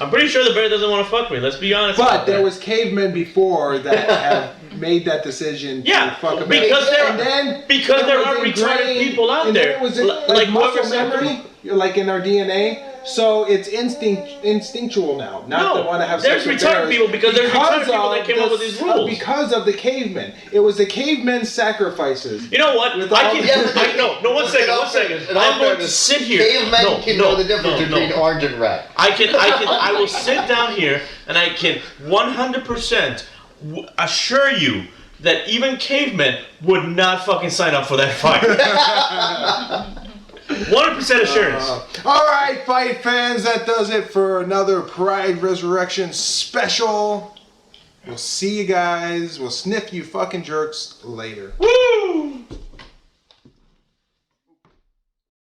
S2: I'm pretty sure the bear doesn't want to fuck me. Let's be honest.
S3: But there was cavemen before that have made that decision to fuck a bear.
S2: because there are
S3: was
S2: retarded
S3: ingrained,
S2: people out
S3: and
S2: there.
S3: then it was
S2: like
S3: muscle
S2: whoever said
S3: memory, like in our DNA. So it's instinctual now. Not to want to have sex with
S2: retarded
S3: bears.
S2: people because there's retarded people that came up with these rules.
S3: Because of the cavemen. It was the cavemen sacrifices.
S2: You know what? One second. I'm going to sit here.
S4: Cavemen can know the difference between orange and red.
S2: I will sit down here and I can 100% assure you that even cavemen would not fucking sign up for that fight. 100% assurance.
S3: All right, fight fans, that does it for another Pride Resurrection special. We'll see you guys. We'll sniff you fucking jerks later.
S2: Woo!